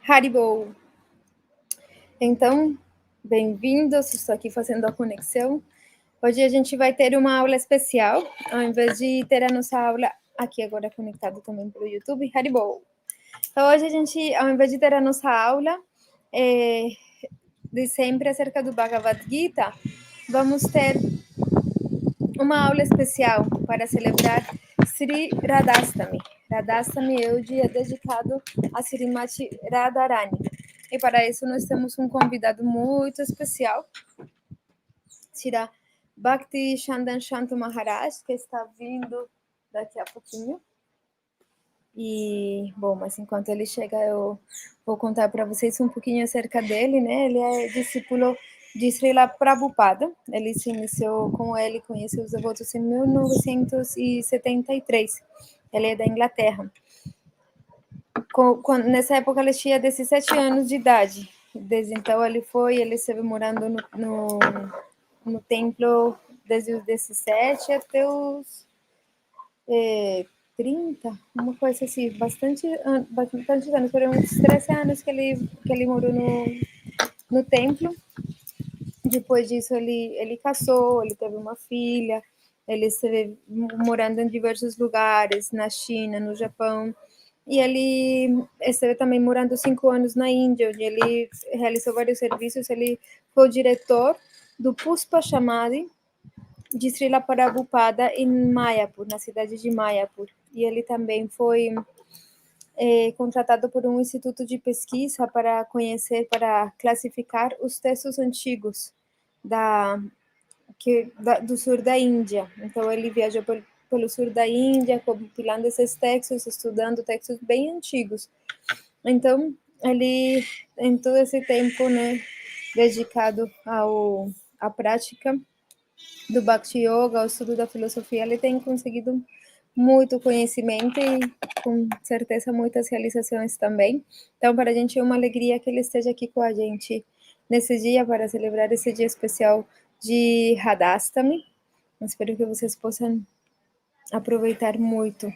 Haribo! Então, bem-vindos, estou aqui fazendo a conexão. Hoje a gente vai ter uma aula especial, ao invés de ter a nossa aula aqui agora conectado também para o YouTube, Haribo! Então, hoje a gente, ao invés de ter a nossa aula de sempre acerca do Bhagavad Gita, vamos ter uma aula especial para celebrar Sri Radhastami. Radhastami é o dia dedicado a Srimati Radharani. E para isso nós temos um convidado muito especial, Srila B.C. Shanto Maharaj, que está vindo daqui a pouquinho. E, bom, mas enquanto ele chega, eu vou contar para vocês um pouquinho acerca dele, né? Ele é discípulo de Srila Prabhupada. Ele se iniciou com ele, conheceu os devotos em 1973. Ele é da Inglaterra. Nessa época ele tinha 17 anos de idade. Desde então ele esteve morando no templo desde os 17 até os 30, uma coisa assim, bastante anos, foram uns 13 anos que ele morou no templo. Depois disso ele casou, ele teve uma filha, ele esteve morando em diversos lugares, na China, no Japão, e ele esteve também morando 5 anos na Índia, onde ele realizou vários serviços. Ele foi o diretor do Puspa Samadhi de Srila Prabhupada em Mayapur, na cidade de Mayapur. E ele também foi contratado por um instituto de pesquisa para classificar os textos antigos do sul da Índia. Então, ele viajou pelo sul da Índia, compilando esses textos, estudando textos bem antigos. Então, ele, em todo esse tempo, né, dedicado à prática do Bhakti Yoga, ao estudo da filosofia, ele tem conseguido muito conhecimento e, com certeza, muitas realizações também. Então, para a gente é uma alegria que ele esteja aqui com a gente nesse dia, para celebrar esse dia especial de Radhastami. Espero que vocês possam aproveitar muito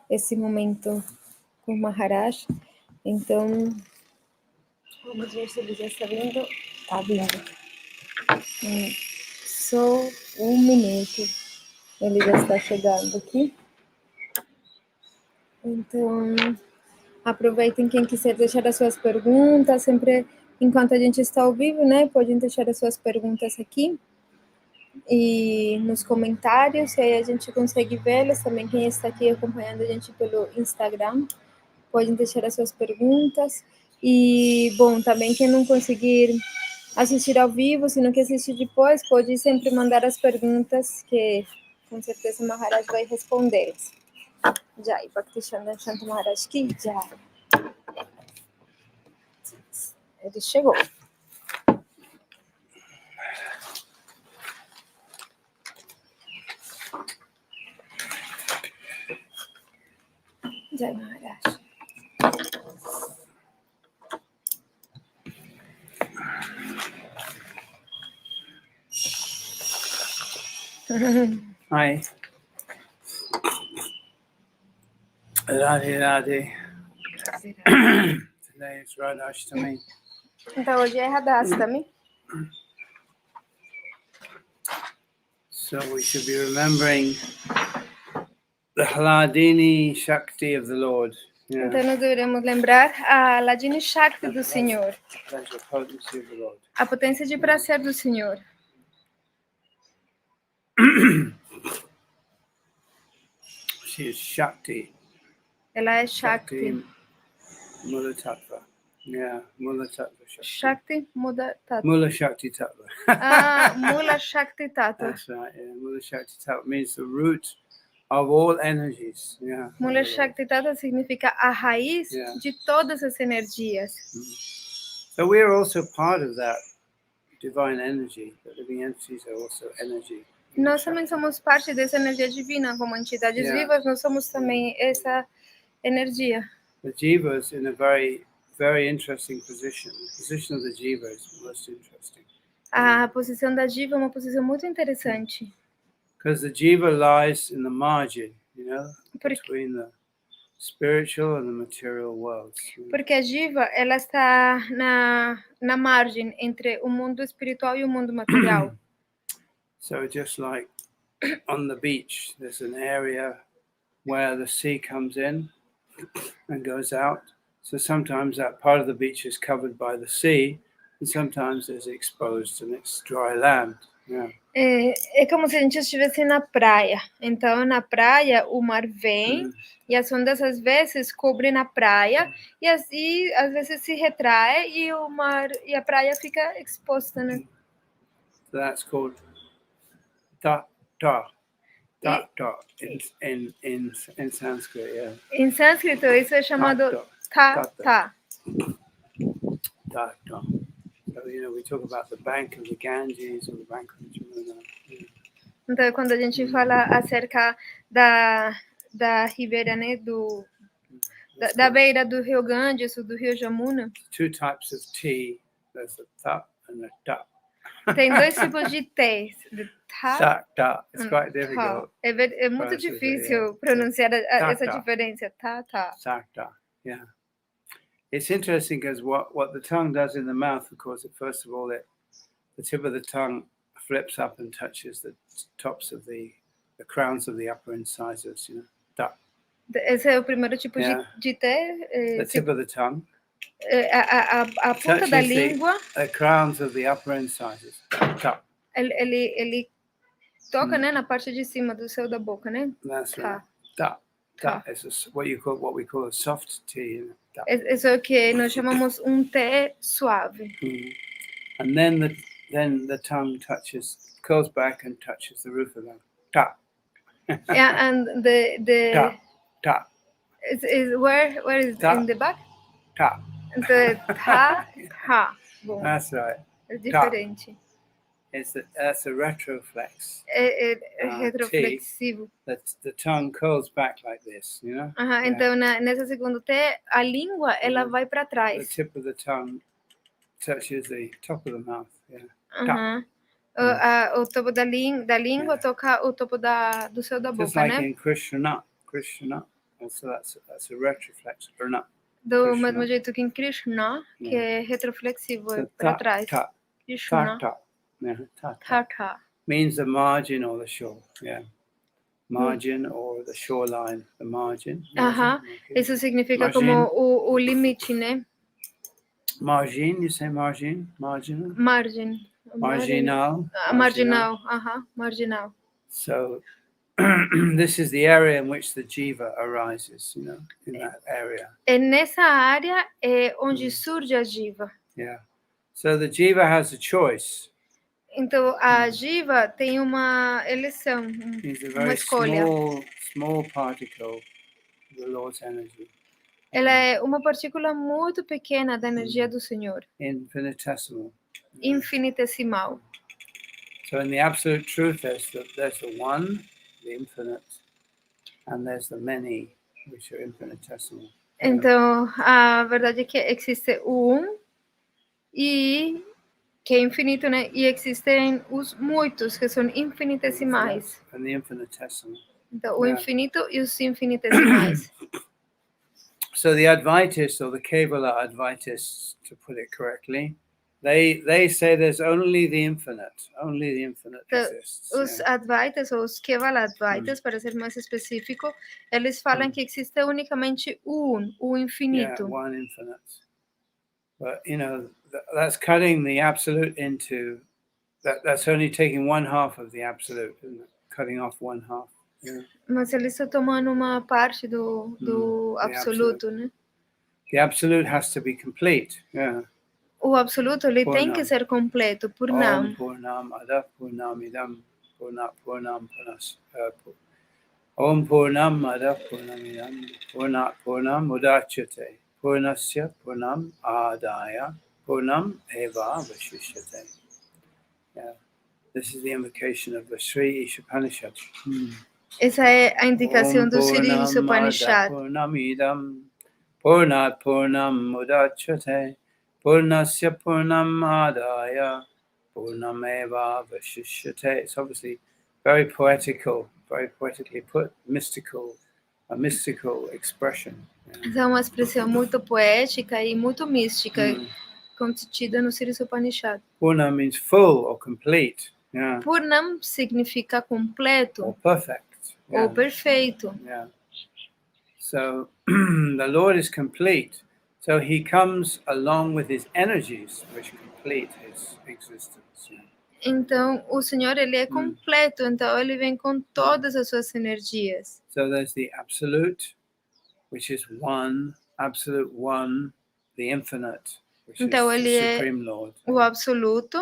esse momento com o Maharaj. Então, vamos ver se ele já está vindo. Está vindo. Só um minuto. Ele já está chegando aqui. Então, aproveitem, quem quiser deixar as suas perguntas, sempre enquanto a gente está ao vivo, né? Podem deixar as suas perguntas aqui e nos comentários, e aí a gente consegue vê-las. Também quem está aqui acompanhando a gente pelo Instagram, podem deixar as suas perguntas. E, bom, também quem não conseguir assistir ao vivo, se não quer assistir depois, pode sempre mandar as perguntas, que com certeza o Maharaj vai respondê-las. Jai, Bhakti Shanto Maharaj ki Jai. Ele chegou. Jai Maharaj. Hi. Radhe Radhe. Today is Radhastami. Então hoje é Radhastami. So we should be remembering the Hladini Shakti of the Lord. Yeah. Então nós devemos lembrar a Hladini Shakti do Senhor. Potency of the Lord. A potência de prazer do Senhor. She is Shakti. Ela é Shakti. Mula Tattva. Yeah, Mula Tattva Shakti. Shakti Mula Tattva. Mula Shakti Tattva. Mula Shakti Tattva. That's right, yeah. Mula Shakti Tattva means the root of all energies. Yeah. Mula Shakti Tattva significa a raiz de todas as energias. So we are also part of that divine energy. The living entities are also energy. Nós também somos parte dessa energia divina, como entidades vivas, nós somos também essa energia. The jiva is in a very, very interesting position. The position of the jiva is most interesting. A posição da jiva é uma posição muito interessante. Because the jiva lies in the margin, you know, between the spiritual and the material worlds. Porque a jiva, ela está na margem entre o mundo espiritual e o mundo material. So just like on the beach, there's an area where the sea comes in and goes out. So sometimes that part of the beach is covered by the sea, and sometimes it's exposed and it's dry land. Yeah. É como se a gente estivesse na praia. Então, na praia, o mar vem e as ondas às vezes cobrem a praia e assim, às vezes se retrai e o mar e a praia fica exposta, né? So that's called ta in Sanskrit. Yeah. Em sânscrito, isso é chamado ta. So, we talk about the bank of the Ganges or the bank of the Jamuna. Então, quando a gente fala acerca da ribeira, né, da beira do rio Ganges ou do rio Jamuna. Two types of tea. There's a ta and a ta. Tem dois tipos de té. Ta. It's quite difficult. É muito difícil pronunciar essa diferença. Ta. Yeah. It's interesting because what the tongue does in the mouth, of course, first of all, the tip of the tongue flips up and touches the tops of the crowns of the upper incisors, Ta. Esse é o primeiro tipo de té. The tip of the tongue. A ponta da língua. The crowns of the upper incisors. Ta. Ele toca, né, na parte de cima do céu da boca, né? That's right. Ta. It's what we call a soft tea. Isso é o que nós chamamos té suave. And then the tongue curls back and touches the roof of the mouth. Ta. Yeah, and the ta. Is where is ta. in the back? Ta. The ta. Bom. That's right. É diferente. That's a retroflex. É retroflexivo. The tongue curls back like this, Então nessa segunda té, a língua ela vai para trás. The tip of the tongue touches the top of the mouth. O topo da língua toca o topo do céu da boca, just like né? in Krishna. Also that's a retroflex. Do mesmo jeito que em Krishna, que é retroflexivo, para trás. Krishna. Ta. Means the margin or the shore. Yeah. Margin or the shoreline. The margin. Isso significa como o limite, né? Margin, you say margin? Marginal? Marginal. Marginal. So this is the area in which the jiva arises, in that area. E nessa área é onde surge a jiva. Yeah. So the jiva has a choice. Então a jiva tem uma eleição, uma escolha. Small particle of the Lord's energy. Ela é uma partícula muito pequena da energia do Senhor. Infinitesimal. So in the absolute truth, there's the one, the infinite, and there's the many, which are infinitesimal. Então a verdade é que existe o e que é infinito, né? E existem os muitos que são infinitesimais. And the infinitesimal. Então o infinito e os infinitesimais. So the Advaitists, or the Kevala Advaitists, to put it correctly, they say there's only the infinite exists. Os Advaitas, ou os Kevala Advaitas, para ser mais específico, eles falam que existe unicamente o infinito. Yeah, one infinite. But, that's cutting the absolute into, that's only taking one half of the absolute, isn't it? Cutting off one half. Yeah. Mas eles estão tomando uma parte do absoluto, né? The absolute has to be complete. Yeah. O absoluto ele tem que ser completo, Purnam. Purnam Adap Purnam Idam Purnam Punas. Om Purnam Adap Purnam Idam Purnam Udachyate. Purnasya Purnam Adaya Purnam Eva Vashishyate. Yeah. This is the invocation of the Sri Ishopanishad. Essa é a indicação do Sri Ishopanishad. Purnam Idam Purnat Purnam Udachyate. Purnasya Purnam Adaya Purnam Eva Vashishyate. It's obviously very poetically put, mystical a mystical expression. É uma expressão muito poética e muito mística, contida no Sri Upanishad. Purna means full or complete. Yeah. Purnam significa completo Or perfect. ou perfeito. Yeah. So the Lord is complete. So he comes along with his energies, which complete his existence. Yeah. Então, o Senhor, ele é completo, então ele vem com todas as suas energias. So there's the absolute, which is one, absolute one, the infinite, which Então, is ele the é supreme Lord. o absoluto,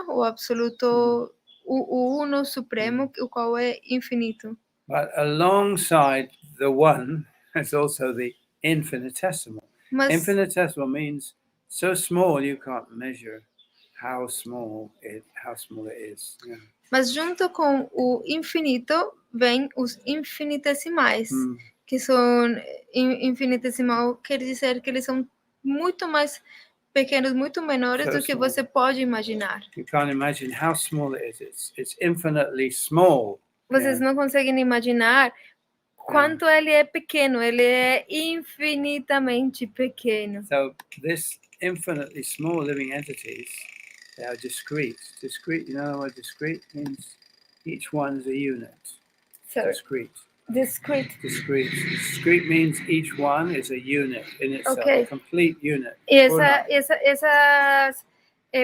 o uno supremo, o qual é infinito. But alongside the one, there's also the infinitesimal. Mas, Infinitesimal means so small you can't measure how small it is. Yeah. mas junto com o infinito vem os infinitesimais, que são infinitesimal quer dizer que eles são muito mais pequenos, muito menores do que você pode imaginar. You can't imagine how small it is. It's infinitely small. Vocês não conseguem imaginar quanto ele é pequeno, ele é infinitamente pequeno. So this infinitely small living entities, they are discrete. Discrete, you know what discrete means? Each one is a unit. Sorry. Discrete. Discrete means each one is a unit in itself, Okay. a complete unit. E essas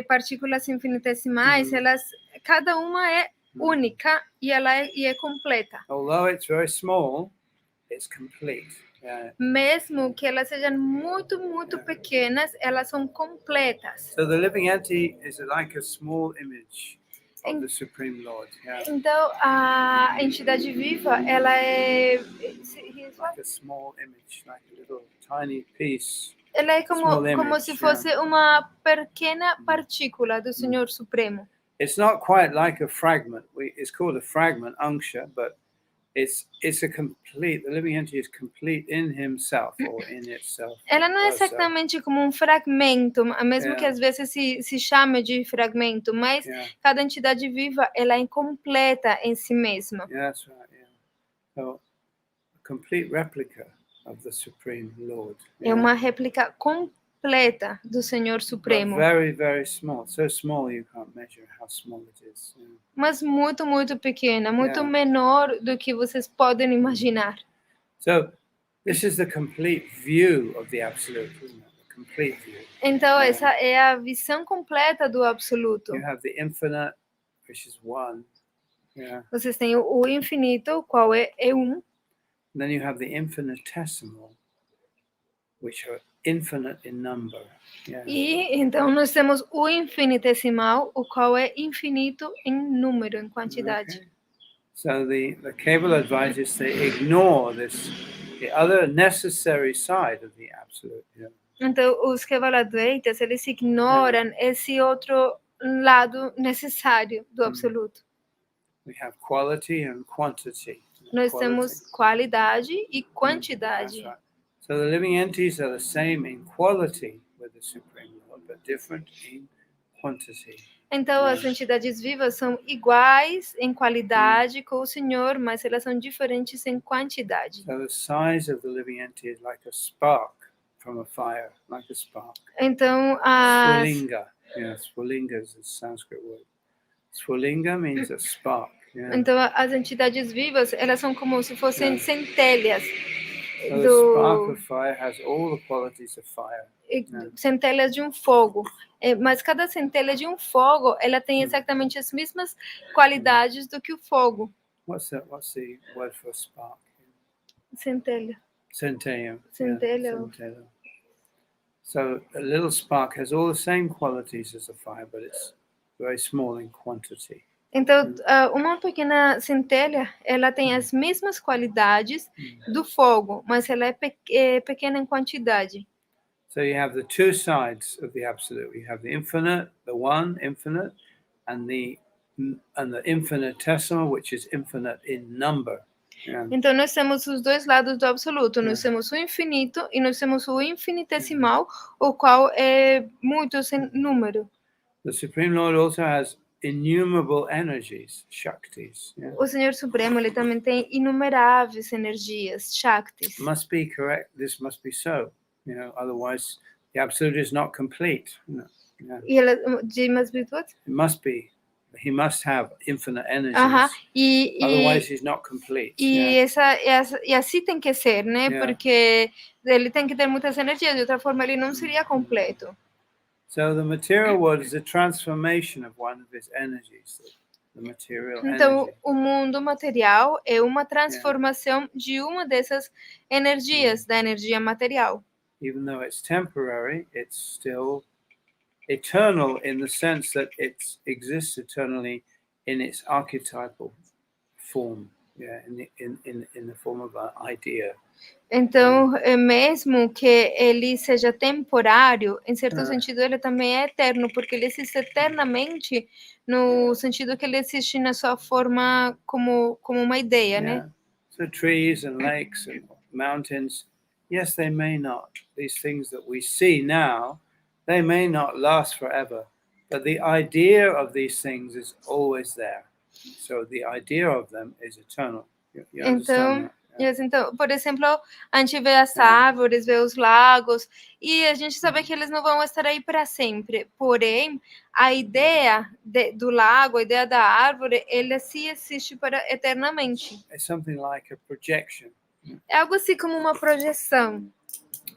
partículas infinitesimais, elas, cada uma é única e ela é completa. Although it's very small, it's complete. Yeah. Mesmo que elas sejam muito, muito pequenas, elas são completas. So the living entity is like a small image of the Supreme Lord. Yeah. Então, a entidade viva, ela é like a small image, like a little tiny piece. Ela é como se fosse uma pequena partícula do Senhor Supremo. It's not quite like a fragment. It's called a fragment, anksha, but it's a complete. The living entity is complete in himself or in itself. Ela não é exatamente como um fragmento, mesmo que às vezes se chame de fragmento, mas cada entidade viva ela é completa em si mesma. Yeah, that's right. Yeah. So, a complete replica of the Supreme Lord. É uma réplica completa do Senhor Supremo. But very, very small. So small you can't measure how small it is. Yeah. Mas muito, muito pequena, muito menor do que vocês podem imaginar. So this is the complete view of the absolute, isn't it? The complete view. Então essa é a visão completa do absoluto. You have the infinite, which is one. Yeah. Vocês têm o infinito, qual é um. And then you have the infinitesimal, which are infinite in number. Yeah. E então nós temos o infinitesimal, o qual é infinito em número, em quantidade. Okay. So the cable advises to ignore the other necessary side of the absolute. Yeah. Então os Kevaladvaitas, eles ignoram esse outro lado necessário do absoluto. We have quality and quantity. Nós temos qualidade e quantidade. That's right. So the living entities are the same in quality with the Supreme Lord, but different in quantity. Então as entidades vivas são iguais em qualidade com o Senhor, mas elas são diferentes em quantidade. So the size of the living entity is like a spark from a fire, like a spark. Então Sfulinga. Yeah, Sfulinga is a Sanskrit word. Sfulinga means a spark. Yeah. Então as entidades vivas, elas são como se fossem centelhas. So the spark of fire has all the qualities of fire. Centelhas de um fogo. Mas cada centelha de um fogo, ela tem exatamente as mesmas qualidades do que o fogo. What's the word for spark? Centelha. Centelha. Centelha. Yeah, centelha. So a little spark has all the same qualities as a fire, but it's very small in quantity. Então, uma pequena centelha, ela tem as mesmas qualidades do fogo, mas ela é pequena em quantidade. So you have the two sides of the absolute. You have the infinite, the one, infinite, and the infinitesimal, which is infinite in number. Yeah. Então nós temos os dois lados do absoluto. Nós temos o infinito e nós temos o infinitesimal, o qual é muito sem número. The Supreme Lord also has innumerable energies, shaktis. Yeah? O Senhor Supremo, ele também tem inumeráveis energias, Shaktis. Must be correct. This must be so. Otherwise the absolute is not complete. Yeah. E ela, de must be what? It must be. He must have infinite energies. Otherwise he's not complete. E assim tem que ser, né? Yeah. Porque ele tem que ter muitas energias, de outra forma ele não seria completo. So the material world is a transformation of one of his energies. The material Então, energy. o mundo material é uma transformação de uma dessas energias, da energia material. Even though it's temporary, it's still eternal in the sense that it exists eternally in its archetypal form, in the form of an idea. Então, mesmo que ele seja temporário, em certo sentido ele também é eterno, porque ele existe eternamente no sentido que ele existe na sua forma como uma ideia, né? So trees and lakes and mountains, yes, they may not. These things that we see now, they may not last forever, but the idea of these things is always there. So the idea of them is eternal. You understand that? Então, por exemplo, a gente vê as árvores, vê os lagos, e a gente sabe que eles não vão estar aí para sempre. Porém, a ideia do lago, a ideia da árvore, ele se existe para eternamente. It's something like a projection. É algo assim como uma projeção.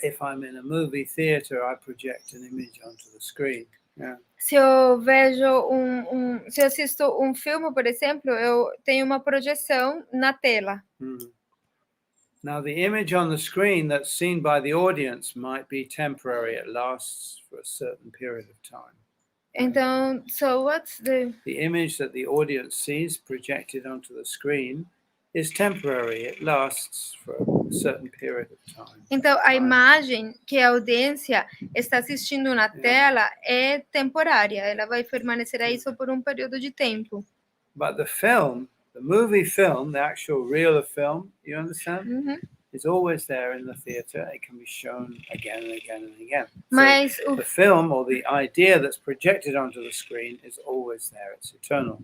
If I'm in a movie theater, I project an image onto the screen. Yeah. Se eu vejo se eu assisto um filme, por exemplo, eu tenho uma projeção na tela. Now, the image on the screen that's seen by the audience might be temporary. It lasts for a certain period of time. Então, so what's the image that the audience sees projected onto the screen is temporary. It lasts for a certain period of time. Então, a imagem que a audiência está assistindo na tela é temporária. Ela vai permanecer aí só por um período de tempo. But the film, the movie film, the actual real film, you understand? Is always there in the theater. It can be shown again and again and again. Mas so the film or the idea that's projected onto the screen is always there. It's eternal.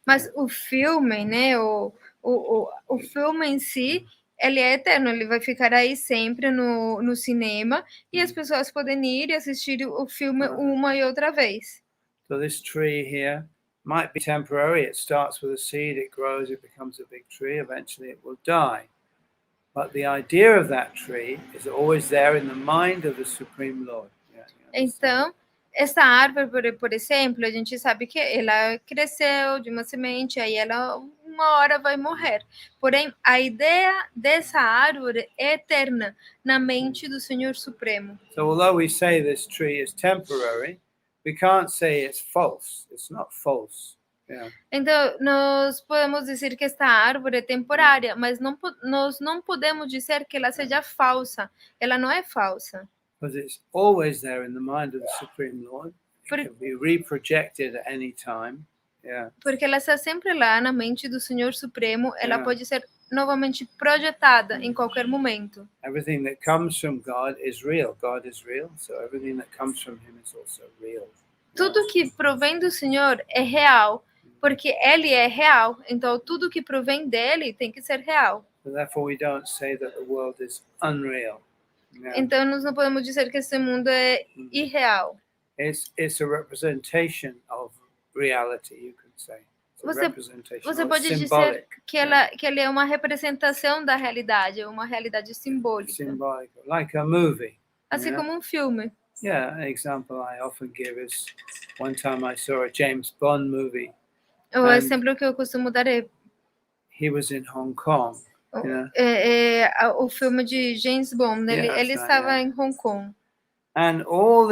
Mas o filme, né? O filme em si, ele é eterno. Ele vai ficar aí sempre no cinema e as pessoas podem ir e assistir o filme uma e outra vez. So this tree here might be temporary. It starts with a seed, it grows, it becomes a big tree. Eventually, it will die. But the idea of that tree is always there in the mind of the Supreme Lord. Então, essa árvore, por exemplo, a gente sabe que ela cresceu de uma semente, aí ela uma hora vai morrer. Porém, a ideia dessa árvore é eterna na mente do Senhor Supremo. So although we say this tree is temporary, we can't say it's false. It's not false. Então, nós podemos dizer que esta árvore é temporária, mas nós não podemos dizer que ela seja falsa. Ela não é falsa. Because it's always there in the mind of the Supreme Lord. It can be reprojected at any time. Porque ela está sempre lá na mente do Senhor Supremo. Ela pode ser novamente projetada em qualquer momento. Everything that comes from God is real. God is real, so everything that comes from Him is also real. Tudo que provém do Senhor é real, porque Ele é real. Então, tudo que provém dele tem que ser real. So therefore, we don't say that the world is unreal. Então, nós não podemos dizer que esse mundo é irreal. It's a representation of reality, you could say. Você pode dizer que ele é uma representação da realidade, uma realidade simbólica. Symbolic, like a movie. Assim como um filme. An example I often give is one time I saw a James Bond movie. O exemplo que eu costumo dar é he was in Hong Kong. O filme de James Bond, ele estava em Hong Kong. And all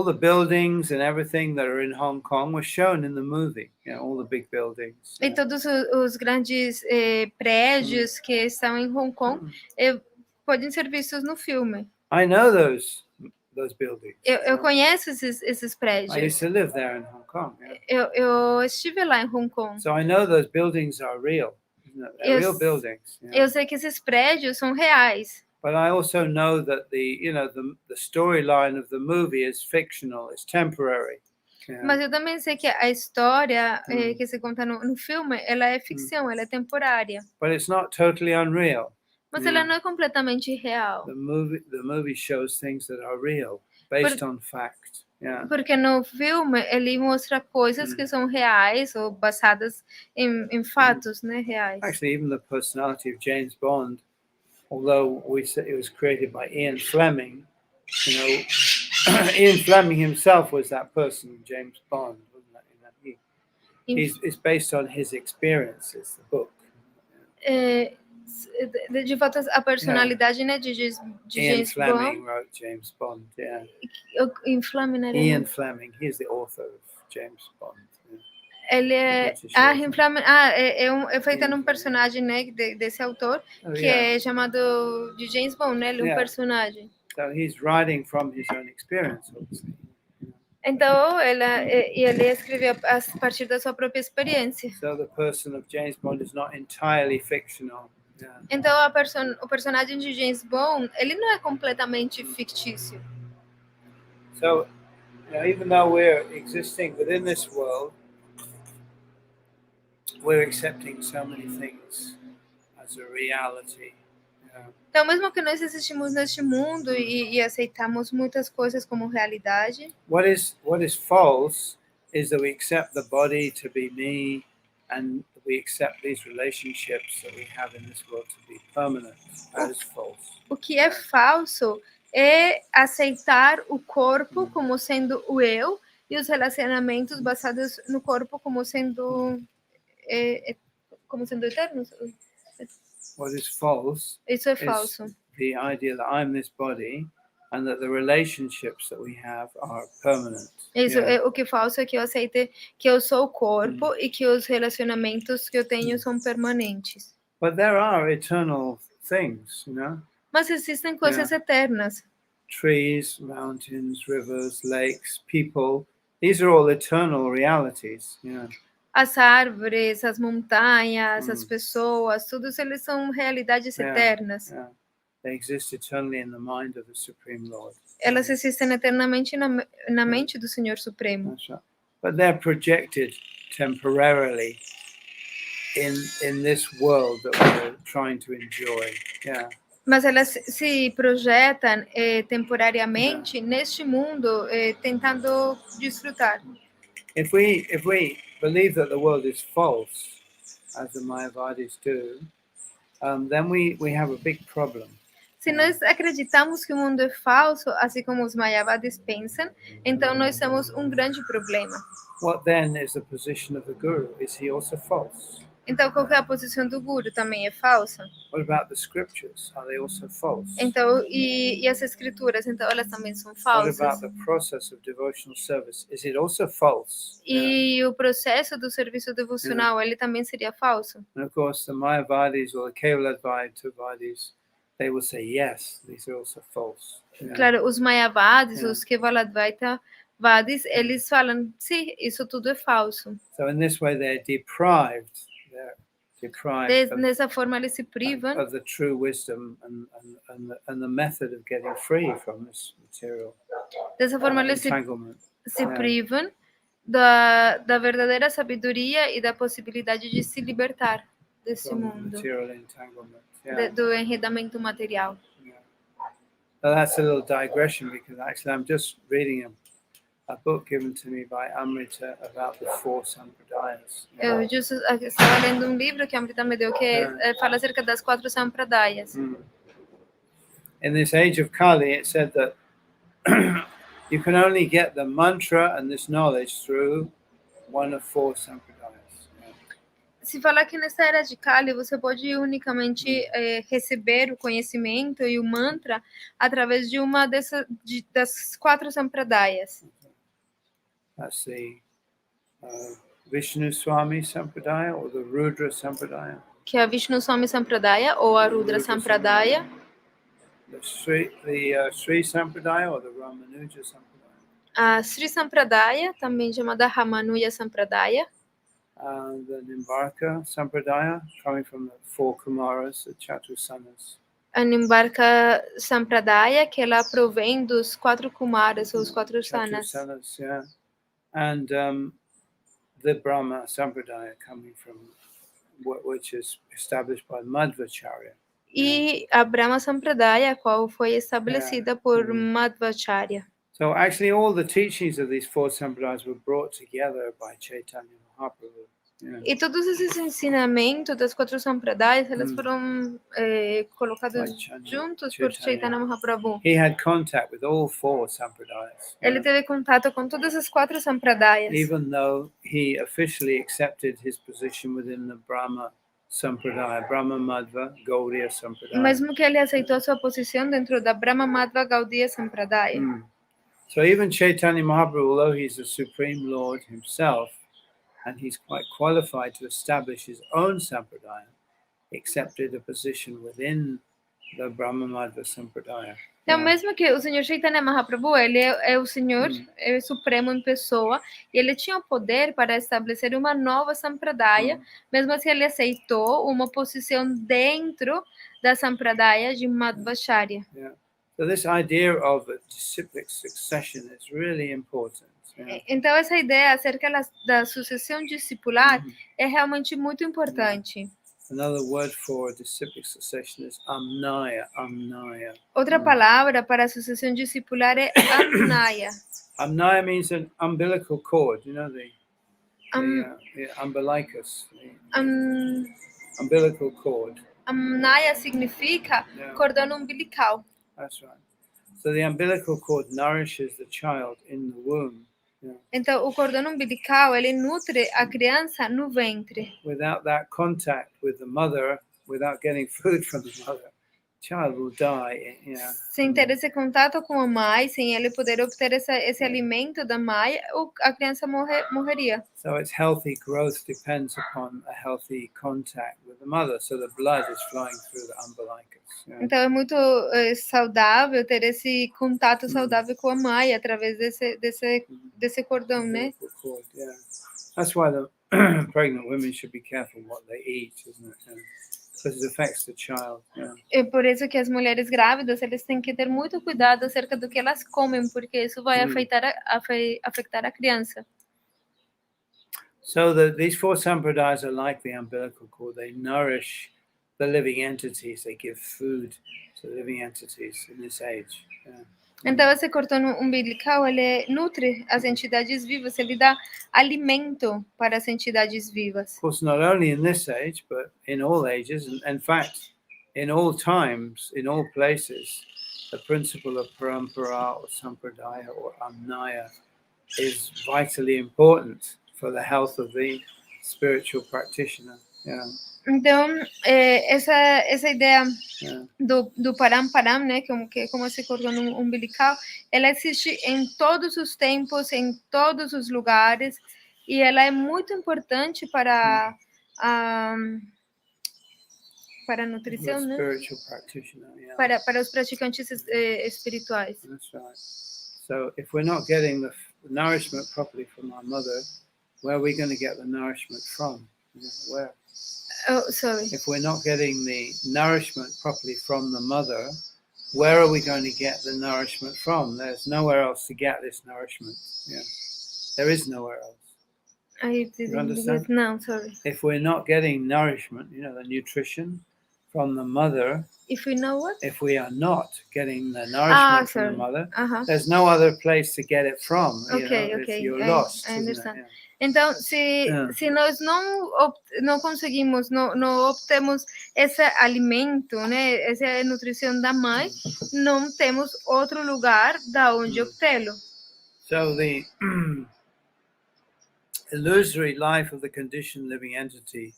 the buildings and everything that are in Hong Kong were shown in the movie. All the big buildings. E todos os grandes prédios que estão em Hong Kong podem ser vistos no filme. I know those buildings. Eu conheço esses prédios. I used to live there in Hong Kong. Eu estive lá em Hong Kong. So I know those buildings are real. They're real buildings. Eu sei que esses prédios são reais. But I also know that the storyline of the movie is fictional. It's temporary. Yeah. Mas eu também sei que a história que se conta no filme, ela é ficção, ela é temporária. But it's not totally unreal. Mas Yeah. ela não é completamente real. The movie shows things that are real, based on fact. Yeah. Porque no filme ele mostra coisas que são reais ou baseadas em fatos, né, reais. Actually, even the personality of James Bond, although we say it was created by Ian Fleming, you know, Ian Fleming himself was that person, James Bond, wasn't that? It's based on his experiences, the book. De fato, a personalidade, né, de Ian James Fleming Bond. wrote James Bond, yeah. Ian Fleming, he's the author of James Bond. Yeah. Ele é Ian Fleming, é feita num personagem, né, desse autor, que é chamado de James Bond, né, ele é um personagem. So he's writing from his own experience, obviously. Então, ele escreveu a partir da sua própria experiência. So the person of James Bond is not entirely fictional. Yeah. Então, o personagem de James Bond, ele não é completamente fictício. So, you know, even though we're existing within this world, we're accepting so many things as a reality. Yeah. Então, mesmo que nós existimos neste mundo e aceitamos muitas coisas como realidade, what is false is that we accept the body to be me, and we accept these relationships that we have in this world to be permanent. That is false. O que é falso é aceitar o corpo como sendo o eu e os relacionamentos baseados no corpo como sendo eternos. What is false? Isso é falso. The idea that I'm this body and that the relationships that we have are permanent. Isso, o que é falso é que eu aceite que eu sou o corpo e que os relacionamentos que eu tenho são permanentes. But there are eternal things, you know? Mas existem coisas eternas. Trees, mountains, rivers, lakes, people. These are all eternal realities, yeah. As árvores, as montanhas, as pessoas, todos eles são realidades eternas. Yeah. They exist eternally in the mind of the Supreme Lord. Elas existem eternamente na mente do Senhor Supremo. That's right. But they're projected temporarily in this world that we're trying to enjoy. Yeah. Mas elas se projetam temporariamente neste mundo, tentando desfrutar. If we believe that the world is false, as the Mayavadis do, then we have a big problem. Se nós acreditamos que o mundo é falso, assim como os Mayavadis pensam, então nós temos um grande problema. What then is the position of the Guru? Is he also false? Então, qual é a posição do Guru? Também é falsa? What about the scriptures? Are they also false? Então, e as escrituras? Então, elas também são falsas? What about the process of devotional service? Is it also false? E o processo do serviço devocional, ele também seria falso? And of course, the Mayavadis or the Kevaladvaitavadis, they will say, yes, these are also false. Claro, os Mayavadis, os Kevaladvaitavadis, eles falam, sim, isso tudo é falso. So in this way, they're deprived. Dessa forma, eles se privam of the true wisdom and the method of getting free from this material. Dessa forma, eles se privam da verdadeira sabedoria e da possibilidade de se libertar desse mundo, do enredamento material. So that's a little digression because actually I'm just reading a book given to me by Amrita about the 4 sampradayas. Eu estava lendo um livro que a Amrita me deu que fala acerca das 4 sampradayas. In this age of Kali, it said that you can only get the mantra and this knowledge through one of 4 sampradayas. Se falar que nessa era de Kali você pode unicamente receber o conhecimento e o mantra através de uma das 4 sampradayas. That's the Vishnu Swami Sampradaya or the Rudra Sampradaya. Que é a Vishnu Swami Sampradaya ou a Rudra Sampradaya. The Sri Sampradaya or the Ramanuja Sampradaya. A Sri Sampradaya, também chamada Ramanuja Sampradaya. The Nimbarka Sampradaya, coming from the 4 Kumaras, the Chatursanas. A Nimbarka Sampradaya, que ela provém dos 4 Kumaras, ou os 4 sanas. Yeah. and the Brahma Sampradaya coming from which is established by Madhvacharya. E a Brahma Sampradaya, a qual foi estabelecida por Madhvacharya. So actually all the teachings of these four sampradayas were brought together by Chaitanya Mahaprabhu. E todos esses ensinamentos das quatro sampradayas, elas foram colocados juntos por Chaitanya Mahaprabhu. He had contact with all four sampradayas. Ele teve contato com todas as quatro sampradayas. Even though he officially accepted his position within the Brahma Sampradaya, Brahma Madhva Gaudiya Sampradaya. Mesmo que ele aceitou sua posição dentro da Brahma Madhva Gaudiya Sampradaya. So even Chaitanya Mahaprabhu, although he's the Supreme Lord himself, and he's quite qualified to establish his own sampradaya, accepted a position within the Brahma Madhva Sampradaya. Então, mesmo que o Senhor Chaitanya Mahaprabhu, ele é o Senhor Supremo em pessoa, e ele tinha o poder para estabelecer uma nova sampradaya, mesmo assim ele aceitou uma posição dentro da sampradaya de Madhvacharya. So this idea of a disciplic succession is really important. Então, essa ideia acerca da sucessão discipular é realmente muito importante. Another word for disciplic succession is amnaya. Outra palavra para a sucessão discipular é amnaya. Amnaya means an umbilical cord, you know, the umbilicus. Umbilical cord. Amnaya significa cordão umbilical. That's right. So the umbilical cord nourishes the child in the womb. Então, o cordão umbilical, ele nutre a criança no ventre. Without that contact with the mother, without getting food from the mother, child will die. Sem ter esse contato com a mãe, sem ele poder obter esse alimento da mãe, a criança morreria. So its healthy growth depends upon a healthy contact with the mother, so the blood is flowing through the umbilicus. Então é muito saudável ter esse contato saudável com a mãe através desse cordão, né? That's why the pregnant women should be careful what they eat, isn't it? Because it affects the child. É por isso que as mulheres grávidas, eles têm que ter muito cuidado acerca do que elas comem, porque isso vai afetar a criança. So these four sampradayas are like the umbilical cord. They nourish the living entities. They give food to living entities in this age. Então, esse cordão umbilical, ele nutre as entidades vivas, ele dá alimento para as entidades vivas. Of course, not only in this age, but in all ages, and in fact, in all times, in all places, the principle of parampara or sampradaya or amnaya is vitally important for the health of the spiritual practitioner. Então, essa ideia do param, né, que é como esse cordão umbilical, ela existe em todos os tempos, em todos os lugares, e ela é muito importante para a nutrição, né? Para os praticantes espirituais. That's right. So, if we're not getting the nourishment properly from our mother, where are we going to get the nourishment from? Where? Oh, sorry. If we're not getting the nourishment properly from the mother, where are we going to get the nourishment from? There's nowhere else to get this nourishment. There is nowhere else. I didn't understand? No, sorry. If we're not getting nourishment, the nutrition from the mother. If we know what? If we are not getting the nourishment from the mother, there's no other place to get it from. Okay. You're lost. I understand. Então, se nós não conseguimos, não obtemos esse alimento, né, essa nutrição da mãe, não temos outro lugar da onde obtê-lo. So the illusory life of the conditioned living entity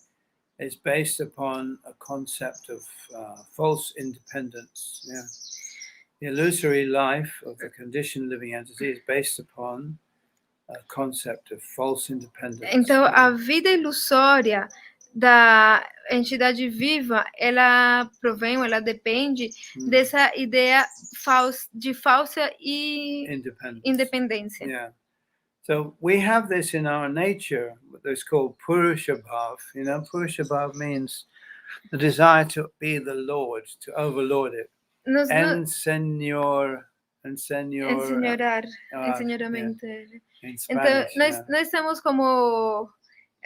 is based upon a concept of false independence. The illusory life of the conditioned living entity is based upon a concept of false independence. Então, a vida ilusória da entidade viva, ela depende dessa ideia de falsa independência. Yeah. So we have this in our nature, it's called Purusha Bhav. Purusha Bhav means the desire to be the Lord, to overlord it. Enseñor ensenhorar, yeah, ensenhoramento. in Então, Spanish. nós temos como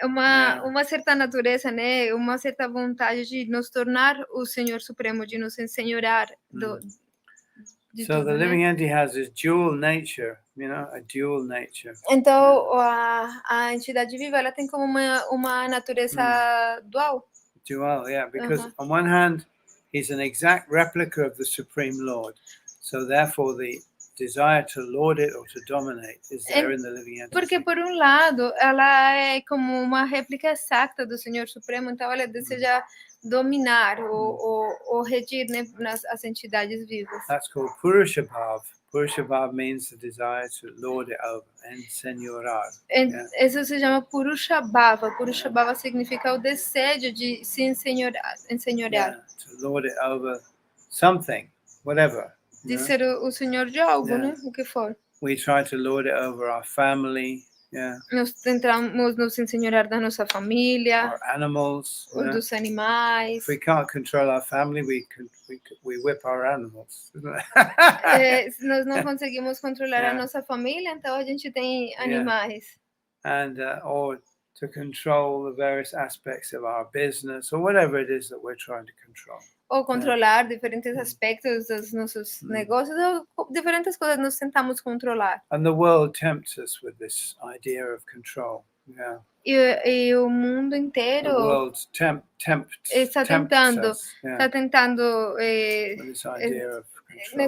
uma certa natureza, né? Uma certa vontade de nos tornar o Senhor Supremo, de nos ensenhorar de So tudo, the living né? entity has this dual nature, a dual nature. Então, a entidade viva, ela tem como uma natureza dual. Dual, yeah, because on one hand, he's an exact replica of the Supreme Lord. So therefore, the desire to lord it or to dominate is there in the living entity. Porque, por um lado, ela é como uma réplica exata do Senhor Supremo, então ela deseja dominar ou regir, né, as entidades vivas. That's called Purusha Bhav. Purusha Bhav means the desire to lord it over, ensenhorar. Isso se chama Purusha Bhava. Purusha Bhava significa o desejo de se ensenhorar. Yeah, to lord it over something, whatever. De ser o senhor de algo, né? O que for. We try to lord it over our family. Yeah. Nós tentamos nos ensenhorar da nossa família, our animals, ou dos animais. If we can't control our family, we whip our animals. Se nós não conseguimos controlar a nossa família, então a gente tem animais. And or to control the various aspects of our business or whatever it is that we're trying to control. Ou controlar diferentes aspectos dos nossos negócios, ou diferentes coisas nós tentamos controlar. And the world tempts us with this idea of control. Yeah. E o mundo inteiro está tentando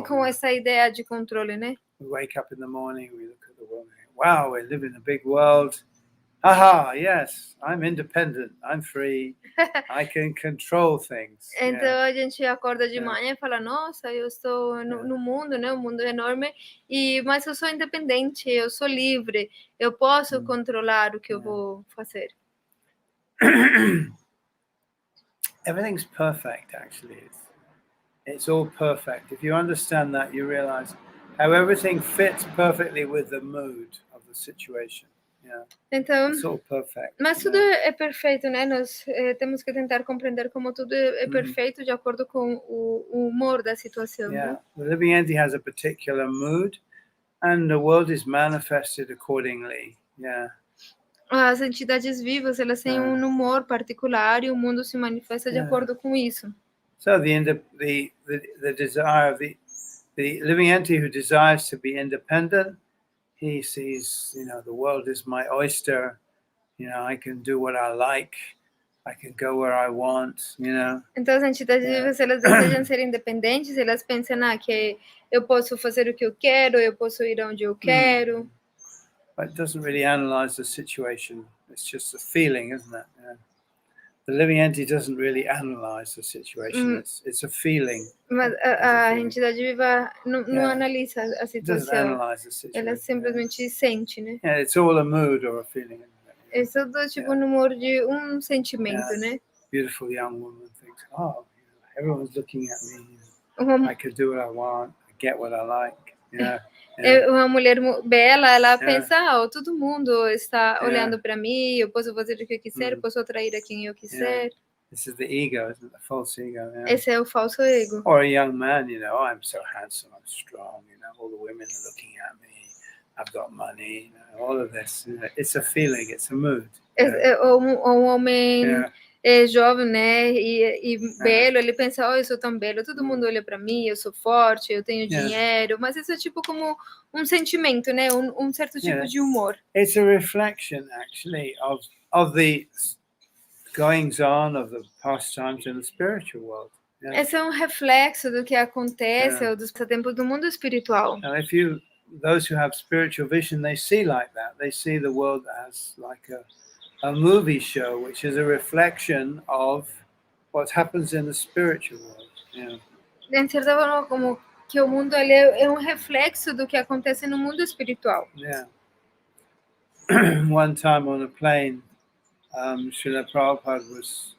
com essa ideia de controle, né? We wake up in the morning, we look at the world, wow, we live in a big world. Aha, yes, I'm independent, I'm free, I can control things. Então a gente acorda de manhã e fala, nossa, eu estou no mundo, né? O mundo é enorme, mas eu sou independente, eu sou livre, eu posso controlar o que eu vou fazer. Everything's perfect, actually. It's all perfect. If you understand that, you realize how everything fits perfectly with the mood of the situation. Yeah. Então, it's all perfect. Mas tudo é perfeito, né? Nós temos que tentar compreender como tudo é perfeito de acordo com o humor da situação. Yeah. The living entity has a particular mood, and the world is manifested accordingly. Yeah. As entidades vivas, elas têm um humor particular e o mundo se manifesta de acordo com isso. So the desire of the living entity who desires to be independent, he sees, the world is my oyster. I can do what I like. I can go where I want. Então as entidades vivas, elas desejam ser independentes. Elas pensam que eu posso fazer o que eu quero, eu posso ir onde eu quero. But it doesn't really analyze the situation. It's just a feeling, isn't it? Yeah. The living entity doesn't really analyze the situation. It's a feeling. Mas a entidade viva não analisa a situação. Ela simplesmente sente, né? Yeah, it's all a mood or a feeling. É tudo tipo no humor de sentimento, né? Beautiful young woman thinks, everyone's looking at me. I can do what I want. I get what I like. Uma mulher bela, ela pensa, todo mundo está olhando para mim, eu posso fazer o que eu quiser, eu posso atrair a quem eu quiser. This is the ego, isn't it? The false ego. Esse é o falso ego. Or a young man, I'm so handsome, I'm strong, all the women are looking at me, I've got money, all of this. It's a feeling, it's a mood. Um homem jovem, né, e belo, ele pensa, eu sou tão belo, todo mundo olha para mim, eu sou forte, eu tenho dinheiro, mas isso é tipo como sentimento, né, certo tipo de humor. It's a reflection, actually, of the goings on of the pastimes in the spiritual world. Esse é reflexo do que acontece ou dos tempos do mundo espiritual. And those who have spiritual vision, they see like that. They see the world as like a movie show, which is a reflection of what happens in the spiritual world. De certa forma, como que o mundo é reflexo do que acontece no mundo espiritual. Yeah. One time on a plane, Srila Prabhupada was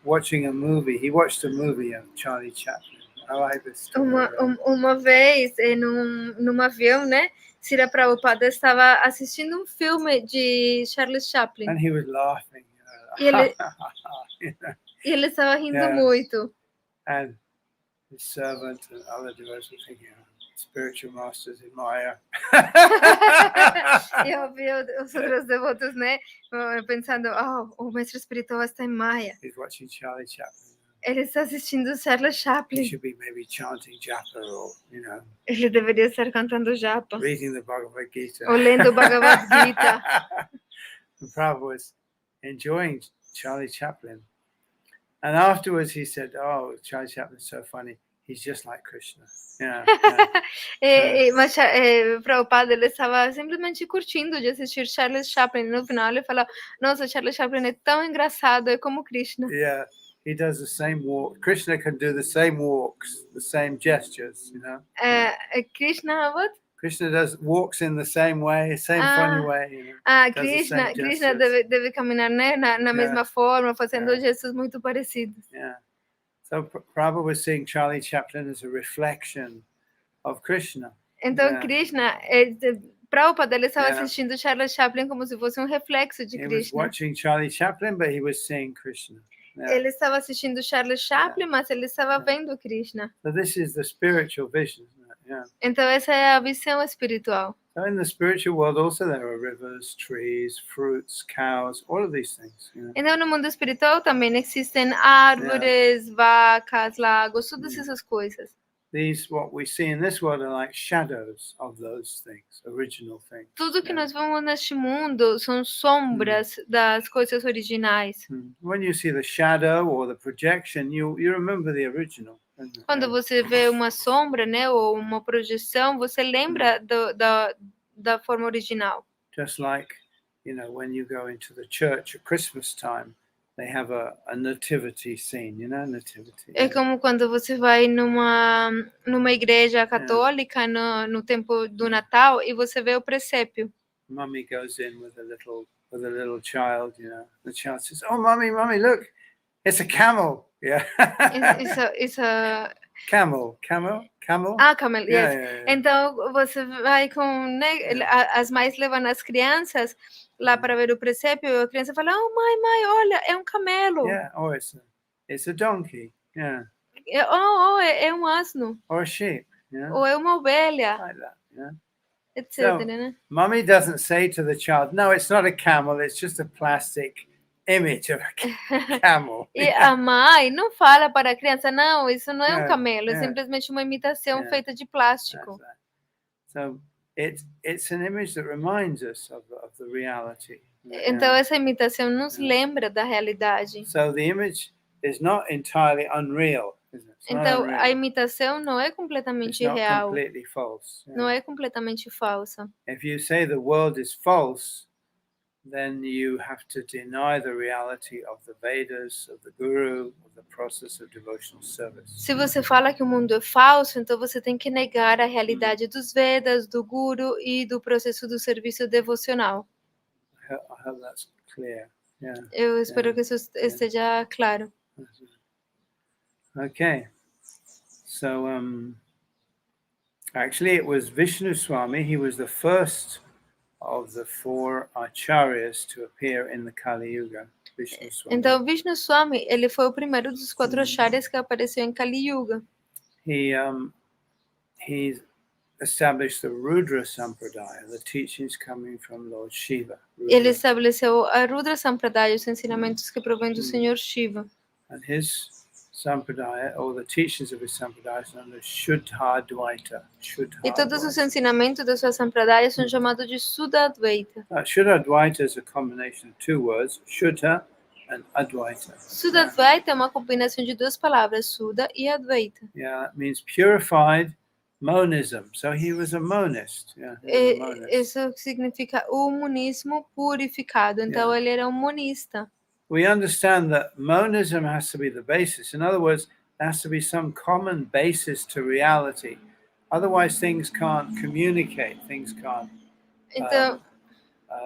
watching a movie. He watched a movie of Charlie Chaplin. I like this story. Uma vez, num avião, né? Srila Prabhupada estava assistindo filme de Charles Chaplin. And he was laughing. E ele estava rindo muito. And his servant and other devotees were thinking, spiritual masters in Maya. Eu vi os outros devotos, né, pensando, o mestre espiritual está em Maia. He's watching Charlie Chaplin. Ele está assistindo Charles He Chaplin. should be maybe chanting japa or, Ele deveria estar cantando japa. reading the Bhagavad Gita. Ou lendo o Bhagavad Gita. And Prabhupada was enjoying Charlie Chaplin. And afterwards he said, oh, Charlie Chaplin's so funny. He's just like Krishna. Mas Prabhupada, ele estava simplesmente curtindo de assistir Charles Chaplin. No final ele falou, nossa, Charles Chaplin é tão engraçado, é como Krishna. Yeah, he does the same walk. Krishna can do the same walks, the same gestures, Krishna, what? Krishna walks in the same way, same funny way. Krishna deve caminhar, né, na mesma forma, fazendo gestos muito parecidos. Yeah. So Prabhupada was seeing Charlie Chaplin as a reflection of Krishna. Então Krishna, Prabhupada, ele estava assistindo Charles Chaplin como se fosse reflexo de Krishna. He was watching Charlie Chaplin, but he was seeing Krishna. Ele estava assistindo Charles Chaplin, mas ele estava vendo Krishna. So this is the spiritual vision, isn't it? Então essa é a visão espiritual. So in the spiritual world also there are rivers, trees, fruits, cows, all of these things. Então no mundo espiritual também existem árvores, vacas, lagos, todas essas coisas. These, what we see in this world, are like shadows of those things, original things. Tudo que nós vemos neste mundo são sombras das coisas originais. When you see the shadow or the projection, you remember the original. Quando você vê uma sombra, né, ou uma projeção, você lembra da forma original. Just like, when you go into the church at Christmas time, they have a nativity scene, nativity. É como quando você vai numa igreja católica no tempo do Natal e você vê o presépio. Mummy goes in with a little child, The child says, "Oh, mummy, look, it's a camel." Yeah. It's a camel. Camel, yes. Yeah. Então você vai com, né, as mães levam as crianças lá para ver o presépio e a criança fala, oh, mãe, olha, é um camelo. Yeah, or it's a donkey. Yeah. É um asno. Or a sheep. Yeah. Ou é uma ovelha. Like that. Yeah. Etc. So, né? Mommy doesn't say to the child, no, it's not a camel, it's just a plastic image of a camel. E a mãe não fala para a criança, não, isso não é um camelo, é simplesmente uma imitação feita de plástico. So it's an image that reminds us of the reality. Então essa imitação nos lembra da realidade. So the image is not entirely unreal. Então a imitação não é completamente real. Completely false. Não é completamente falsa. If you say the world is false, then you have to deny the reality of the Vedas, of the Guru, of the process of devotional service. Se você fala que o mundo é falso, então você tem que negar a realidade dos Vedas, do Guru e do processo do serviço devocional. I hope that's clear. Yeah. Eu espero que isso esteja claro. Okay. So actually it was Vishnu Swami, he was the first of the 4 acharyas to appear in the Kali Yuga. Vishnu Swami. Então Vishnu Swami, ele foi o primeiro dos 4 acharyas que apareceu em Kali Yuga. He established the Rudra Sampradaya, the teachings coming from Lord Shiva. Ele estabeleceu a Rudra Sampradaya, os ensinamentos que provêm do Senhor Shiva. And his Sampradaya, or the teachings of his Sampradaya, is known as Shuddha Dvaita. E todos os ensinamentos da sua Sampradaya são chamados de Shuddha Dvaita. Shuddha Dvaita is a combination of 2 words, Shuddha and Advaita. Shuddha Dvaita é uma combinação de 2 palavras, Shuddha e Advaita. Yeah, it means purified monism. So he was a monist. Yeah, he was a monist. Isso significa o monismo purificado. Então ele era um monista. We understand that monism has to be the basis. In other words, there has to be some common basis to reality. Otherwise, things can't communicate. Things can't, então,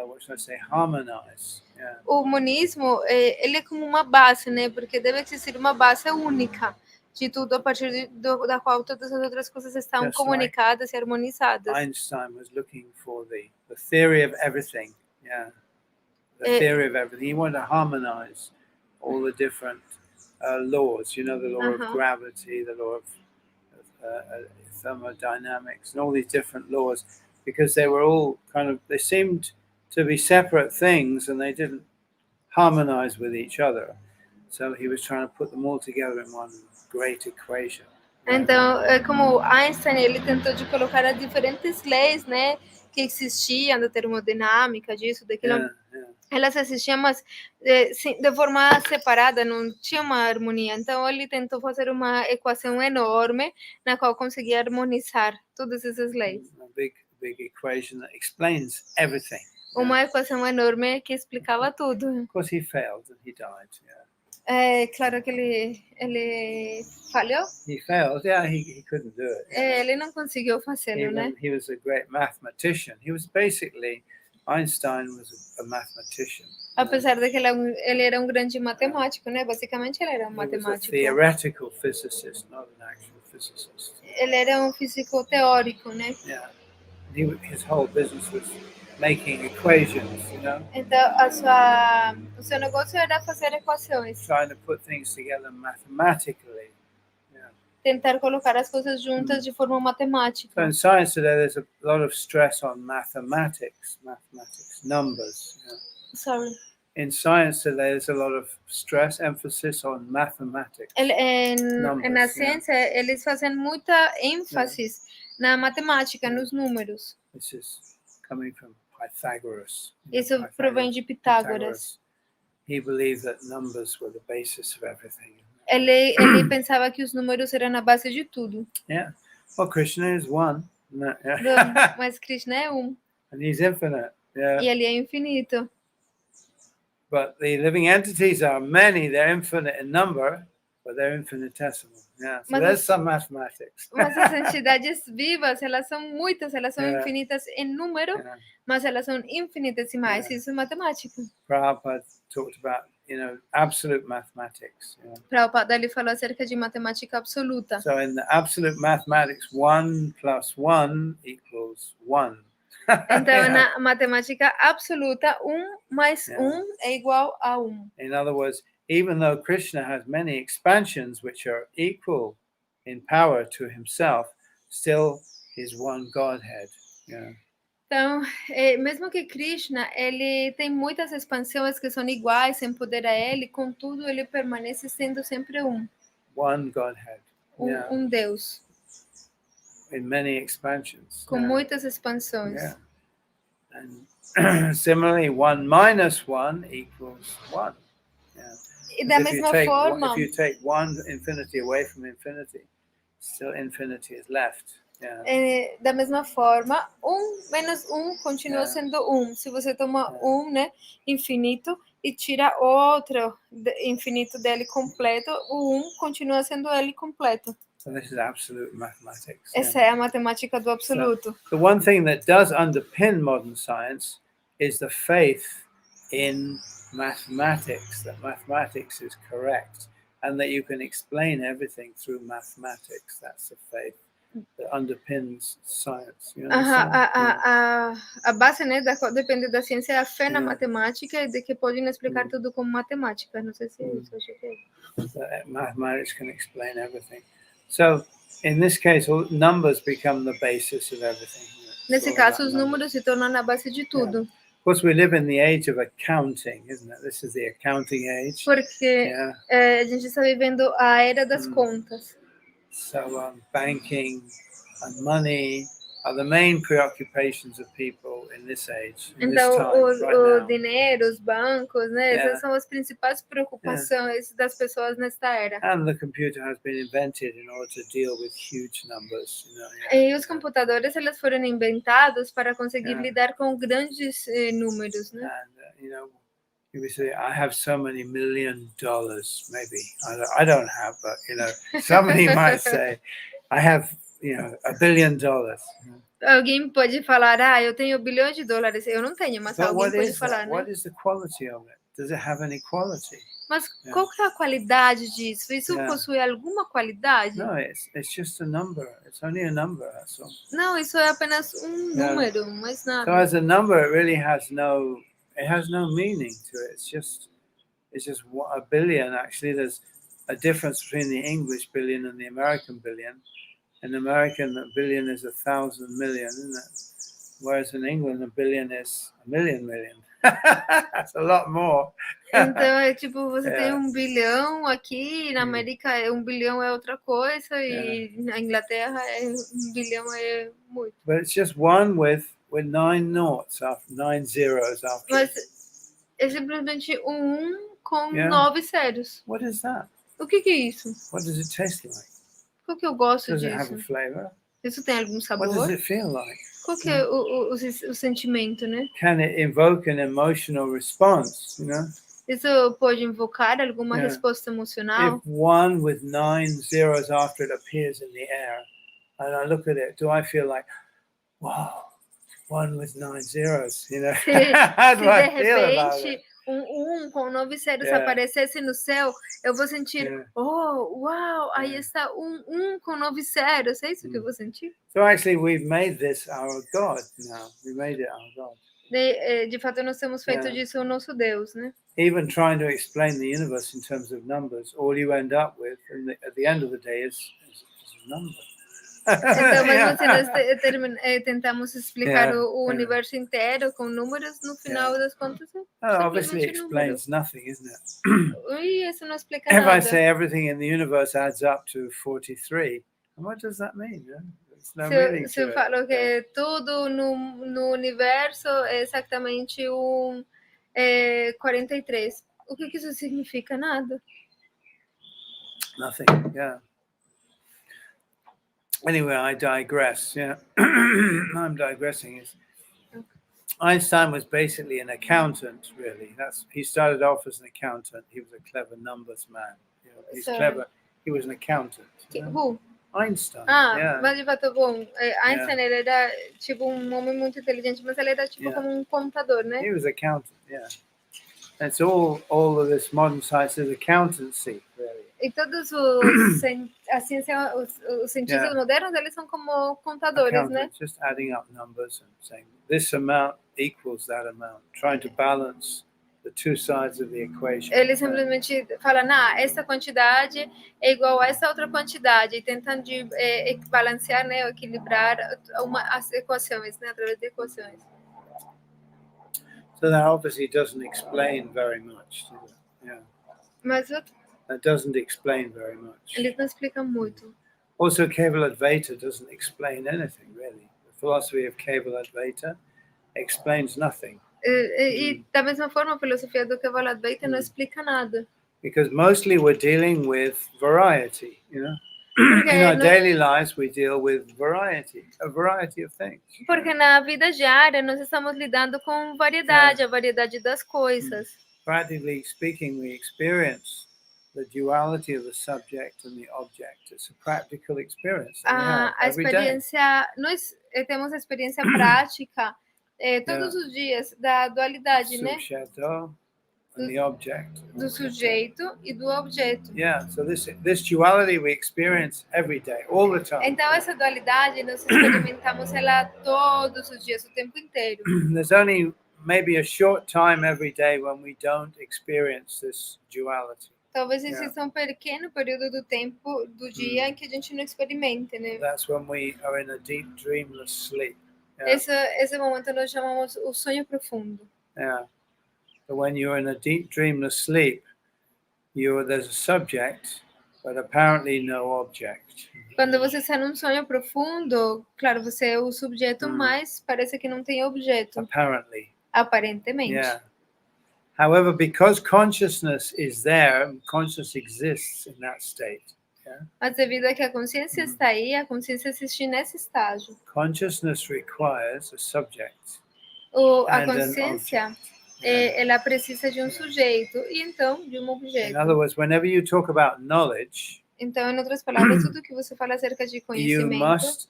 what should I say, harmonize. Yeah. O monismo, ele é como uma base, né? Porque deve existir uma base única de tudo a partir da qual todas as outras coisas estão Just comunicadas e harmonizadas. Einstein was looking for the theory of everything. Yeah. The theory of everything. He wanted to harmonize all the different laws. The law of gravity, the law of thermodynamics, and all these different laws, because they were all they seemed to be separate things, and they didn't harmonize with each other. So he was trying to put them all together in one great equation. Então, é como Einstein, ele tentou de colocar as diferentes leis, né, que existiam da termodinâmica, disso, daquilo. Elas existiam, mas de forma separada, não tinha uma harmonia. Então, ele tentou fazer uma equação enorme na qual conseguia harmonizar todas essas leis. A big equation that explains everything. Uma equação enorme que explicava tudo. Of course, he failed and he died. É claro que ele falhou. He failed. Yeah, he couldn't do it. Ele não conseguiu fazê-lo, né? He was a great mathematician. He was basically Einstein was a mathematician. Apesar de que ele era um grande matemático, né? Basicamente ele era um matemático. He was a theoretical physicist, not an actual physicist. Ele era um físico teórico, né? Yeah. His whole business was making equations, Então, o seu negócio era fazer equações. Trying to put things together mathematically. Tentar colocar as coisas juntas de forma matemática. So in science today, there's a lot of stress on mathematics, numbers. Sorry. In science today, there's a lot of stress, emphasis on mathematics. Na ciência, eles fazem muita ênfase na matemática, nos números. This is coming from Pythagoras. Isso provém de Pitágoras. He believed that numbers were the basis of everything. Ele pensava que os números eram a base de tudo. Yeah. Well, Krishna is one. Mas Krishna é um. And he's infinite. Yeah. E ele é infinito. But the living entities are many. They're infinite in number, but they're infinitesimal. Yeah. So there's some mathematics. Mas as entidades vivas, elas são muitas, elas são infinitas em número, mas elas são infinitesimais. Isso é matemática. Prabhupada talked about, absolute mathematics. Prabhupada ele falou acerca de matemática absoluta. So in the absolute mathematics, 1 + 1 = 1. Então, na matemática absoluta, 1 mais 1 é igual a 1. In other words, even though Krishna has many expansions which are equal in power to himself, still is one Godhead. Então, mesmo que Krishna, ele tem muitas expansões que são iguais em poder a ele, contudo, ele permanece sendo sempre um. One Godhead. Um Deus. In many expansions. Com muitas expansões. And similarly, 1 - 1 = 1. E da mesma forma, if you take one infinity away from infinity, still infinity is left. Da mesma forma, 1 menos 1 continua sendo 1. Se você toma 1, né, infinito, e tira outro infinito dele completo, o 1 continua sendo ele completo. So this is absolute mathematics. Essa é a matemática do absoluto. So the one thing that does underpin modern science is the faith in mathematics, that mathematics is correct, and that you can explain everything through mathematics. That's the faith that underpins science. A base, né, depende da ciência, é a fé na matemática e de que podem explicar tudo com matemática. Não sei se é isso, acho que é. Mathematics can explain everything. So, in this case, numbers become the basis of everything. Nesse caso, os números se tornam a base de tudo. Of course, we live in the age of accounting, isn't it? This is the accounting age. Porque a gente está vivendo a era das contas. So, banking and money are the main preoccupations of people in this age. Então, o dinheiro, os bancos, né? Essas são as principais preocupações das pessoas nesta era. And the computer has been invented in order to deal with huge numbers. E os computadores, eles foram inventados para conseguir lidar com grandes números, né? And, you say, I have so many $1 million, maybe. I don't have, but, somebody might say, I have, $1 billion. Alguém pode falar, eu tenho bilhões de dólares. Eu não tenho, mas alguém pode falar, né? What is the quality of it? Does it have any quality? Mas qual que é a qualidade disso? Isso possui alguma qualidade? No, it's just a number. It's only a number, that's all. Não, isso é apenas um número, mais nada. So as a number, it really has no meaning to it. It's just a billion. Actually, there's a difference between the English billion and the American billion. In America, a billion is 1,000 million, isn't it? Whereas in England, a billion is a million. That's a lot more. Então é tipo, você tem Yeah. 1 bilhão aqui, na América 1 bilhão é outra coisa, e na Inglaterra 1 bilhão é muito. But it's just one with 9 noughts after 9 zeros after. Mas é simplesmente um com Yeah. 9 zeros. What is that? O que é isso? What does it taste like? Qual que eu gosto Does it have disso? a flavor? Isso tem algum What does sabor? it feel like? Qual que é o sentimento, né? Can it invoke an emotional response? You know, Isso pode invocar alguma Yeah. resposta emocional? if one with 9 zeros after it appears in the air, and I look at it, do I feel like, wow, one with 9 zeros? You know, how Se do I de feel about repente it? um com 9 zeros Yeah. aparecesse no céu, eu vou sentir, Yeah. oh, uau, aí Yeah. está um com 9 zeros. É isso que eu vou sentir? So actually, we've made this our God now. We made it our God. De fato, nós temos feito disso o nosso Deus, né? Even trying to explain the universe in terms of numbers, all you end up with at the end of the day is a number. Então, mesmo se nós tentamos explicar o universo inteiro com números, no final das contas é Obviously simplesmente número. explains nothing, isn't it? Ui, isso não explica If I nada. say everything in the universe adds up to 43, what does that mean? There's no meaning Se eu to falo it. que tudo no universo é exatamente 43, o que isso significa? Nada. Nothing, yeah. Anyway, I digress, yeah. I'm digressing. Einstein was basically an accountant, really. He started off as an accountant. He was a clever numbers man. You know, he's clever. He was an accountant. Who? Einstein. Mas de fato, bom, Einstein ele era tipo homem muito inteligente, mas ele era tipo como contador, né? He was an accountant, yeah. It's all of this modern science is accountancy, really. E todos os cientistas modernos, eles são como contadores, né? Just adding up numbers and saying this amount equals that amount, trying to balance the two sides of the equation. Eles simplesmente falam, essa quantidade é igual a essa outra quantidade, e tentam balancear, né, equilibrar as equações, né, através de equações. So that obviously doesn't explain very much, does it? Yeah. Mas that doesn't explain very much. Eles não explicam muito. Also, Kevaladvaita doesn't explain anything, really. The philosophy of Kevaladvaita explains nothing. E da mesma forma, a filosofia do Kevaladvaita não explica nada. Because mostly we're dealing with variety, you know. In our daily lives, we deal with a variety of things. Porque na vida diária nós estamos lidando com variedade, a variedade das coisas. Practically speaking, we experience the duality of the subject and the object. It's a practical experience. A experiência, nós temos a experiência prática todos os dias da dualidade, né? And the object. Do sujeito e do objeto. Yeah, so this duality we experience every day, all the time. Então essa dualidade nós experimentamos ela todos os dias, o tempo inteiro. There's only maybe a short time every day when we don't experience this duality. Talvez exista um pequeno período do tempo do dia em que a gente não experimenta, né? That's when we are in a deep dreamless sleep. Yeah. Esse momento nós chamamos o sonho profundo. Yeah. So when you're in a deep dreamless sleep, there's a subject, but apparently no object. Quando você está num sonho profundo, claro, você é o subjeto, mas parece que não tem objeto. Apparently. Aparentemente. Yeah. However, because consciousness is there, consciousness exists in that state. Yeah? Mas devido a que a consciência está aí, a consciência existe nesse estágio. Consciousness requires a subject. A consciência ela precisa de um sujeito e então de um objeto. In other words, whenever you talk about knowledge, então, em outras palavras, tudo que você fala acerca de conhecimento,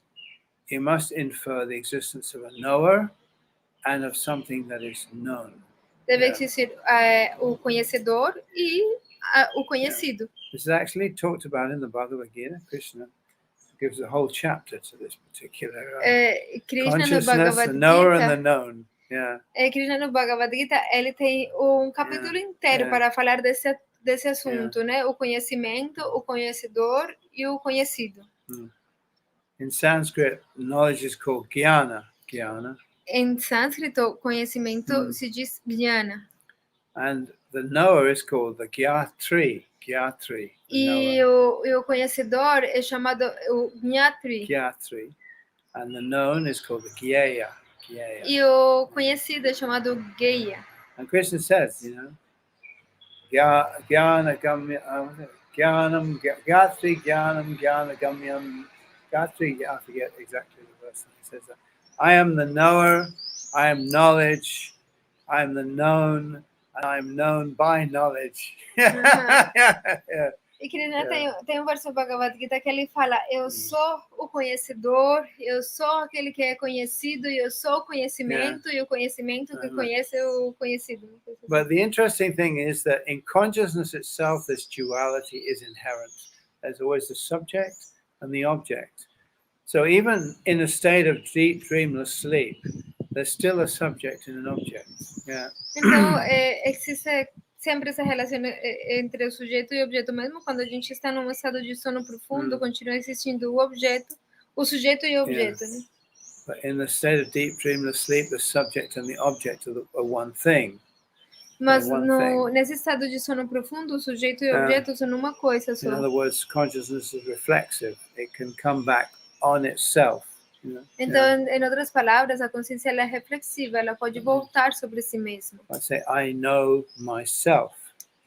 you must infer the existence of a knower and of something that is known. Deve existir o conhecedor e o conhecido. This is actually talked about in the Bhagavad Gita. Krishna gives a whole chapter to this particular consciousness, the knower and the known. Yeah. Krishna no Bhagavad Gita, ele tem um capítulo inteiro para falar desse assunto, né? O conhecimento, o conhecedor e o conhecido. In Sanskrit, knowledge is called jnana. Em sânscrito, conhecimento se diz jnana. And the knower is called the gyatri. E o conhecedor é chamado o gnatri. And the known is called the gyeya. E o conhecido é chamado geya. And Krishna says, jnana gamya, jnanam, gatri jnanam jnana gamyam. Gatri, I forget exactly the verse. He says that. I am the knower, I am knowledge, I am the known, and I am known by knowledge. E Krishna tem um verso do Bhagavad Gita que ele fala: eu sou o conhecedor, eu sou aquele que é conhecido, e eu sou o conhecimento, e o conhecimento que conhece o conhecido. But the interesting thing is that in consciousness itself, this duality is inherent. There's always the subject and the object. So even in a state of deep dreamless sleep, there's still a subject and an object. Então, existe sempre essa relação entre o sujeito e o objeto, mesmo quando a gente está num estado de sono profundo, continua existindo o sujeito e o objeto, né? But in the state of deep dreamless sleep, the subject and the object are one thing. Mas nesse estado de sono profundo, o sujeito e o objeto são uma coisa só. In other words, consciousness is reflexive. It can come back on itself. Então, em outras palavras, a consciência ela é reflexiva, ela pode voltar sobre si mesma. I say, I know myself.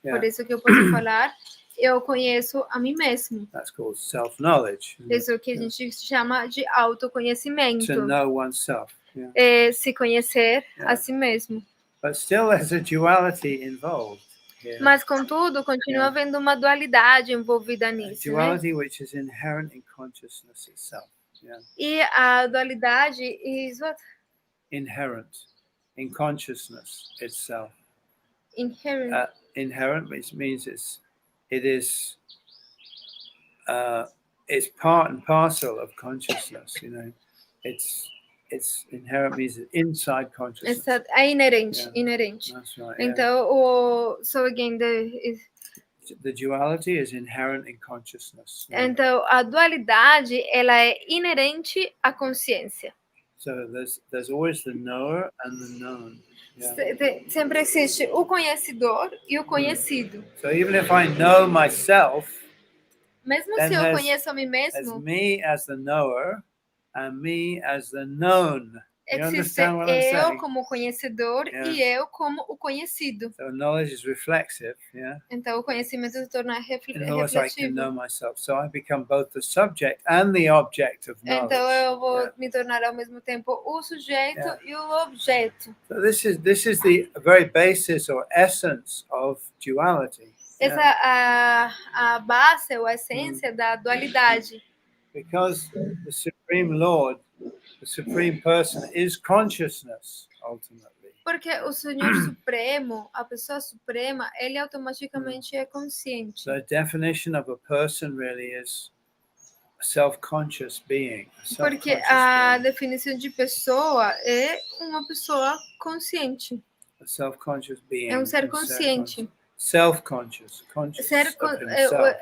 Por isso que eu posso falar, eu conheço a mim mesmo. That's called self-knowledge. Isso que a gente chama de autoconhecimento. To know oneself. É se conhecer a si mesmo. But still there's a duality involved. Mas, contudo, continua havendo uma dualidade envolvida nisso. Duality which is inherent in consciousness itself. E a dualidade is what? Inherent in consciousness itself. Inherent. Inherent which means it's part and parcel of consciousness. It's inherent means inside consciousness. É inerente, inerente. That's right. Então, so again, the duality is inherent in consciousness. Então, a dualidade ela é inerente à consciência. So there's always the knower and the known. Sempre existe o conhecedor e o conhecido. So even if I know myself, mesmo se eu conheço a mim mesmo, as me as the knower and me as the known. Existe eu como conhecedor e eu como o conhecido. So knowledge is reflexive, Então o conhecimento se torna refletivo. In other words, I can know myself, so I become both the subject and the object of knowledge. Então eu vou me tornar ao mesmo tempo o sujeito e o objeto. So this is the very basis or essence of duality. Essa é a base ou a essência da dualidade. Because the Supreme Lord, the Supreme Person is consciousness, ultimately. Porque o Senhor Supremo, a pessoa suprema, ele automaticamente é consciente. The definition of a person really is a self-conscious being. Porque a definição de pessoa é uma pessoa consciente. A self-conscious being. É um ser consciente. Self-conscious,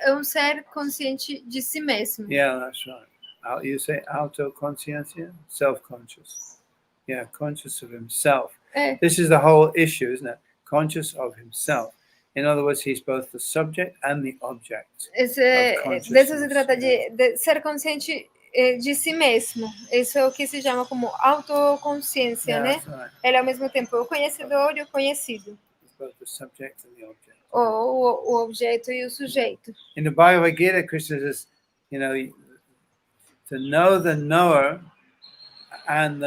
é um ser consciente de si mesmo. Yeah, that's right. You say autoconsciencia, self-conscious. Yeah, conscious of himself. This is the whole issue, isn't it? Conscious of himself. In other words, he's both the subject and the object. Disso se trata de ser consciente de si mesmo. Isso é o que se chama como autoconsciência, né? Right. Ele é ao mesmo tempo o conhecedor e o conhecido. Both the subject and the object. Ou o objeto e o sujeito. In the Bhagavad Gita, Krishna says, to know the knower and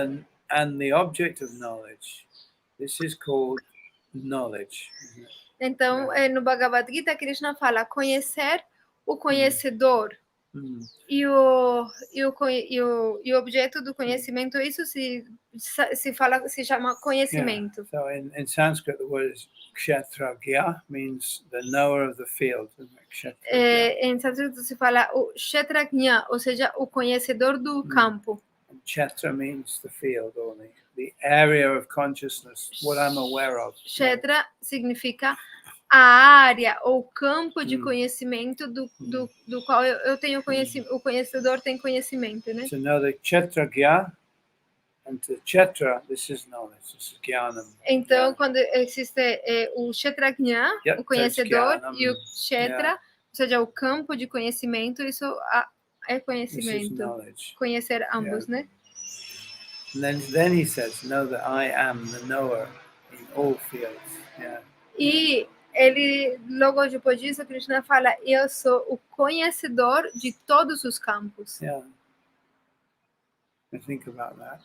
the object of knowledge. This is called knowledge. Então, no Bhagavad Gita, Krishna fala conhecer o conhecedor e o objeto do conhecimento. Isso se chama conhecimento. So in Sanskrit, the word is kshetragya, means the knower of the field. Em sânscrito se fala o kshetragya, ou seja, o conhecedor do campo. Kshetra means the field, or the area of consciousness, what I'm aware of. Kshetra significa a área ou campo de conhecimento do qual eu tenho conhecimento, o conhecedor tem conhecimento, né? To know the Kshetragya, and to Kshetra, this is knowledge, this is Jnanam. Então, quando existe o Kshetrajna, o conhecedor, e o Kshetra, ou seja, o campo de conhecimento, isso é conhecimento. Conhecer ambos, né? And then he says, know that I am the knower in all fields. E ele, logo depois disso, Krishna fala, eu sou o conhecedor de todos os campos. Yeah. Think about that.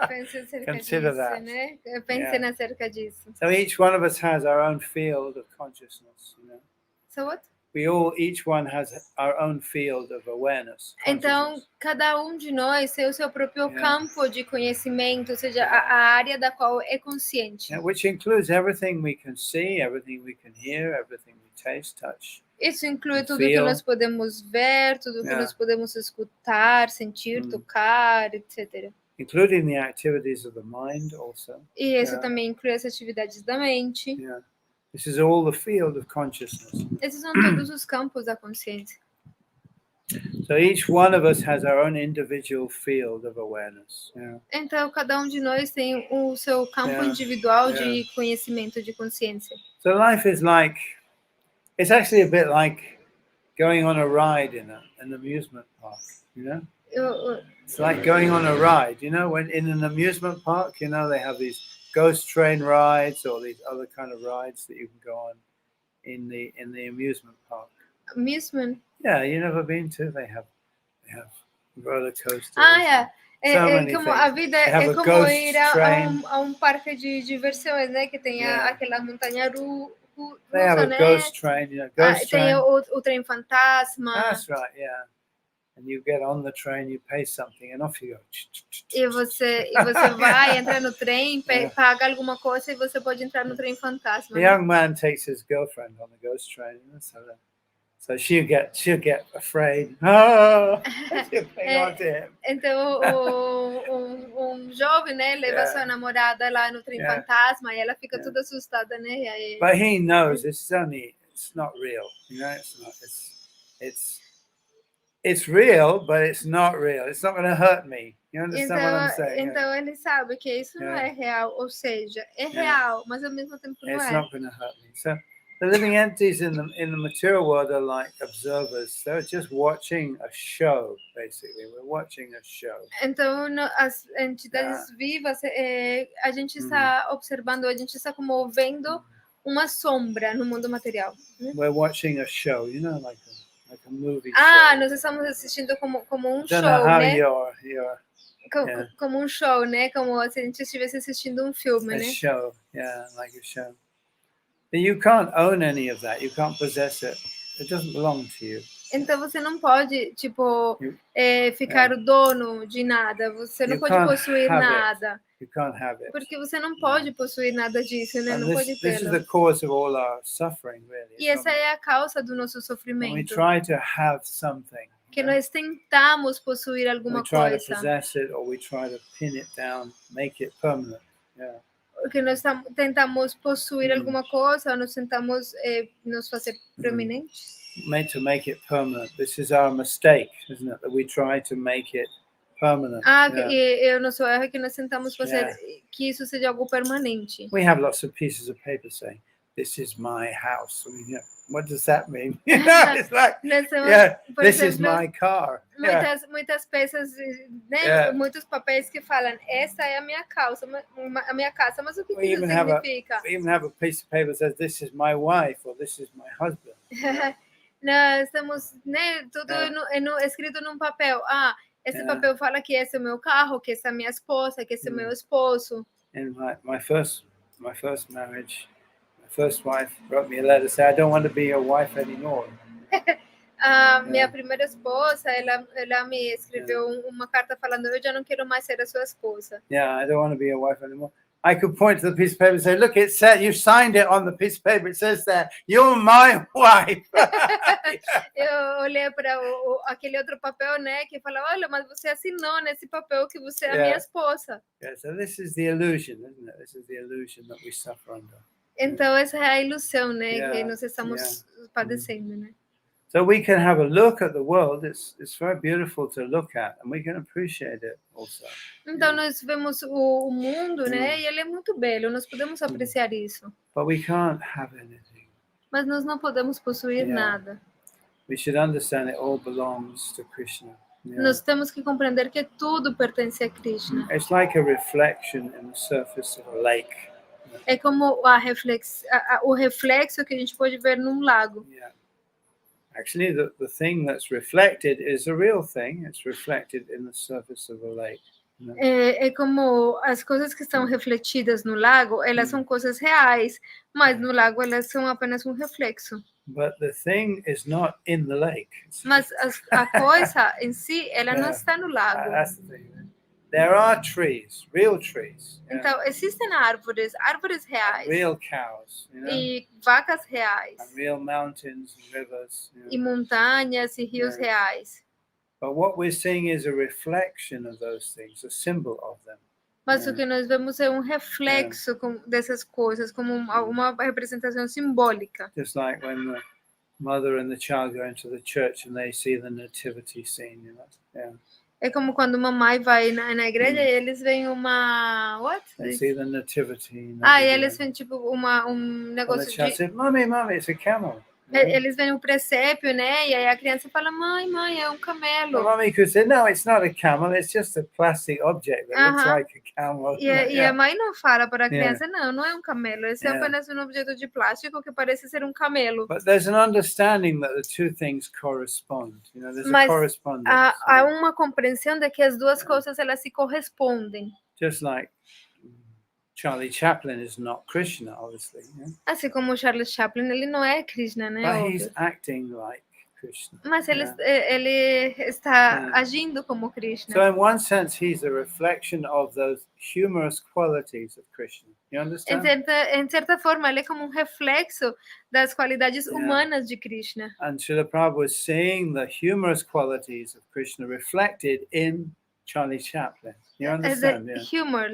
Pense acerca Consider disso, that. né? Pense acerca disso. So each one of us has our own field of consciousness, you know. So what? Each one has our own field of awareness. Então, cada de nós tem o seu próprio campo de conhecimento, ou seja, a área da qual é consciente. Which includes everything we can see, everything we can hear, everything we taste, touch. Isso inclui tudo que nós podemos ver, tudo que nós podemos escutar, sentir, tocar, etc. Including the activities of the mind also. E isso também inclui as atividades da mente. This is all the field of consciousness. Esses são todos os campos da consciência. So each one of us has our own individual field of awareness. Então cada de nós tem o seu campo individual de conhecimento, de consciência. So life is like, it's actually a bit like going on a ride in an amusement park, you know? It's like going on a ride, you know, when in an amusement park, you know, they have these ghost train rides or these other kind of rides that you can go on in the amusement park. Amusement? Yeah, you never been to? They have roller coasters. Como a vida é como ir a parque de diversões, né? Que tem aquela montanha russa, They have a né? ghost train, ghost train. Tem o trem fantasma. That's right, yeah. And you get on the train, you pay something, and off you go. E você vai, entra no trem, paga alguma coisa e você pode entrar no trem fantasma. The young man takes his girlfriend on the ghost train. So she'll get afraid. Oh, she'll cling on to him. Então jovem, né, leva sua namorada lá no trem fantasma e ela fica toda assustada, né? E aí... But he knows it's not real. You know, it's real, but it's not real. It's not going to hurt me. You understand what I'm saying? Então ele sabe que isso não é real, ou seja, é real, mas ao mesmo tempo não é. It's not going to hurt me. So the living entities in the material world are like observers. They're just watching a show, basically. We're watching a show. Então as entidades vivas, a gente está observando, a gente está como vendo uma sombra no mundo material. Né? We're watching a show, you know, like a movie show. Nós estamos assistindo como show, né? Como show, né? Como se a gente estivesse assistindo filme, né? A show, like a show. But you can't own any of that. You can't possess it. It doesn't belong to you. Então você não pode, ficar o dono de nada. Você não pode possuir nada. You can't have it. Porque você não pode possuir nada disso, né? Não pode ter. This is the cause of all our suffering, really. E essa é a causa do nosso sofrimento. We try to have something. Que nós tentamos possuir alguma coisa. We try to possess it, or we try to pin it down, make it permanent. Que nós tentamos possuir alguma coisa, ou nós tentamos nos fazer proeminentes. Made to make it permanent. This is our mistake, isn't it? That we try to make it permanent. E o nosso erro é que nós tentamos fazer que isso seja algo permanente. We have lots of pieces of paper saying, "This is my house." I mean, what does that mean? It's like, this is my car. Muitas peças, né? Muitos papéis que falam, essa é a minha casa, mas o que isso significa? We even have a piece of paper that says, "This is my wife" or "This is my husband." Nós estamos, né? Tudo escrito num papel. Esse papel fala que esse é o meu carro, que essa é a minha esposa, que esse é o meu esposo. In my first marriage, my first wife wrote me a letter saying, "I don't want to be your wife anymore." Minha primeira esposa, ela me escreveu uma carta falando, eu já não quero mais ser a sua esposa. I don't want to be your wife anymore. I could point to the piece of paper and say, "Look, it said you signed it on the piece of paper. It says that you're my wife." Eu olhei para aquele outro papel, né, que falava, olha, mas você assinou nesse papel que você é a minha esposa. So this is the illusion, isn't it? This is the illusion that we suffer under. Então essa é a ilusão, né, que Yeah, nós estamos padecendo, né? So we can have a look at the world. It's very beautiful to look at, and we can appreciate it also. Então nós vemos o mundo, né, e ele é muito belo, nós podemos apreciar isso. But we can't have anything. Mas nós não podemos possuir nada. We should understand it all belongs to Krishna. Nós temos que compreender que tudo pertence a Krishna. It's like a reflection in the surface of a lake. É como o reflexo que a gente pode ver num lago. Yeah. Actually, the thing that's reflected is a real thing. It's reflected in the surface of a lake. É como as coisas que estão refletidas no lago, elas são coisas reais, mas no lago elas são apenas um reflexo. But the thing is not in the lake. Mas a coisa em si, ela não está no lago. That's the thing. There are trees, real trees. Então, existem árvores reais. Real cows. E vacas reais. And real mountains and rivers. E montanhas e rios reais. But what we're seeing is a reflection of those things, a symbol of them. Mas o que nós vemos é um reflexo dessas coisas, como uma representação simbólica. Just like when the mother and the child go into the church and they see the nativity scene, É como quando uma mãe vai na igreja e eles veem uma... They see the nativity. E eles veem tipo um negócio the child said, Mommy, it's a camel. Eles veem o presépio, né? E aí a criança fala, mãe, é um camelo. The mommy could say, no, it's not a camel, it's just a plastic object that looks like a camel. E a mãe não fala para a criança, não é um camelo, esse é apenas um objeto de plástico que parece ser um camelo. But there's an understanding that the two things correspond. There's a correspondence. Há uma compreensão de que as duas coisas elas se correspondem. Just like Charlie Chaplin is not Krishna, obviously. Assim como Charles Chaplin, ele não é Krishna, né? But he's acting like Krishna. Mas ele está agindo como Krishna. So in one sense, he's a reflection of those humorous qualities of Krishna. You understand? Em certa forma, ele é como um reflexo das qualidades humanas de Krishna. And Srila Prabhupada was seeing the humorous qualities of Krishna reflected in Charlie Chaplin. You understand? Humor,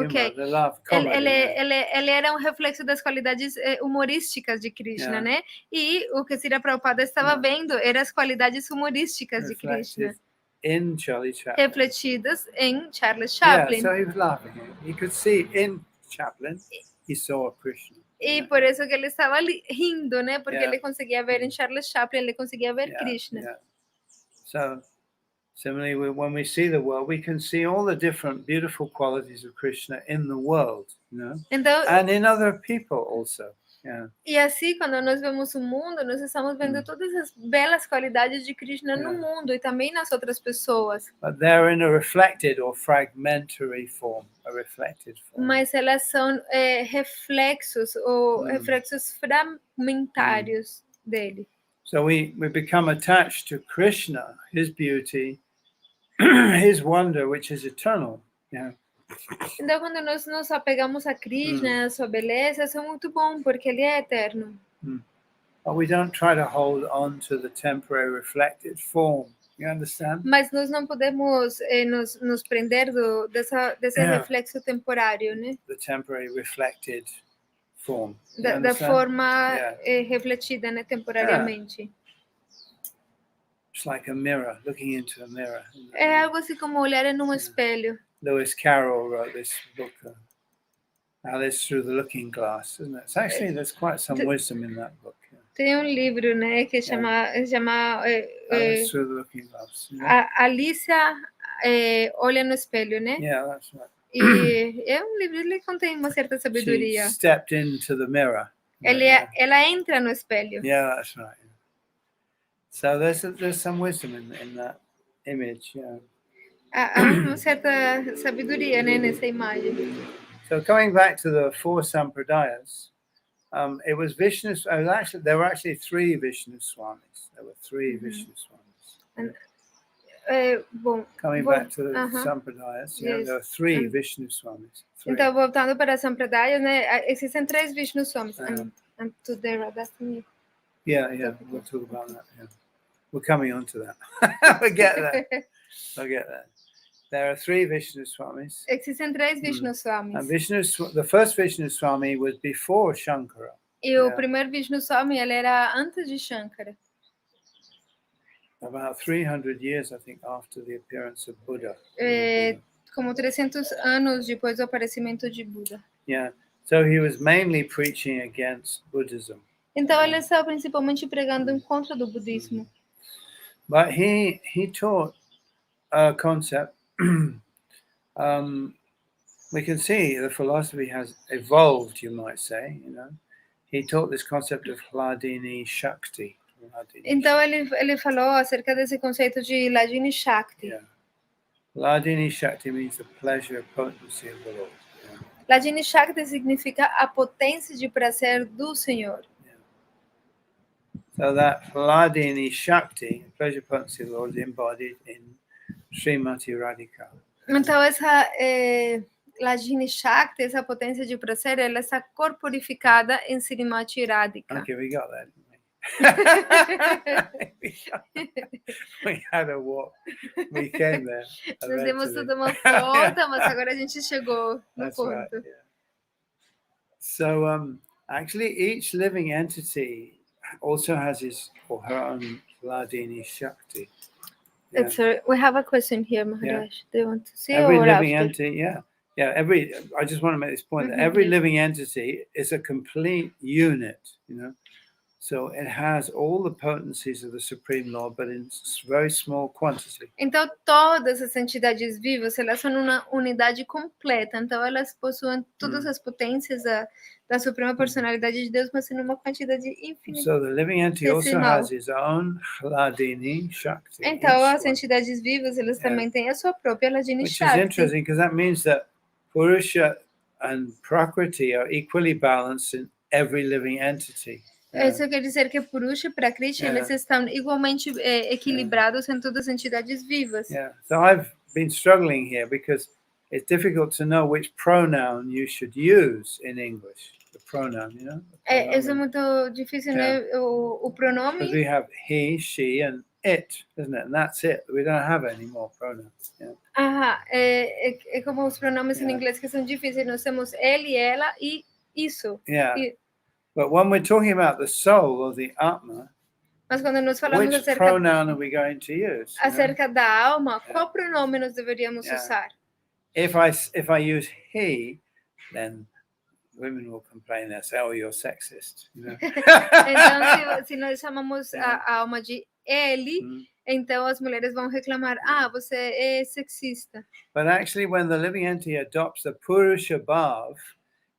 okay. The love, comedy, ele era um reflexo das qualidades humorísticas de Krishna, né? E o que Srila Prabhupada estava vendo eram as qualidades humorísticas de Krishna. In Charlie Chaplin. Refletidas em Charles Chaplin. So he was laughing. He could see in Chaplin, he saw Krishna. E por isso que ele estava rindo, né? Porque ele conseguia ver em Charles Chaplin, ele conseguia ver Krishna. So similarly, when we see the world, we can see all the different beautiful qualities of Krishna in the world, Então, and in other people also. E assim, quando nós vemos o mundo, nós estamos vendo todas as belas qualidades de Krishna no mundo e também nas outras pessoas. But they're in a reflected or fragmentary form, a reflected form. Mas elas são reflexos ou reflexos fragmentários dele. So we become attached to Krishna, his beauty, his wonder, which is eternal. Então, quando nós nos apegamos a Krishna, a sua beleza, isso é muito bom, porque ele é eterno. But we don't try to hold on to the temporary reflected form. You understand? Mas nós não podemos nos prender desse reflexo temporário, né? The temporary reflected form. Da forma refletida, né, temporariamente. It's like a mirror, looking into a mirror. É algo assim como olhar em um espelho. Lewis Carroll wrote this book, Alice Through the Looking Glass, isn't it? It's actually, there's quite some wisdom in that book. Tem livro, né, que chama Alice Through the Looking Glass. Alicia olha no espelho, né? Yeah, that's right. E é livro, ele contém uma certa sabedoria. She stepped into the mirror. Ela entra no espelho. Yeah, that's right. So there's some wisdom in that image. Há uma certa sabedoria, né, nessa imagem. So coming back to the four sampradayas, it was Vishnu. There were actually three Vishnu Swamis. There were three Vishnu Swamis. Coming back to the sampradayas, there were three Vishnu Swamis. Então, voltando para as sampradayas, né, existem três Vishnu Swamis. And to the Radhastami. Yeah, we'll talk about that. Yeah. We're coming on to that. We'll get there. there are 3 Vishnu Swamis. Existem 3 Vishnu Swamis. And the first Vishnu Swami was before Shankara. E o primeiro Vishnu Swami, ele era antes de Shankara. About 300 years, I think, after the appearance of Buddha. Como 300 anos depois do aparecimento de Buda. Yeah. So he was mainly preaching against Buddhism. Então ele estava principalmente pregando em contra do budismo. But he taught a concept. We can see the philosophy has evolved, you might say. He taught this concept of Hladini Shakti. Então ele falou acerca desse conceito de Hladini Shakti. Yeah. Hladini Shakti means the pleasure, potency of the Lord. Yeah. Hladini Shakti significa a potência de prazer do Senhor. Yeah. So that Hladini Shakti, pleasure, potency of the Lord, is embodied in Srimati Radhika. Então essa Hladini Shakti, essa potência de prazer, ela está corporificada em Srimati Radhika. Okay, we got that. We had a walk. We came there. Nós demos toda uma volta, mas agora a gente chegou no ponto. Right, yeah. So, actually, each living entity also has his or her own Hladini Shakti. Yeah. We have a question here, Maharaj. Yeah. Do you want to see every or living after? entity? Yeah. I just want to make this point that every living entity is a complete unit. So it has all the potencies of the Supreme Lord, but in very small quantity. Então todas as entidades vivas, elas são uma unidade completa. Então elas possuem todas as potências da Suprema Personalidade de Deus, mas em uma quantidade infinita. So the living entity also has his own Hladini Shakti. Então as entidades vivas, elas também têm a sua própria Hladini Shakti. Which is interesting because that means that Purusha and Prakriti are equally balanced in every living entity. Isso quer dizer que Purusha e Prakriti eles estão igualmente equilibrados em todas as entidades vivas. Yeah. So I've been struggling here because it's difficult to know which pronoun you should use in English. The pronoun, Isso é muito difícil, né? O pronome. Because we have he, she, and it, isn't it? And that's it. We don't have any more pronouns. É como os pronomes em inglês que são difíceis. Nós temos ele, ela e isso. Yeah. But when we're talking about the soul or the Atma, mas quando nós falamos which pronoun are we going to use? Acerca da alma, qual pronome nós deveríamos usar? If I use he, then women will complain and say, "Oh, you're sexist." Então, se nós chamamos a alma de ele, então as mulheres vão reclamar, você é sexista. But actually, when the living entity adopts the Purusha Bhav,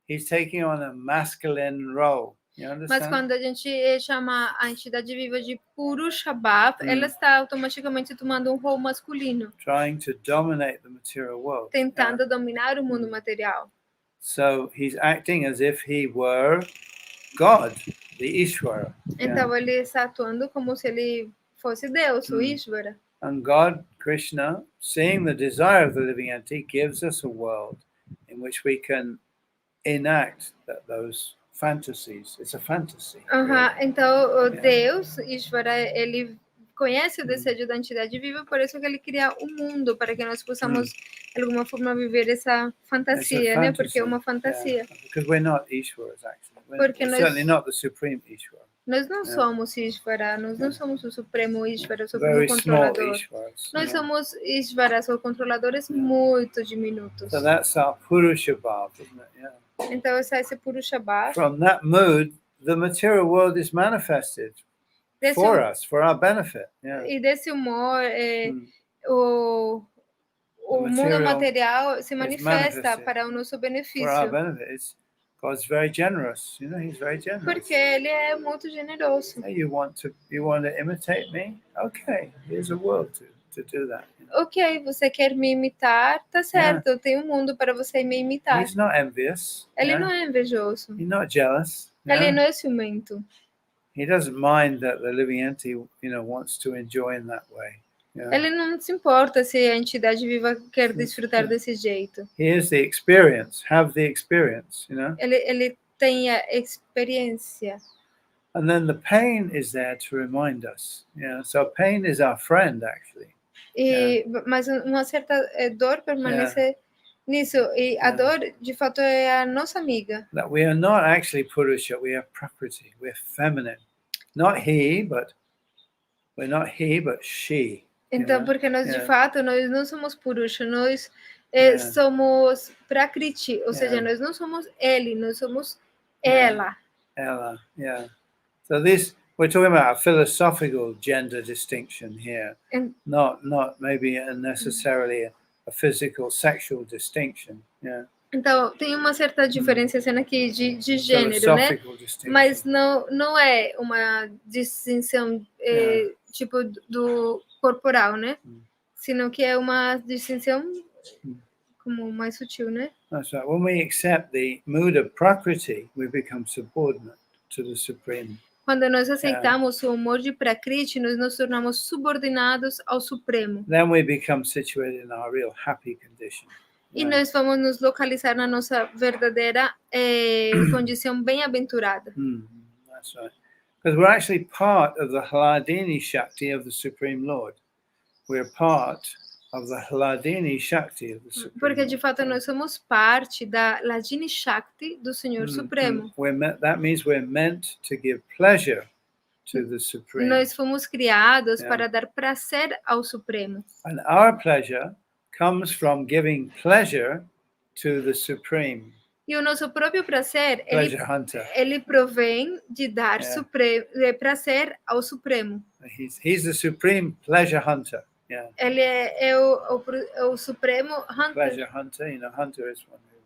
he's taking on a masculine role. You understand? Mas quando a gente chama a entidade viva de Purusha Bhav, ela está automaticamente tomando um rol masculino. Trying to dominate the material world. Tentando dominar o mundo material. So he's acting as if he were God, the Ishvara. Então ele está atuando como se ele fosse Deus, o Ishvara. And God, Krishna, seeing the desire of the living entity, gives us a world in which we can enact those fantasies. It's a fantasy. Então o Deus, Ishvara, ele conhece o desejo da entidade viva, por isso que ele cria o mundo para que nós possamos de alguma forma viver essa fantasia, né? Porque é uma fantasia. Because we're not Ishvaras actually. Porque we're certainly not the supreme Ishvara. Nós não somos Ishvara, nós não somos o supremo Ishvara, o supremo Very small controlador. Ishvaras. Nós somos Ishvaras ou controladores muito diminutos. So that's our Purusha Bhav, isn't it? Yeah. Então esse Purusha Bhav. From that mood, the material world is manifested for us, for our benefit. Yeah. E desse humor, o mundo material se manifesta para o nosso benefício. For our benefit. God's very generous, He's very generous. Porque ele é muito generoso. Hey, you want to imitate me? Okay, here's a world to do that. Ok, você quer me imitar? Tá certo, eu tenho um mundo para você me imitar. He's not envious. Ele não é invejoso. He's not jealous. Ele não é ciumento. He doesn't mind that the living entity, wants to enjoy in that way. Yeah. Ele não se importa se a entidade viva quer desfrutar desse jeito. Here's the experience. Have the experience, Ele tem a experiência. And then the pain is there to remind us. So pain is our friend, actually. Mas uma certa dor permanece nisso. E a dor, de fato, é a nossa amiga. That we are not actually Purusha, we are Prakriti, we're feminine. Not he, but we're not he, but she. Então, porque nós, de fato, nós não somos Purusha, nós somos Prakriti, ou seja, nós não somos ele, nós somos ela. Ella, yeah. So this, we're talking about a philosophical gender distinction here, not maybe necessarily a physical, sexual distinction. Yeah. Então, tem uma certa diferença sendo aqui de gênero, né? Mas não é uma distinção tipo do corporal, né? Sino que é uma distinção como mais sutil, né? That's right. When we accept the mood of Prakriti, we become subordinate to the Supreme. Quando nós aceitamos o humor de Prakriti, nós nos tornamos subordinados ao Supremo. Then we become situated in our real happy condition. E nós vamos nos localizar na nossa verdadeira condição bem-aventurada. That's right. Because we're actually part of the Hladini Shakti of the Supreme Lord. We're part of the Hladini Shakti of the Supreme Porque de fato nós somos parte da Hladini Shakti do Senhor Supremo. That means we're meant to give pleasure to the Supreme. Nós fomos criados para dar prazer ao Supremo. And our pleasure comes from giving pleasure to the Supreme. E o nosso próprio prazer, ele provém de dar prazer ao Supremo. He's the Supreme Pleasure Hunter. Yeah. Ele é o Supremo Hunter. Pleasure Hunter, you know, hunter is one who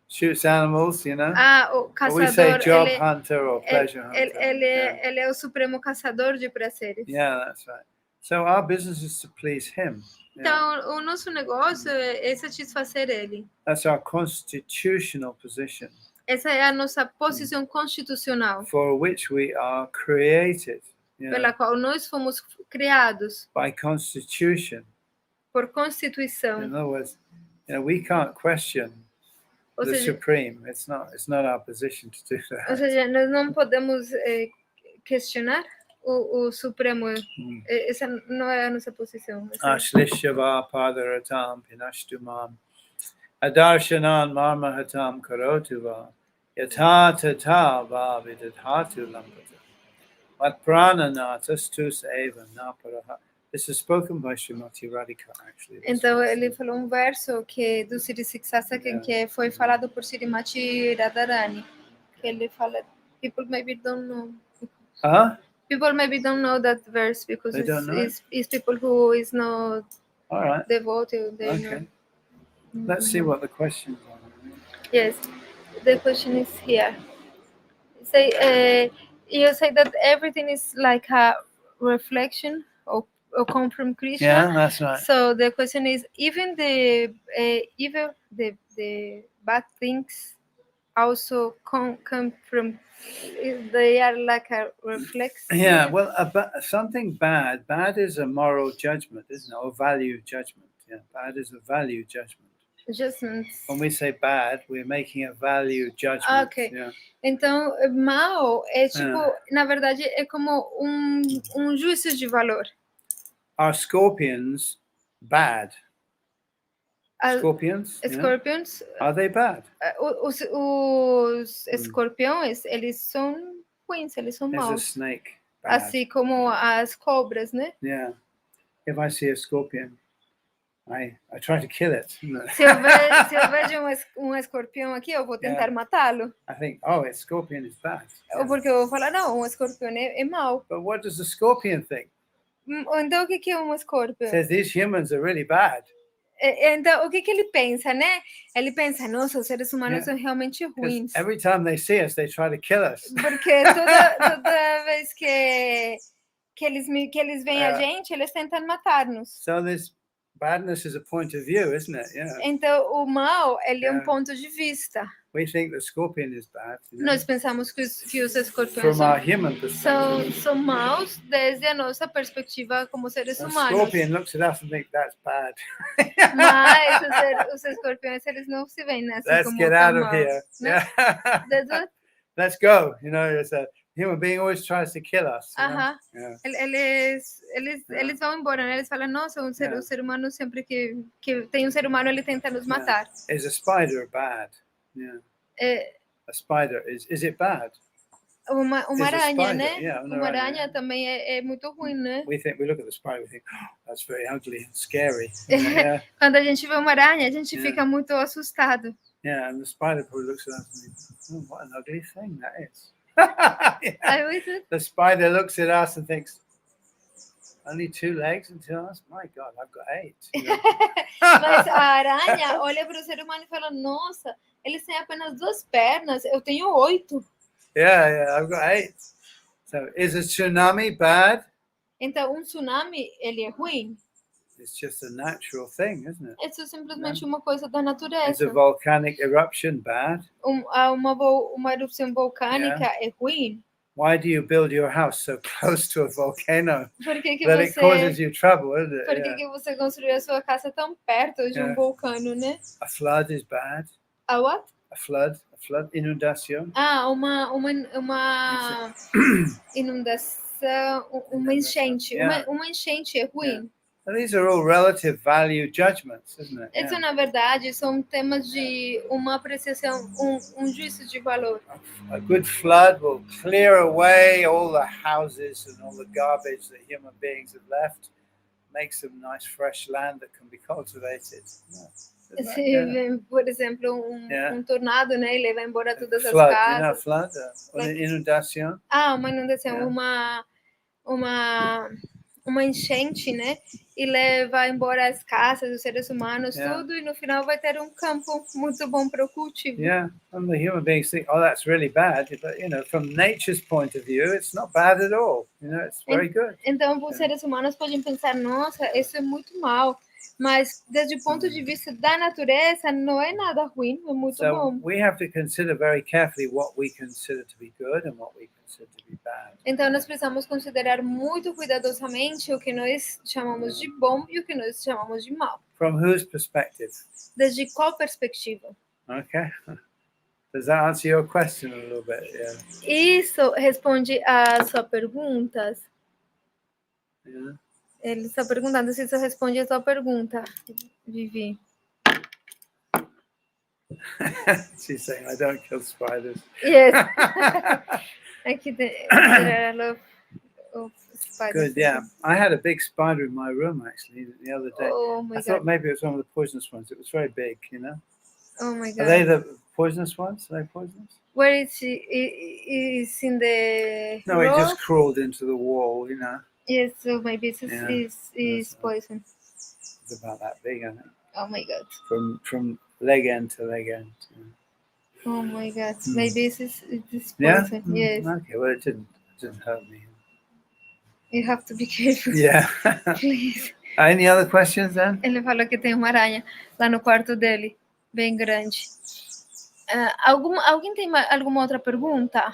shoots animals, you know. O caçador. We say job hunter or pleasure hunter. Ele é o Supremo caçador de prazeres. Yeah, that's right. So our business is to please him. Então, o nosso negócio é satisfazer ele. That's our constitutional position. Essa é a nossa posição constitucional. For which we are created. Pela qual nós fomos criados. By constitution. Por constituição. In other words, we can't question the Supreme. It's not our position to do that. Ou seja, nós não podemos questionar o Supremo. Essa não é a nossa posição. Ashlishava padaratam pinashtumam adarshanan marmahatam karotuva yatha tata vavidadhatu lampata mat prananatas tus eva naparaha. This is spoken by Srimati Radhika, actually. Então, ele falou verso que do Sri Siksasa que foi falado por Srimati Radharani. Que ele fala, people maybe don't know. People maybe don't know that verse because it's people who is not devoted. Okay. Let's see what the questions are. Yes, the question is here. You say that everything is like a reflection or come from Krishna. Yeah, that's right. So the question is, even the evil, the bad things also come from. They are like a reflex. Yeah, well, something bad is a moral judgment, isn't it? Or value judgment. Yeah, bad is a value judgment. When we say bad, we're making a value judgment. Okay. Yeah. Então, mal é tipo, na verdade, é como juízo de valor. Are scorpions bad? Scorpions? Scorpions. Are they bad? Os escorpiões, eles são ruins, eles são maus. Is a snake bad? Assim como as cobras, né? Yeah. If I see a scorpion, I try to kill it. Se eu vejo um escorpião aqui, eu vou tentar matá-lo. I think, a scorpion is bad. Ou porque eu vou falar, não, escorpião é mau. But what does the scorpion think? Então, o que é escorpião? Says these humans are really bad. Então, o que ele pensa, né? Ele pensa, nossa, os seres humanos são realmente ruins. Every time they see us, they try to kill us. Porque toda vez que eles veem a gente, eles tentam matar-nos. So this badness is a point of view, isn't it? Yeah. Então, o mal, ele é um ponto de vista. We think the scorpion is bad. Nós pensamos que os escorpiões são maus desde a nossa perspectiva como seres humanos. Scorpion looks at us and thinks that's bad. Mas os escorpiões, eles não se veem nessa como Let's get out of here. Yeah. Let's go. You know, human being always tries to kill us. You know? Aham. Yeah. Eles vão embora, né? Eles falam, nossa, o ser humano sempre que tem um ser humano, ele tenta nos matar. Is a spider bad? Yeah. A spider, is it bad? Uma aranha, né? Yeah, uma aranha também é muito ruim, né? We look at the spider, we think, oh, that's very ugly and scary. Yeah. Quando a gente vê uma aranha, a gente fica muito assustado. Yeah, and the spider probably looks at us and thinks, oh, what an ugly thing that is. The spider looks at us and thinks, only 2 legs and 2 arms? My God, I've got 8. You know? Mas a aranha olha para o ser humano e fala, nossa, eles têm apenas 2 pernas, eu tenho 8. Yeah, I've got 8. So, is a tsunami bad? Então, tsunami, ele é ruim? It's just a natural thing, isn't it? Isso é simplesmente uma coisa da natureza. Is a volcanic eruption bad? Uma erupção volcânica é ruim? Why do you build your house so close to a volcano? Por que that it causes you trouble, isn't it? Por que você construiu a sua casa tão perto de vulcano, né? A flood is bad. A what? A flood, inundação. Uma inundação, uma enchente. Uma enchente é ruim. And these are all relative value judgments, isn't it? Isso, na verdade, são temas de uma apreciação, juízo de valor. A good flood will clear away all the houses and all the garbage that human beings have left, makes some nice fresh land that can be cultivated. Por exemplo, tornado, né, e leva embora todas as casas. You know, flood, uma inundação. Uma inundação, uma enchente, né? E leva embora as casas, os seres humanos, tudo, e no final vai ter um campo muito bom para o cultivo. Yeah, and the human beings think, oh, that's really bad, but you know, from nature's point of view, it's not bad at all. You know, it's very good. Então, os seres humanos podem pensar, nossa, isso é muito mal. Mas, desde o ponto de vista da natureza, não é nada ruim, é muito bom. We have to consider very carefully what we consider to be good and what we consider to be bad. Então, nós precisamos considerar muito cuidadosamente o que nós chamamos de bom e o que nós chamamos de mal. From whose perspective? Desde qual perspectiva? Okay. Does that answer your question a little bit? Yeah. Isso responde a sua pergunta? Yeah. Ele está perguntando se isso responde a sua pergunta, Vivi. She's saying, I don't kill spiders. Yes. There are a lot of spiders. Good, yeah. I had a big spider in my room, actually, the other day. Oh, my God. I thought maybe it was one of the poisonous ones. It was very big, you know. Oh, my God. Are they the poisonous ones? Are they poisonous? Where is she? Is in the No, row? it just crawled into the wall, you know. Yes, so maybe it is poison. It's about that big, I think. Oh my God. From leg end to leg end. Yeah. Oh my God. Maybe it is poison. Yeah? Yes. Okay, well it didn't hurt me. You have to be careful. Yeah. Please. Any other questions then? Ele falou que tem uma aranha lá no quarto dele, bem grande. Alguém tem alguma outra pergunta?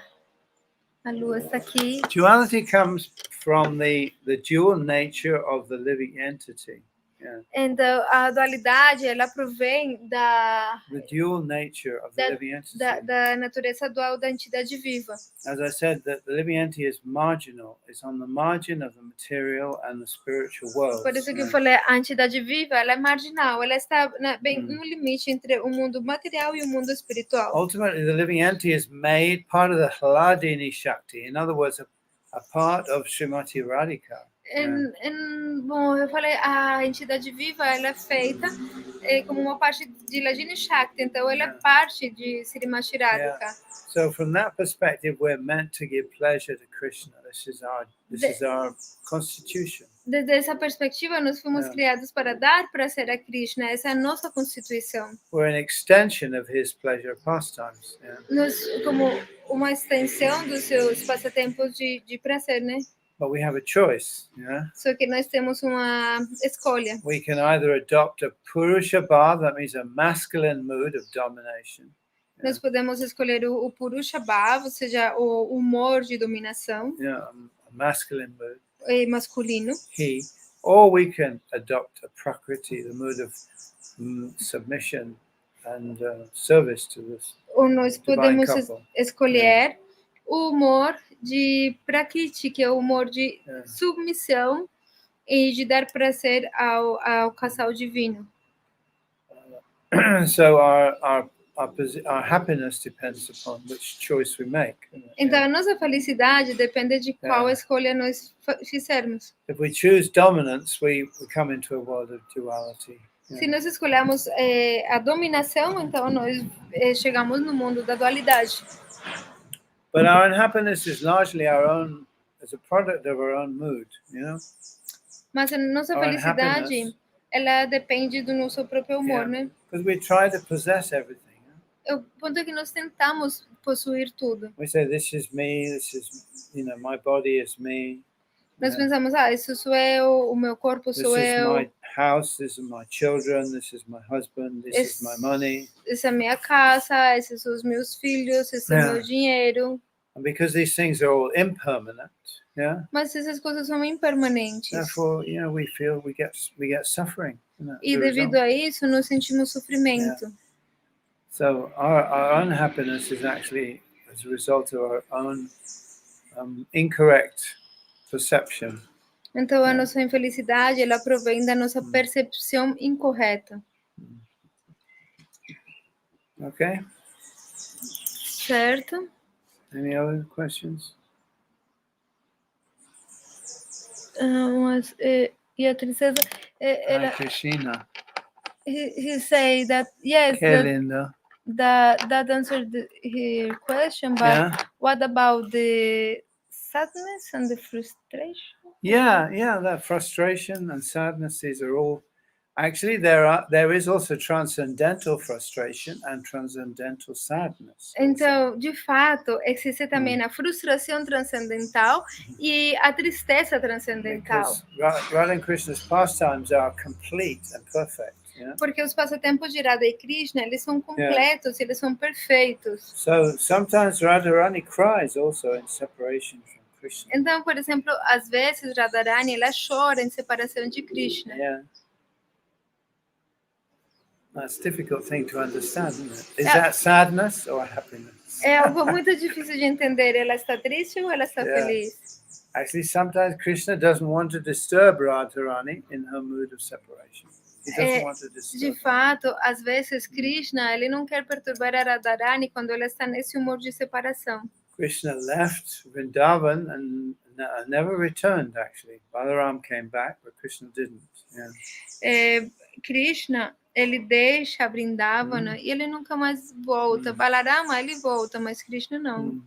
A lua está aqui. Duality comes from the dual nature of the living entity. Yeah. Então, a dualidade, ela provém the dual nature of the living entity. Da natureza dual da entidade viva. As I said, that the living entity is marginal. It's on the margin of the material and the spiritual world. Por isso que eu falei, a entidade viva, ela é marginal. Ela está bem no limite entre o mundo material e o mundo espiritual. Ultimately, the living entity is made part of the Hladini Shakti. In other words, a part of Srimati Radhika. Bom, eu falei, a entidade viva, ela é feita como uma parte de Hladini Shakti, então ela é parte de Srimati Radhika. So from that perspective, we're meant to give pleasure to Krishna. This is our constitution. Desde essa perspectiva, nós fomos criados para dar prazer a Krishna. Essa é a nossa constituição. We're an extension of his pleasure pastimes. Nós, como uma extensão dos seus passatempos de prazer, né? But we have a choice, yeah. Só que nós temos uma escolha. We can either adopt a Purusha Bhav, that means a masculine mood of domination. Nós podemos escolher o Purusha Bhav, ou seja, o humor de dominação. Yeah, a masculine mood. Masculino. Or we can adopt a Prakriti, the mood of submission and service to this. Ou nós podemos escolher o humor de prakriti, que é o humor de submissão e de dar prazer ao casal divino. So our happiness depends upon which choice we make. Então, a nossa felicidade depende de qual escolha nós fizermos. If we choose dominance, we come into a world of duality. Se nós escolhermos a dominação, então nós chegamos no mundo da dualidade. But our unhappiness is largely our own, as a product of our own mood, you know. Mas a nossa felicidade, ela depende do nosso próprio humor, né? Because we try to possess everything. O ponto é que nós tentamos possuir tudo. We say, this is me, this is, you know, my body is me. Nós pensamos, isso sou eu, o meu corpo sou eu. This is my house, this is my children, this is my husband, this is my money. Essa é a minha casa, esses são os meus filhos, esse é o meu dinheiro. And because these things are all impermanent, mas essas coisas são impermanentes. Therefore, you know, we feel we get suffering. E devido a isso, nós sentimos sofrimento. So our unhappiness is actually as a result of our own incorrect perception. Então a nossa infelicidade, ela provém da nossa percepção incorreta. Okay? Certo? Any other questions? E a tristeza, ela, Krishna. He say that yes, that answered her question, but what about the sadness and the frustration? Yeah, that frustration and sadness, these are all actually there is also transcendental frustration and transcendental sadness. Então, de fato, existe também a frustração transcendental e a tristeza transcendental. Because Radha and Krishna's pastimes are complete and perfect. Porque os passatempos de Radha e Krishna, eles são completos, eles são perfeitos. So sometimes Radharani cries also in separation from Krishna. Então, por exemplo, às vezes Radharani ela chora em separação de Krishna. That's a difficult thing to understand, isn't it? Is that sadness or happiness? É algo muito difícil de entender. Ela está triste ou ela está feliz? Actually, sometimes Krishna doesn't want to disturb Radharani in her mood of separation. De fato, às vezes Krishna ele não quer perturbar a Radharani quando ela está nesse humor de separação. Krishna left Vrindavan and never returned. Actually, Balaram came back, but Krishna didn't. Krishna ele deixa Vrindavana e ele nunca mais volta. Balarama ele volta, mas Krishna não.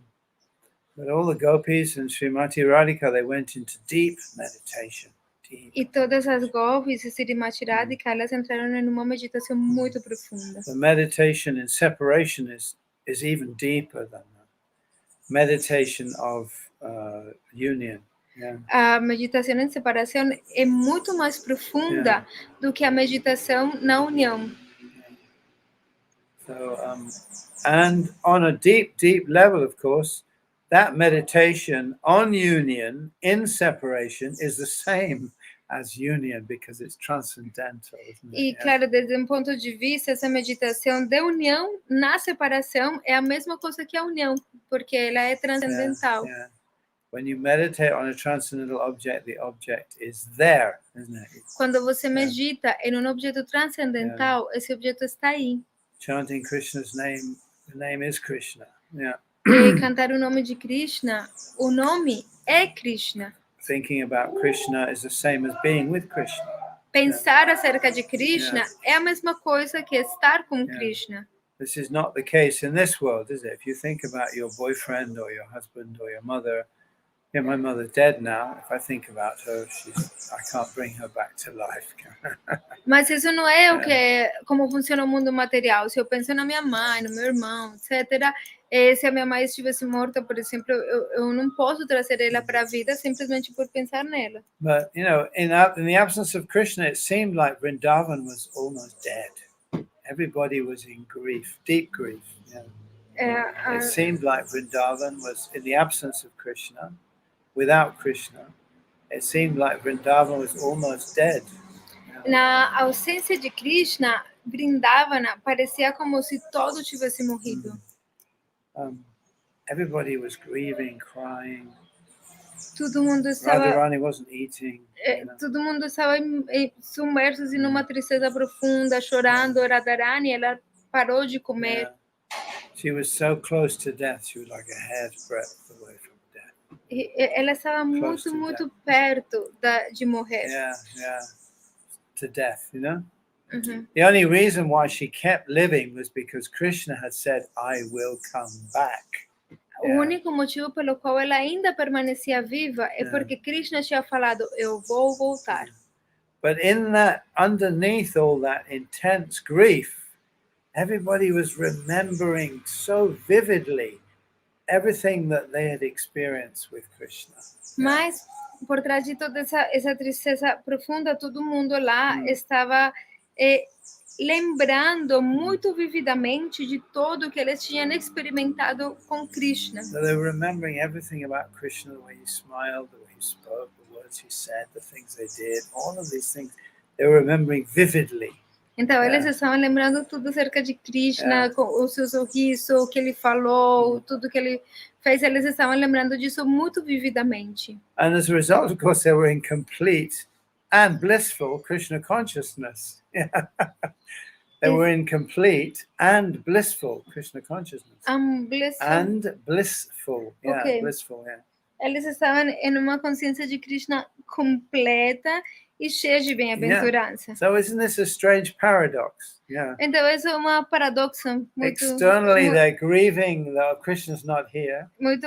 But all the gopis and Srimati Radhika, they went into deep meditation. E todas as gopis e Srimati Radhika, elas entraram em uma meditação muito profunda. The meditation in separation is even deeper than the meditation of union. A meditação em separação é muito mais profunda do que a meditação na união. So, and on a deep level, of course, that meditation on union in separation is the same as union because it's transcendental, isn't it? E claro, desde um ponto de vista, essa meditação de união na separação é a mesma coisa que a união, porque ela é transcendental. When you meditate on a transcendental object, the object is there, isn't it? Quando você medita em um objeto transcendental, esse objeto está aí. Chanting Krishna's name, the name is Krishna. E cantar o nome de Krishna, o nome é Krishna. Thinking about Krishna is the same as being with Krishna. Pensar acerca de Krishna é a mesma coisa que estar com Krishna. This is not the case in this world, is it? If you think about your boyfriend or your husband or your mother, my mother's dead now. If I think about her, I can't bring her back to life. Mas isso não é o que como funciona o mundo material. Se eu penso na minha mãe, no meu irmão, etc. Se a minha mãe estivesse morta, por exemplo, eu não posso trazer ela para a vida simplesmente por pensar nela. But you know, in the absence of Krishna, it seemed like Vrindavan was almost dead. Everybody was in grief, deep grief. It seemed like Vrindavan was, in the absence of Krishna, without Krishna, it seemed like Vrindavan was almost dead. Na ausência de Krishna, Vrindavana parecia como se todo tivesse morrido. everybody was grieving, crying. Todo mundo estava, Radharani wasn't eating. todo mundo estava submersos em uma tristeza profunda, chorando. Radharani, ela parou de comer. Yeah. She was so close to death. She was like a hair's breadth away from death. Ela estava muito, muito perto de morrer. Yeah. To death, you know? The only reason why she kept living was because Krishna had said, I will come back. O único motivo pelo qual ela ainda permanecia viva é porque Krishna tinha falado, eu vou voltar. But in that, underneath all that intense grief, everybody was remembering so vividly everything that they had experienced with Krishna. Mas por trás de toda essa tristeza profunda, todo mundo lá estava lembrando muito vividamente de tudo que eles tinham experimentado com Krishna. So they were remembering everything about Krishna, the way he smiled, the way he spoke, the words he said, the things they did, all of these things they were remembering vividly. Então eles estavam lembrando tudo acerca de Krishna, com o seu sorriso, o que ele falou, tudo que ele fez, eles estavam lembrando disso muito vividamente. And as a result, of course, they were in complete and blissful Krishna consciousness. They were in complete and blissful Krishna consciousness. Blissful. Eles estavam em uma consciência de Krishna completa e cheia de bem-aventurança. So isn't this a strange paradox? Então isso é uma paradoxa muito. Externally they're grieving that Krishna's not here. Muito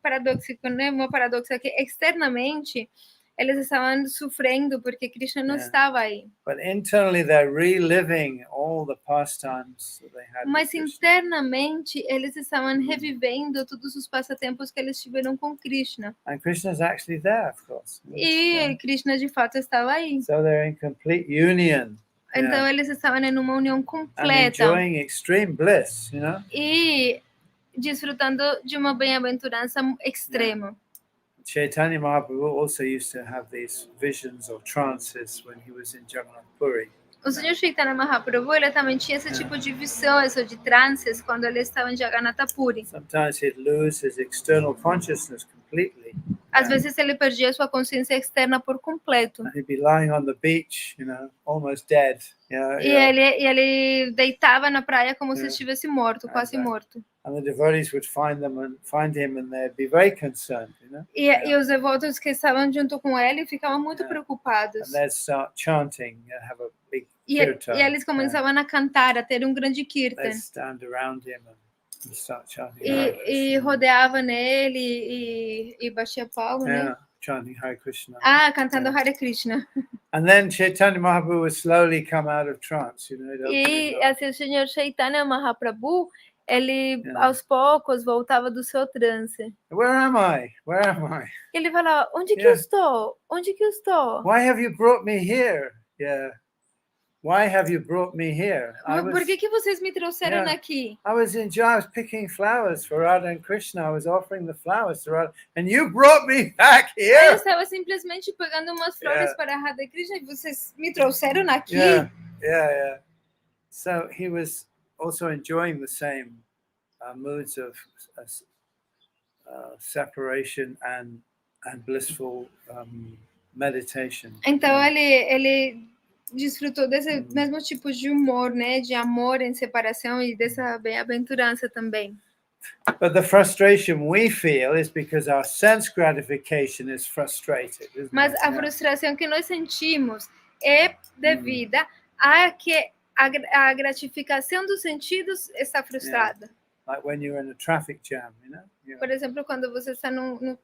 paradóxico, né? Uma paradoxa que externamente eles estavam sofrendo porque Krishna não estava aí. But internally they're reliving all the pastimes that they had. Mas internamente eles estavam revivendo todos os passatempos que eles tiveram com Krishna. And Krishna's actually there, of course. E Krishna de fato estava aí. So they're in complete union. Então eles estavam em uma união completa. And enjoying extreme bliss, you know? E desfrutando de uma bem-aventurança extrema. Chaitanya Mahaprabhu also used to have these visions or trances when he was in Jagannath Puri. O Senhor Chaitanya Mahaprabhu, ele também tinha esse tipo de visões ou de trances quando ele estava em Jagannatha Puri. Sometimes he'd lose his external consciousness completely. Às vezes ele perdia sua consciência externa por completo. And he'd be lying on the beach, you know, almost dead. E ele deitava na praia como se estivesse morto, quase morto. And the devotees would find him and they'd be very concerned, you know. E os devotos que estavam junto com ele ficavam muito preocupados. And they'd start chanting and have a big kirtan. E eles começavam a cantar, a ter grande kirtan. They'd stand around him and start chanting. E rodeava nele e batia palma, né? Chanting Hare Krishna. Cantando Hare Krishna. And then Chaitanya Mahaprabhu would slowly come out of trance, you know. E assim o Senhor Chaitanya Mahaprabhu, ele aos poucos voltava do seu trance. Where am I? Where am I? Ele falava, onde que eu estou? Onde que eu estou? Why have you brought me here? Why have you brought me here? Por que vocês me trouxeram aqui? I was picking flowers for Radha and Krishna. I was offering the flowers to Radha, and you brought me back here. Eu estava simplesmente pegando umas flores para Radha e Krishna e vocês me trouxeram aqui. Yeah. So he was also enjoying the same moods of separation and blissful meditation. Então ele desfrutou desse mesmo tipo de humor, né, de amor em separação e dessa bem-aventurança também. But the frustration we feel is because our sense gratification is frustrated. Mas a frustração que nós sentimos é devida a que a gratificação dos sentidos está frustrada. Like when you're in a traffic jam, you know? Por exemplo, quando você está no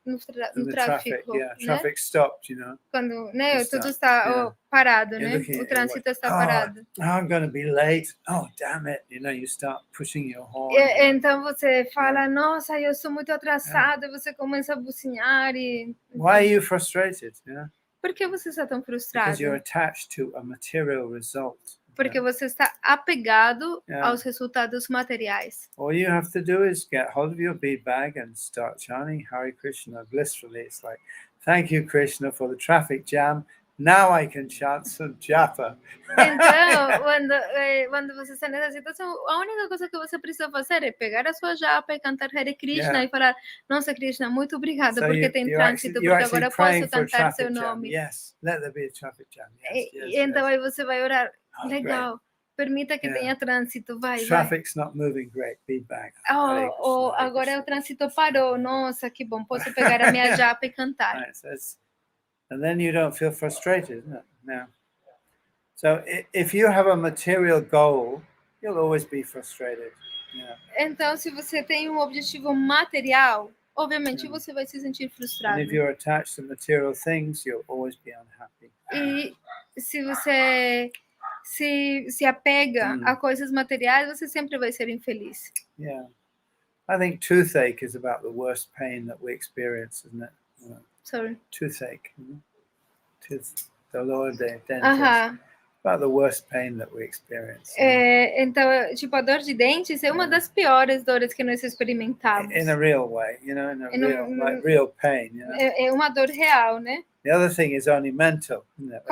tráfico, né? Traffic stopped, you know? Quando, né, tudo está parado, né? O trânsito está parado. I'm going to be late. Oh, damn it. You know, you start pushing your horn. Então você fala, nossa, eu sou muito atrasado, e você começa a buzinar e... Why are you frustrated, you know? Por que você está tão frustrado? Because you're attached to a material result. Porque você está apegado aos resultados materiais. All you have to do is get hold of your bead bag and start chanting Hare Krishna blissfully. It's like, thank you, Krishna, for the traffic jam. Now I can chant some japa. Então, quando você está nessa situação, a única coisa que você precisa fazer é pegar a sua japa e cantar Hare Krishna Yeah. e falar, nossa Krishna, muito obrigada So porque tem trânsito, you're porque actually agora praying posso for cantar seu traffic jam. nome. Yes, let there be a traffic jam. Yes, yes, Então yes. aí você vai orar, Oh, legal, permita que Yeah. tenha trânsito, vai. Traffic's not moving, great, feedback. Hare Oh, Krishna, Hare agora Krishna. o trânsito parou, nossa, que bom, posso pegar a minha japa e cantar. Right, so and then you don't feel frustrated, isn't it? No. So if you have a material goal, you'll always be frustrated. Yeah. Então, se você tem um objetivo material, obviamente você vai se sentir frustrado. And if you're attached to material things, you'll always be unhappy. E se você se apega a coisas materiais, você sempre vai ser infeliz. Yeah. I think toothache is about the worst pain that we experience, isn't it? Sorry. Toothache. Dolor de dentes. About the worst pain that we experience. Então, tipo, a dor de dentes é uma das piores dores que nós experimentamos. In a real way, you know, like real pain, you know. É uma dor real, né? The other thing is only mental.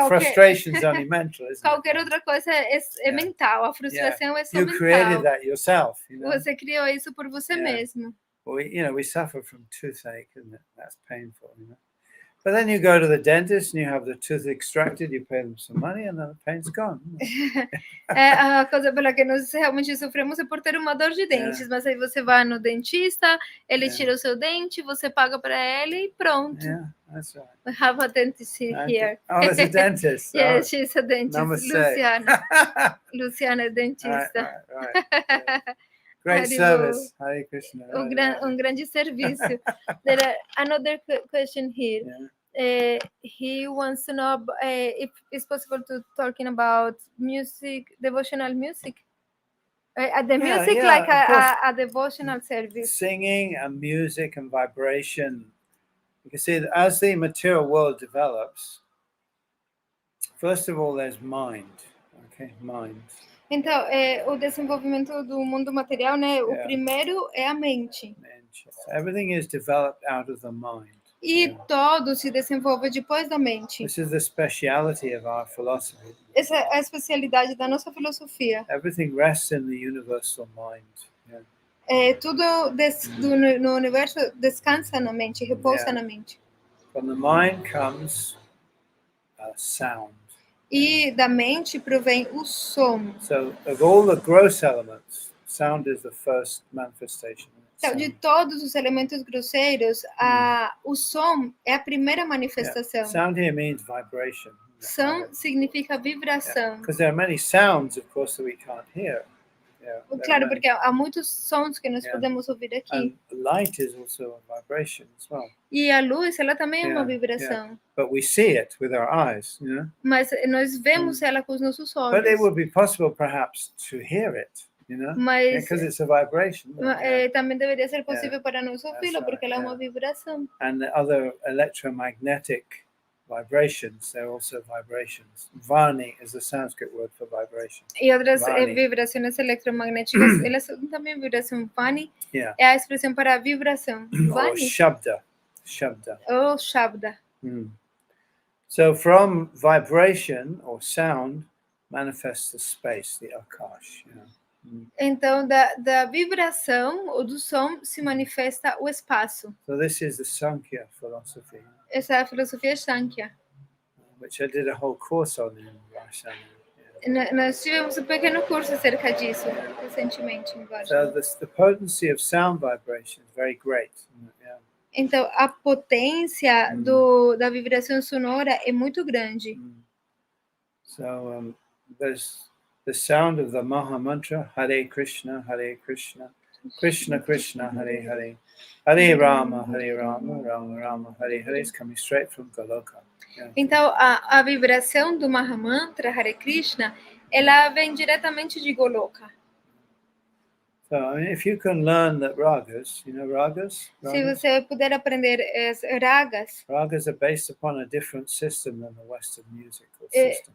Frustration is only mental, isn't it? Qualquer outra coisa é mental. A frustração é só you mental. Created that yourself, you know? Você criou isso por você mesmo. Well, we suffer from toothache, isn't it? That's painful, you know. But then you go to the dentist and you have the tooth extracted, you pay them some money and then the pain's gone. A coisa pela que nós realmente sofremos é por ter uma dor de dentes, mas aí você vai no dentista, ele tira o seu dente, você paga para ele e pronto. Yeah, that's right. We have a dentist here. Oh, there's a dentist. Yes, she's a dentist. Namaste. Luciana. Luciana é dentista. Right. Great service. Hare Krishna. Grande serviço. There are another question here. He wants to know if it's possible to talking about music, devotional music. The music like a devotional service. Singing and music and vibration. You can see that as the material world develops, first of all, there's mind. Okay, mind. Então, o desenvolvimento do mundo material, né? O primeiro é a mente. Everything is developed out of the mind. E todo se desenvolve depois da mente. This is the speciality of our philosophy. Essa é a especialidade da nossa filosofia. Everything rests in the universal mind. Tudo no universo descansa na mente, repousa na mente. From the mind comes sound. E da mente provém o som. So, of all the gross elements, sound is the first manifestation. Então, de todos os elementos grosseiros, o som é a primeira manifestação. Sound here means vibration. Som significa vibração. Because there are many sounds, of course, that we can't hear. Claro, porque há muitos sons que nós podemos ouvir aqui. And light is also a vibration as well. E a luz, ela também é uma vibração. But we see it with our eyes, you know. Mas nós vemos ela com os nossos olhos. But it would be possible, perhaps, to hear it, you know, because it's a vibration. Também deveria ser possível para nós ouvi-la, porque ela é uma vibração. And the other electromagnetic vibrations, they're also vibrations. Vani is the Sanskrit word for vibration. E outras vibrações eletromagnéticas, elas são também vibração. Vani é a expressão para a vibração. Or shabda. Ou shabda. So from vibration or sound manifests the space, the akash. Então, da vibração ou do som se manifesta o espaço. So this is the Sankhya philosophy. Essa é a filosofia Sankhya. Which I did a whole course on in Varsana. Nós tivemos um pequeno curso acerca disso recentemente em Varsana. So the potency of sound vibration is very great. Então, a potência da vibração sonora é muito grande. So there's the sound of the Maha Mantra, Hare Krishna, Krishna Krishna, Hare Hare, Hare Rama, Rama Rama, Hare Hare, is coming straight from Goloka. Então, a vibração do Maha Mantra, Hare Krishna, ela vem diretamente de Goloka. So, I mean, if you can learn that ragas, you know ragas? Se você puder aprender as ragas. Ragas are based upon a different system than the Western musical system.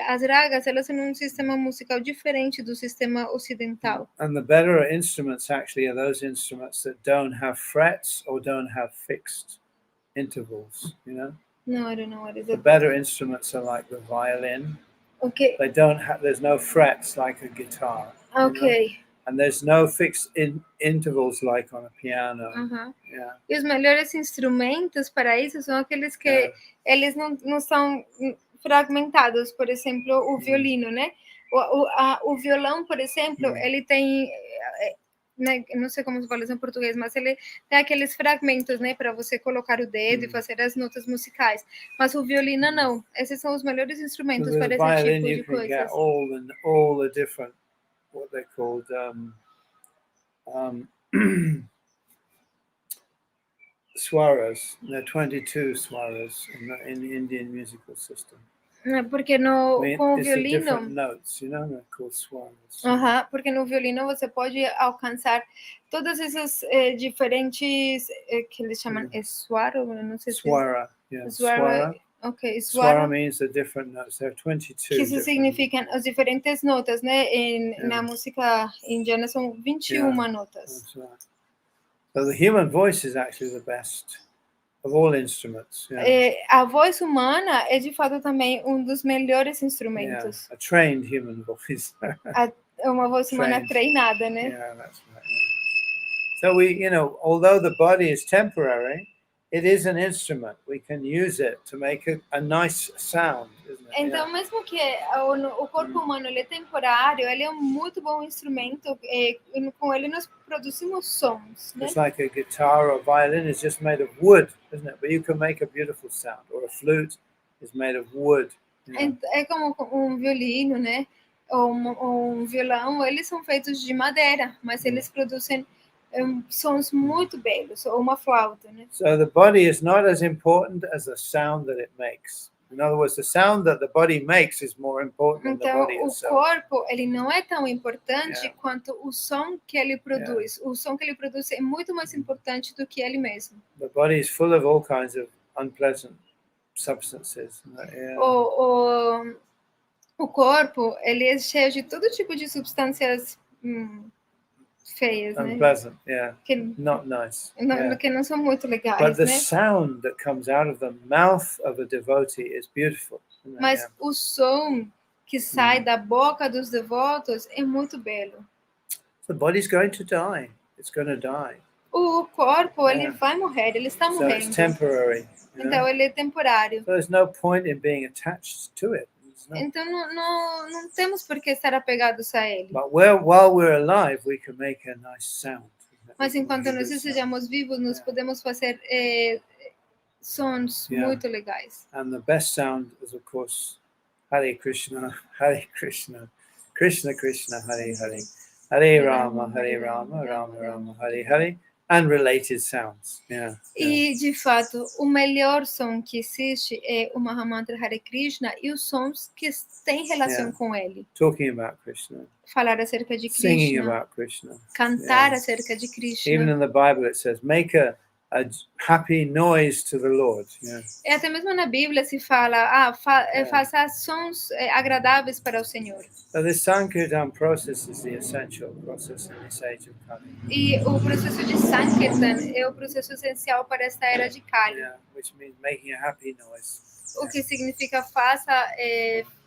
As ragas, elas são um sistema musical diferente do sistema ocidental. And the better instruments actually are those instruments that don't have frets or don't have fixed intervals, you know? Não, I don't know what is The it. better instruments are like the violin. Okay. They don't have. There's no frets like a guitar. Ok. And there's no fixed intervals like on a piano. Yeah. E os melhores instrumentos para isso são aqueles que eles não são fragmentados. Por exemplo, o violino, né? O violão, por exemplo, ele tem, né, não sei como se fala isso em português, mas ele tem aqueles fragmentos, né, para você colocar o dedo e fazer as notas musicais. Mas o violino não. Esses são os melhores instrumentos para esse tipo de coisas. Get all the different, what they're called, swaras. There are 22 swaras in the Indian musical system. Porque com o violino, different notes, they're called swaras. Porque no violino você pode alcançar todas essas diferentes que eles chamam swara, não sei se swara, swara. Ok, swara means the different notes. There are 22. Que isso significam as diferentes notas, né? Na música indiana são 21 notas. That's right. So the human voice is actually the best of all instruments. A voz humana é de fato também dos melhores instrumentos. A trained human voice. Uma voz humana treinada, né? Yeah, that's right. So we, although the body is temporary, it is an instrument. We can use it to make a nice sound, isn't it? Então, mesmo que o corpo humano ele é temporário, ele é muito bom instrumento. Com ele nós produzimos sons. Né? It's like a guitar or a violin is just made of wood, isn't it? But you can make a beautiful sound. Or a flute is made of wood. É como violino, né? Ou um violão, eles são feitos de madeira, mas eles produzem sons muito belos, ou uma flauta, né? So the body is not as important as the sound that it makes. In other words, the sound that the body makes is more important than the body itself. Então, o corpo, ele não é tão importante quanto o som que ele produz. O som que ele produz é muito mais importante do que ele mesmo. The body is full of all kinds of unpleasant substances. O corpo, ele é cheio de todo tipo de substâncias feias, unpleasant, né? Not nice. Que não são muito legais, But the né? sound that comes out of the mouth of a devotee is beautiful. Mas o som que sai da boca dos devotos é muito belo. The body's going to die. It's going to die. O corpo, ele vai morrer, ele está morrendo. So it's temporary. Então ele é temporário. So there's no point in being attached to it. Então não temos por que estar apegados a ele. But while we're alive, we can make a nice sound. Mas enquanto nós estejamos vivos, nós podemos fazer sons muito legais. And the best sound is, of course, Hare Krishna, Krishna Krishna, Hare Hare, Hare Rama, Rama Rama, Hare Hare, and related sounds. E, de fato, o melhor som que existe é o Mahamantra Hare Krishna e os sons que têm relação com ele. Talking about Krishna. Falar acerca de Krishna. Singing about Krishna. Cantar acerca de Krishna. Even in the Bible it says, make a happy noise to the Lord. E até mesmo na Bíblia se fala, faça sons agradáveis para o Senhor. So this Sankirtan process is the essential process in this age of Kali. E o processo de Sankirtan é o processo essencial para esta era de Kali. Which means making a happy noise. O que significa faça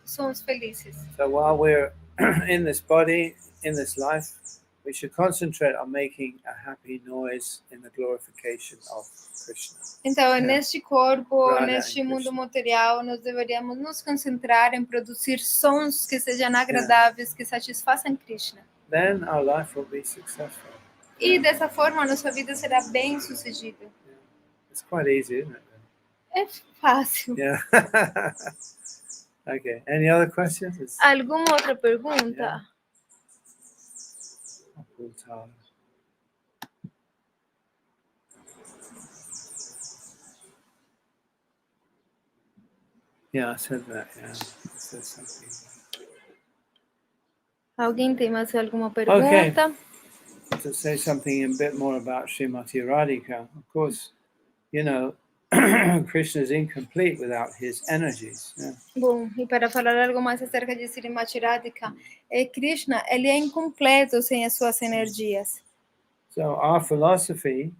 sons felizes. So while we're in this body, in this life, we should concentrate on making a happy noise in the glorification of Krishna. Então, neste corpo, neste mundo material, nós deveríamos nos concentrar em produzir sons que sejam agradáveis, que satisfaçam Krishna. Then our life will be successful. E dessa forma, a nossa vida será bem sucedida. It's quite easy, isn't it? É fácil. Okay. Any other questions? Alguma outra pergunta? Yeah, I said that. I said something. Alguém tem mais alguma pergunta? Okay. To say something a bit more about Srimati Radhika. Of course, Krishna is incomplete without his energies. Bom, e para falar algo mais acerca de Srimati Radhika, Krishna, ele é incompleto sem as suas energias. So our philosophy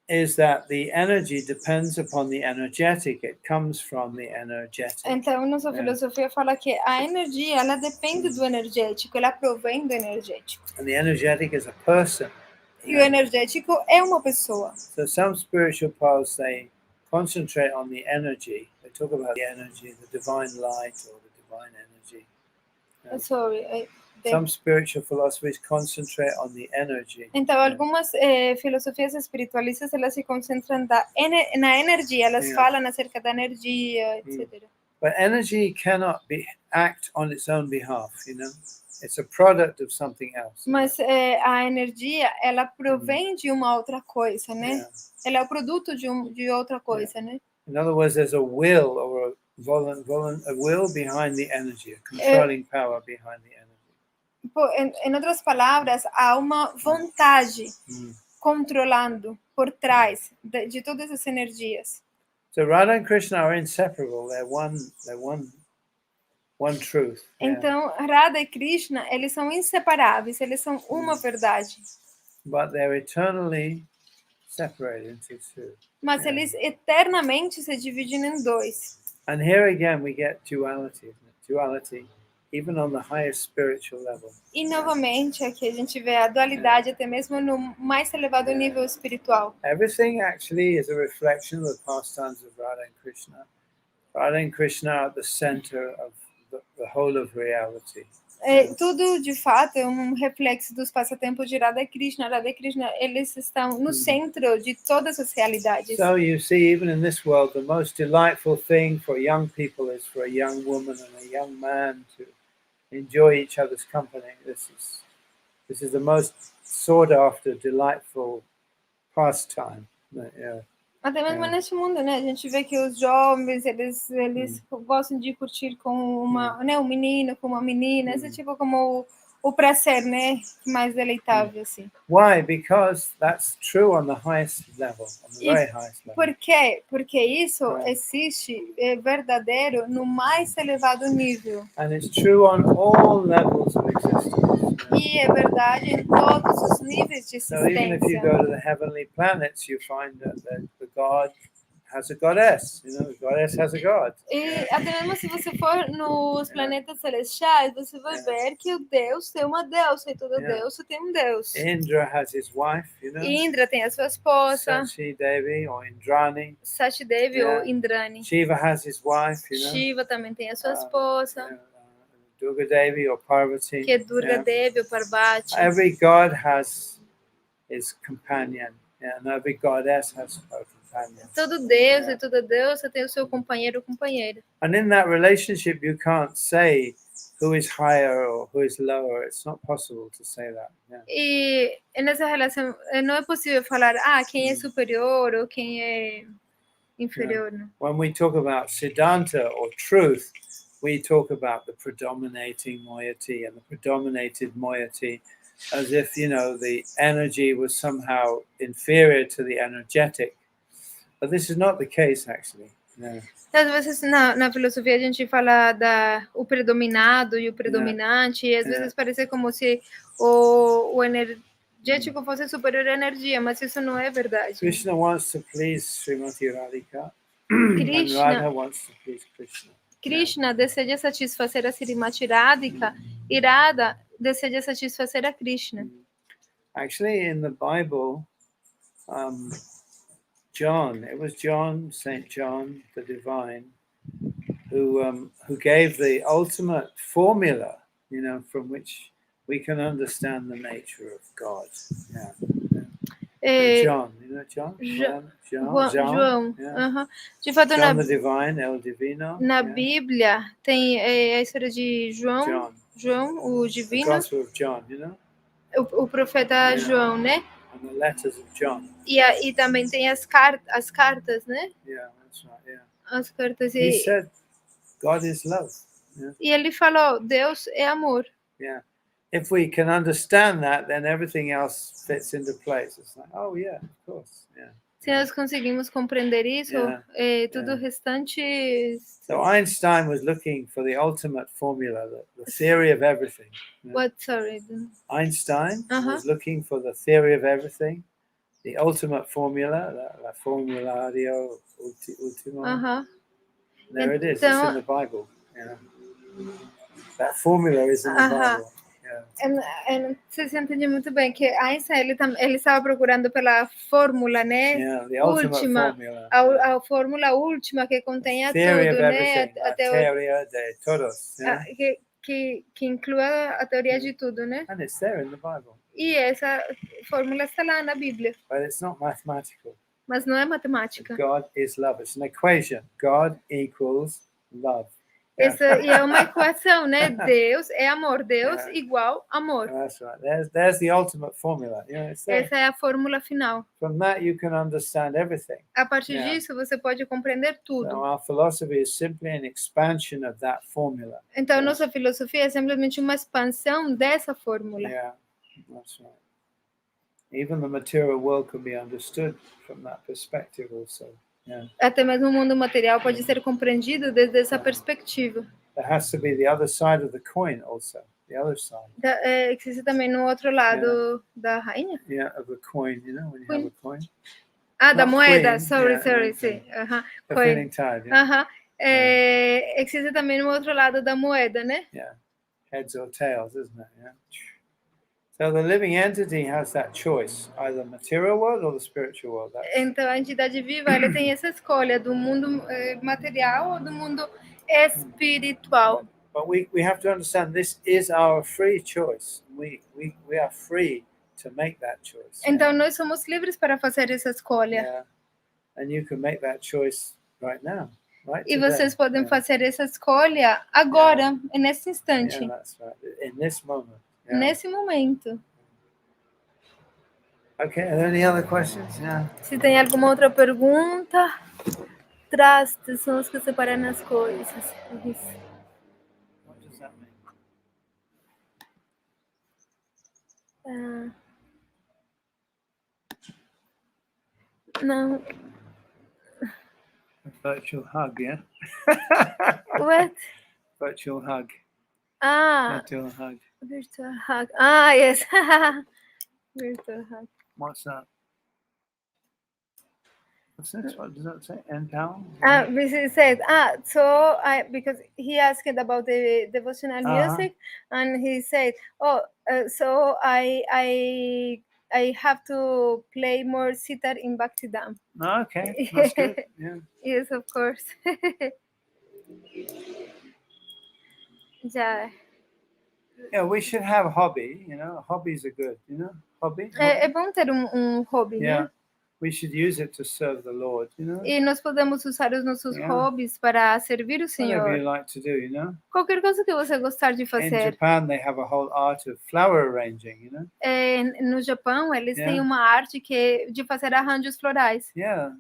is that the energy depends upon the energetic. It comes from the energetic. Então, nossa filosofia fala que a energia, ela depende do energético, ela provém do energético. And the energetic is a person. E o energético é uma pessoa. So some spiritual paths, they concentrate on the energy. They talk about the energy, the divine light or the divine energy. Some spiritual philosophies concentrate on the energy. Então, algumas filosofias espiritualistas, elas se concentram na energia, elas falam acerca da energia, etc. But energy cannot act on its own behalf, you know. It's a product of something else. Mas a energia, ela provém de uma outra coisa, né? Ela é o produto de outra coisa, né? In other words, there's a will or a will behind the energy, a controlling power behind the energy. Em outras palavras, há uma vontade controlando por trás de todas as energias. So Radha and Krishna are inseparable. They're one truth. Então, Radha e Krishna, eles são inseparáveis, eles são uma verdade. But they're eternally separated into two. Mas eles eternamente se dividem em dois. And here again we get duality, isn't it? Duality, even on the highest spiritual level. E novamente aqui a gente vê a dualidade até mesmo no mais elevado nível espiritual. Everything actually is a reflection of the pastimes of Radha and Krishna. Radha and Krishna are at the center of the whole of reality. Tudo de fato é um reflexo dos passatempos de Radha e Krishna. Radha e Krishna, eles estão no centro de todas as realidades. So you see, even in this world, the most delightful thing for young people is for a young woman and a young man to enjoy each other's company. This is the most sought after, delightful pastime. Até mesmo neste mundo, né? A gente vê que os jovens, eles gostam de curtir com um menino, com uma menina, esse tipo como o prazer, né? Mais deleitável, assim. Why? Because that's true on the highest level, on the very highest level. Por quê? Porque isso existe, é verdadeiro no mais elevado nível. And it's true on all levels of existence. E é verdade em todos os níveis de existência. So even if you go to the heavenly planets, you find that the God has a goddess. You know, the goddess has a god. E até mesmo se você for nos planetas celestiais, você vai ver que o Deus tem uma deusa e toda deusa tem um Deus. Indra has his wife, you know. Indra tem a sua esposa. Sachi Devi or Indrani. Sachi Devi ou Indrani. Shiva has his wife, you know. Shiva também tem a sua esposa. Durga Devi or Parvati. Que é Durga Devi ou Parvati. Every god has his companion, and every goddess has her companion. Todo Deus e toda deusa tem o seu companheiro ou companheira. And in that relationship, you can't say who is higher or who is lower. It's not possible to say that. E nessa relação não é possível falar quem é superior ou quem é inferior. Não. When we talk about Siddhanta or truth, we talk about the predominating moiety and the predominated moiety as if, you know, the energy was somehow inferior to the energetic. But this is not the case, actually. No. Às vezes na filosofia a gente fala o predominado e o predominante, e às vezes parece como se o energético fosse superior à energia, mas isso não é verdade. Krishna wants to please Srimati Radhika, and Radha wants to please Krishna. Krishna deseja satisfazer a Srimati Radhika e Radha deseja satisfazer a Krishna. Actually, in the Bible, it was John, Saint John, the divine, who gave the ultimate formula, you know, from which we can understand the nature of God. John, you know John? João. Yeah. De fato, John the Divine, El Divino. Na Bíblia tem a história de João, o Divino. The Gospel of John, you know? O profeta João, né? And the letters of John. E também tem as cartas, né? Yeah, that's right, yeah. As cartas. He said, God is love. Yeah? E ele falou, Deus é amor. Yeah. If we can understand that, then everything else fits into place. It's like, oh yeah, of course, yeah. Se nós conseguimos compreender isso, tudo o restante. So Einstein was looking for the ultimate formula, the theory of everything. What? Sorry. Einstein was looking for the theory of everything, the ultimate formula, la formulario ultimo. There it is. It's in the Bible. Yeah. That formula is in the Bible. Yeah. Você entende muito bem que Einstein ele estava procurando pela fórmula, né? Yeah, the ultimate Última, formula. a fórmula última que contenha Theory tudo, of né? everything. La teoria de todos. Yeah? Que inclua a teoria de tudo, né? And it's there in the Bible. E essa fórmula está lá na Bíblia. But it's not mathematical. Mas não é matemática. God is love. It's an equation. God equals love. E é uma equação, né? Deus é amor. Deus igual amor. That's right. There's the ultimate formula. Yeah, it's there. Essa é a fórmula final. From that you can understand everything. A partir disso você pode compreender tudo. So our philosophy is simply an expansion of that formula. Então nossa filosofia é simplesmente uma expansão dessa fórmula. Yeah, that's right. Even the material world can be understood from that perspective also. Yeah. Até mesmo o mundo material pode ser compreendido desde essa perspectiva. There has to be the other side of the coin also, the other side. Existe também no outro lado da rainha? Yeah, of the coin, you know, when you have a coin. Da moeda, queen, sorry. The filling tide, yeah. Existe também no outro lado da moeda, né? Yeah, heads or tails, isn't it? Yeah. So the living entity has that choice, either material world or the spiritual world. Então a entidade viva ela tem essa escolha do mundo material ou do mundo espiritual. But we have to understand this is our free choice. We are free to make that choice. Então nós somos livres para fazer essa escolha. Yeah. And you can make that choice right now. Right e vocês podem fazer essa escolha agora, nesse instante. Yeah, that's right. In this moment. Yeah. Nesse momento. Okay, are there any other questions? Yeah. Se tem alguma outra pergunta, trastes são os que separam as coisas. What does that mean? Não. A virtual hug, yeah? What? Virtual hug. Virtual hug. Virtual hug. Yes. Virtual hug. What's that? What's this? What does that say? N-Power? BC said, because he asked about the devotional music, and he said, so I have to play more sitar in Bhaktidam. Okay, that's good. Yeah. Yes, of course. Yeah, we should have a hobby, you know. Hobbies are good, you know. Hobby. É bom ter hobby, né? We should use it to serve the Lord, you know. E nós podemos usar os nossos hobbies para servir o Senhor. Whatever you like to do, you know. Qualquer coisa que você gostar de fazer. In Japan, they have a whole art of flower arranging, you know. No Japão, eles têm uma arte de fazer arranjos florais. Yeah.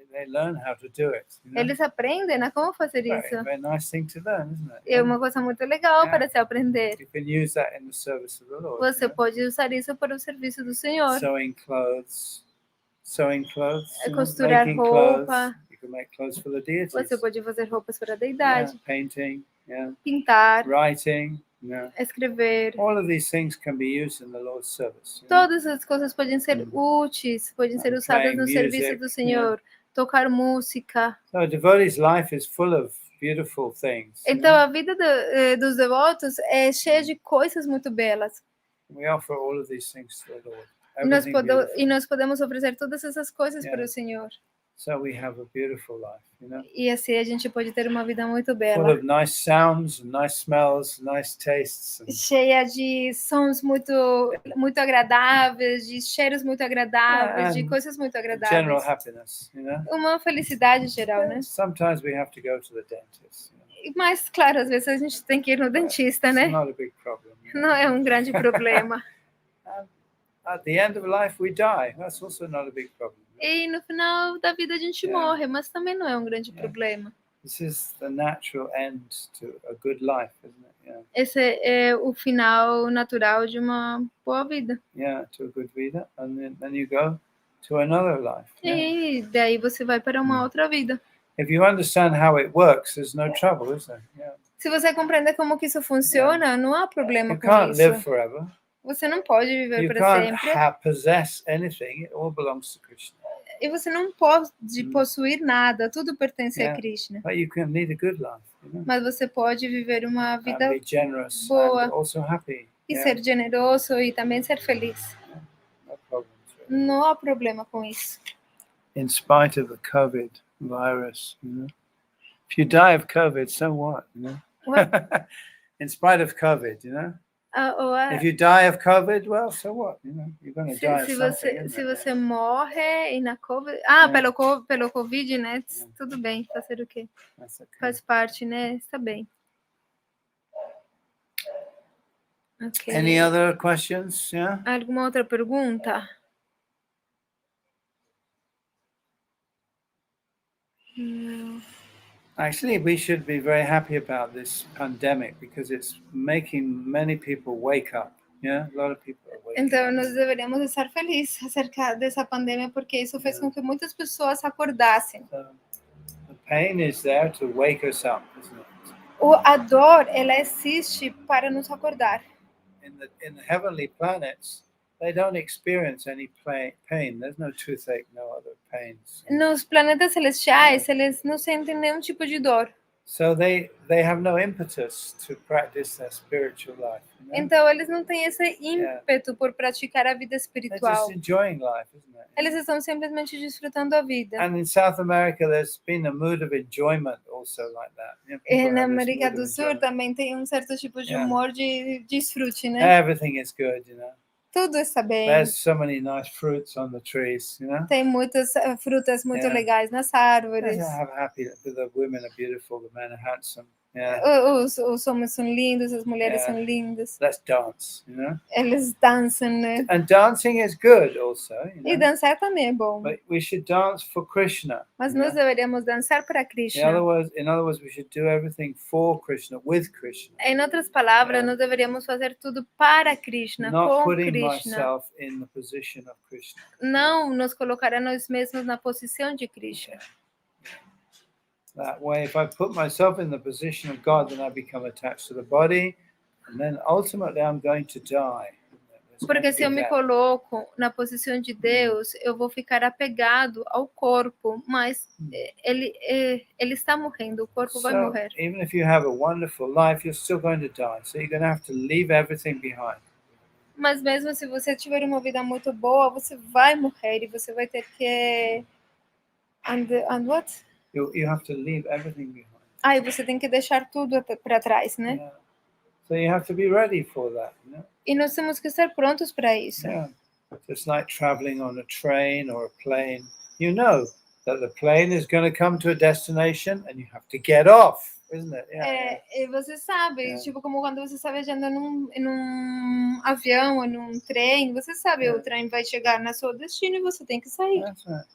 They learn how to do it. You know? Eles aprendem a como fazer isso. Very nice thing to learn, isn't it? É uma coisa muito legal para se aprender. You can use that in the service of the Lord. Você pode usar isso para o serviço do Senhor. Sewing clothes. Costurar roupa. You can make clothes for the deities. Você pode fazer roupas para a deidade. Painting. Pintar. Writing. Escrever. All of these things can be used in the Lord's service. Todas as coisas podem ser úteis, podem ser usadas no serviço do Senhor. Tocar música. So a devotee's life is full of beautiful things. Então a vida dos devotos é cheia de coisas muito belas. We offer all of these things to the Lord. E nós podemos oferecer todas essas coisas para o Senhor. So we have a beautiful life, you know. E assim a gente pode ter uma vida muito bela. Full of nice sounds, nice smells, nice tastes. Cheia de sons muito agradáveis, de cheiros muito agradáveis, de coisas muito agradáveis. General happiness, you know. Uma felicidade geral, né? Sometimes we have to go to the dentist. Mas claro, às vezes a gente tem que ir no dentista, né? It's not a big problem. Não é um grande problema. At the end of life we die. That's also not a big problem. E no final da vida a gente morre, mas também não é um grande problema. This is the natural end to a good life, isn't it? Esse é o final natural de uma boa vida. To a good vida, and then you go to another life. E daí você vai para uma outra vida. If you understand how it works, there's no trouble, is there? Se você compreender como que isso funciona, não há problema you com can't isso. live forever. Você não pode viver You para can't sempre. possess anything. It all belongs to Krishna. E você não pode possuir nada. Tudo pertence a Yeah. Krishna. But you can lead a good life, you know, Mas você pode viver uma and vida be generous and boa also happy. e Yeah. ser generoso e também ser feliz. No problems, really. Não há problema com isso. In spite of the COVID virus, you know. If you die of COVID, so what? You know. What? In spite of COVID, you know. If you die of COVID, well, so what? You know, you're going to die of something. Se você morre e na COVID... pelo Covid, né? Tudo bem, fazer o quê? That's okay. Faz parte, né? Está bem. Okay. Any other questions? Yeah. Alguma outra pergunta? Não. Actually, we should be very happy about this pandemic because it's making many people wake up. Yeah, a lot of people are waking Então, up. nós deveríamos estar felizes acerca dessa pandemia, porque isso fez com que muitas pessoas acordassem. So, the pain is there to wake us up, isn't it? A dor, ela existe para nos acordar. In the heavenly planets, they don't experience any pain. There's no toothache, no other pains. Nos planetas celestiais, eles não sentem nenhum tipo de dor. So they have no impetus to practice their spiritual life. You know? Então, eles não têm esse ímpeto por praticar a vida They're espiritual. just enjoying life, isn't it? Eles estão simplesmente desfrutando a vida. And in South America, there's been a mood of enjoyment also like that. You know, E people na have this América mood do of Sul enjoyment. também tem um certo tipo de humor de desfrute, né? Everything is good, you know. Tudo está bem. There's so many nice fruits on the trees, you know. Tem muitas frutas muito legais nas árvores. I'm happy that the women are beautiful, the men are handsome. Yeah. Os homens são lindos, as mulheres são lindas. Let's dance, you know. Eles dançam, né? And dancing is good also, you know. E dançar também é bom. But we should dance for Krishna. Mas nós deveríamos dançar para Krishna. In other words, we should do everything for Krishna, with Krishna. Em outras palavras, nós deveríamos fazer tudo para Krishna, Not com putting Krishna. myself in the position of Krishna. Não nos colocar a nós mesmos na posição de Krishna. That way, if I put myself in the position of God, then I become attached to the body, and then ultimately I'm going to die. Porque se eu me coloco na posição de Deus, eu vou ficar apegado ao corpo, mas ele está morrendo, o corpo vai morrer. Even if you have a wonderful life, you're still going to die. So you're going to have to leave everything behind. Mas mesmo se você tiver uma vida muito boa, você vai morrer e você vai ter que and what? You have to leave everything behind. E você tem que deixar tudo para trás, né? Yeah. So you have to be ready for that, you know? E nós temos que estar prontos para isso. Yeah. Just like traveling on a train or a plane, you know that the plane is going to come to a destination and you have to get off, isn't it? Yeah. E você sabe, tipo como quando você está viajando num avião ou num trem, você sabe, o trem vai chegar no seu destino e você tem que sair. That's right.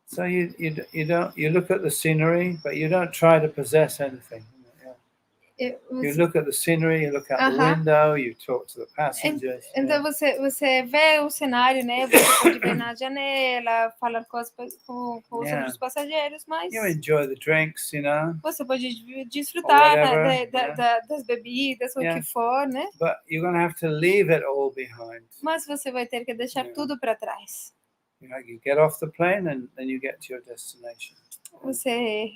So you look at the scenery, but you don't try to possess anything. You look at the scenery, you look out the window, you talk to the passengers. Então você vê o cenário, né? Você pode ver na janela, falar com os outros passageiros, mas you enjoy the drinks, you know. Você pode desfrutar das bebidas, ou o que for, né? But you're going to have to leave it all behind. Mas você vai ter que deixar tudo para trás. You get off the plane and then you get to your destination. Você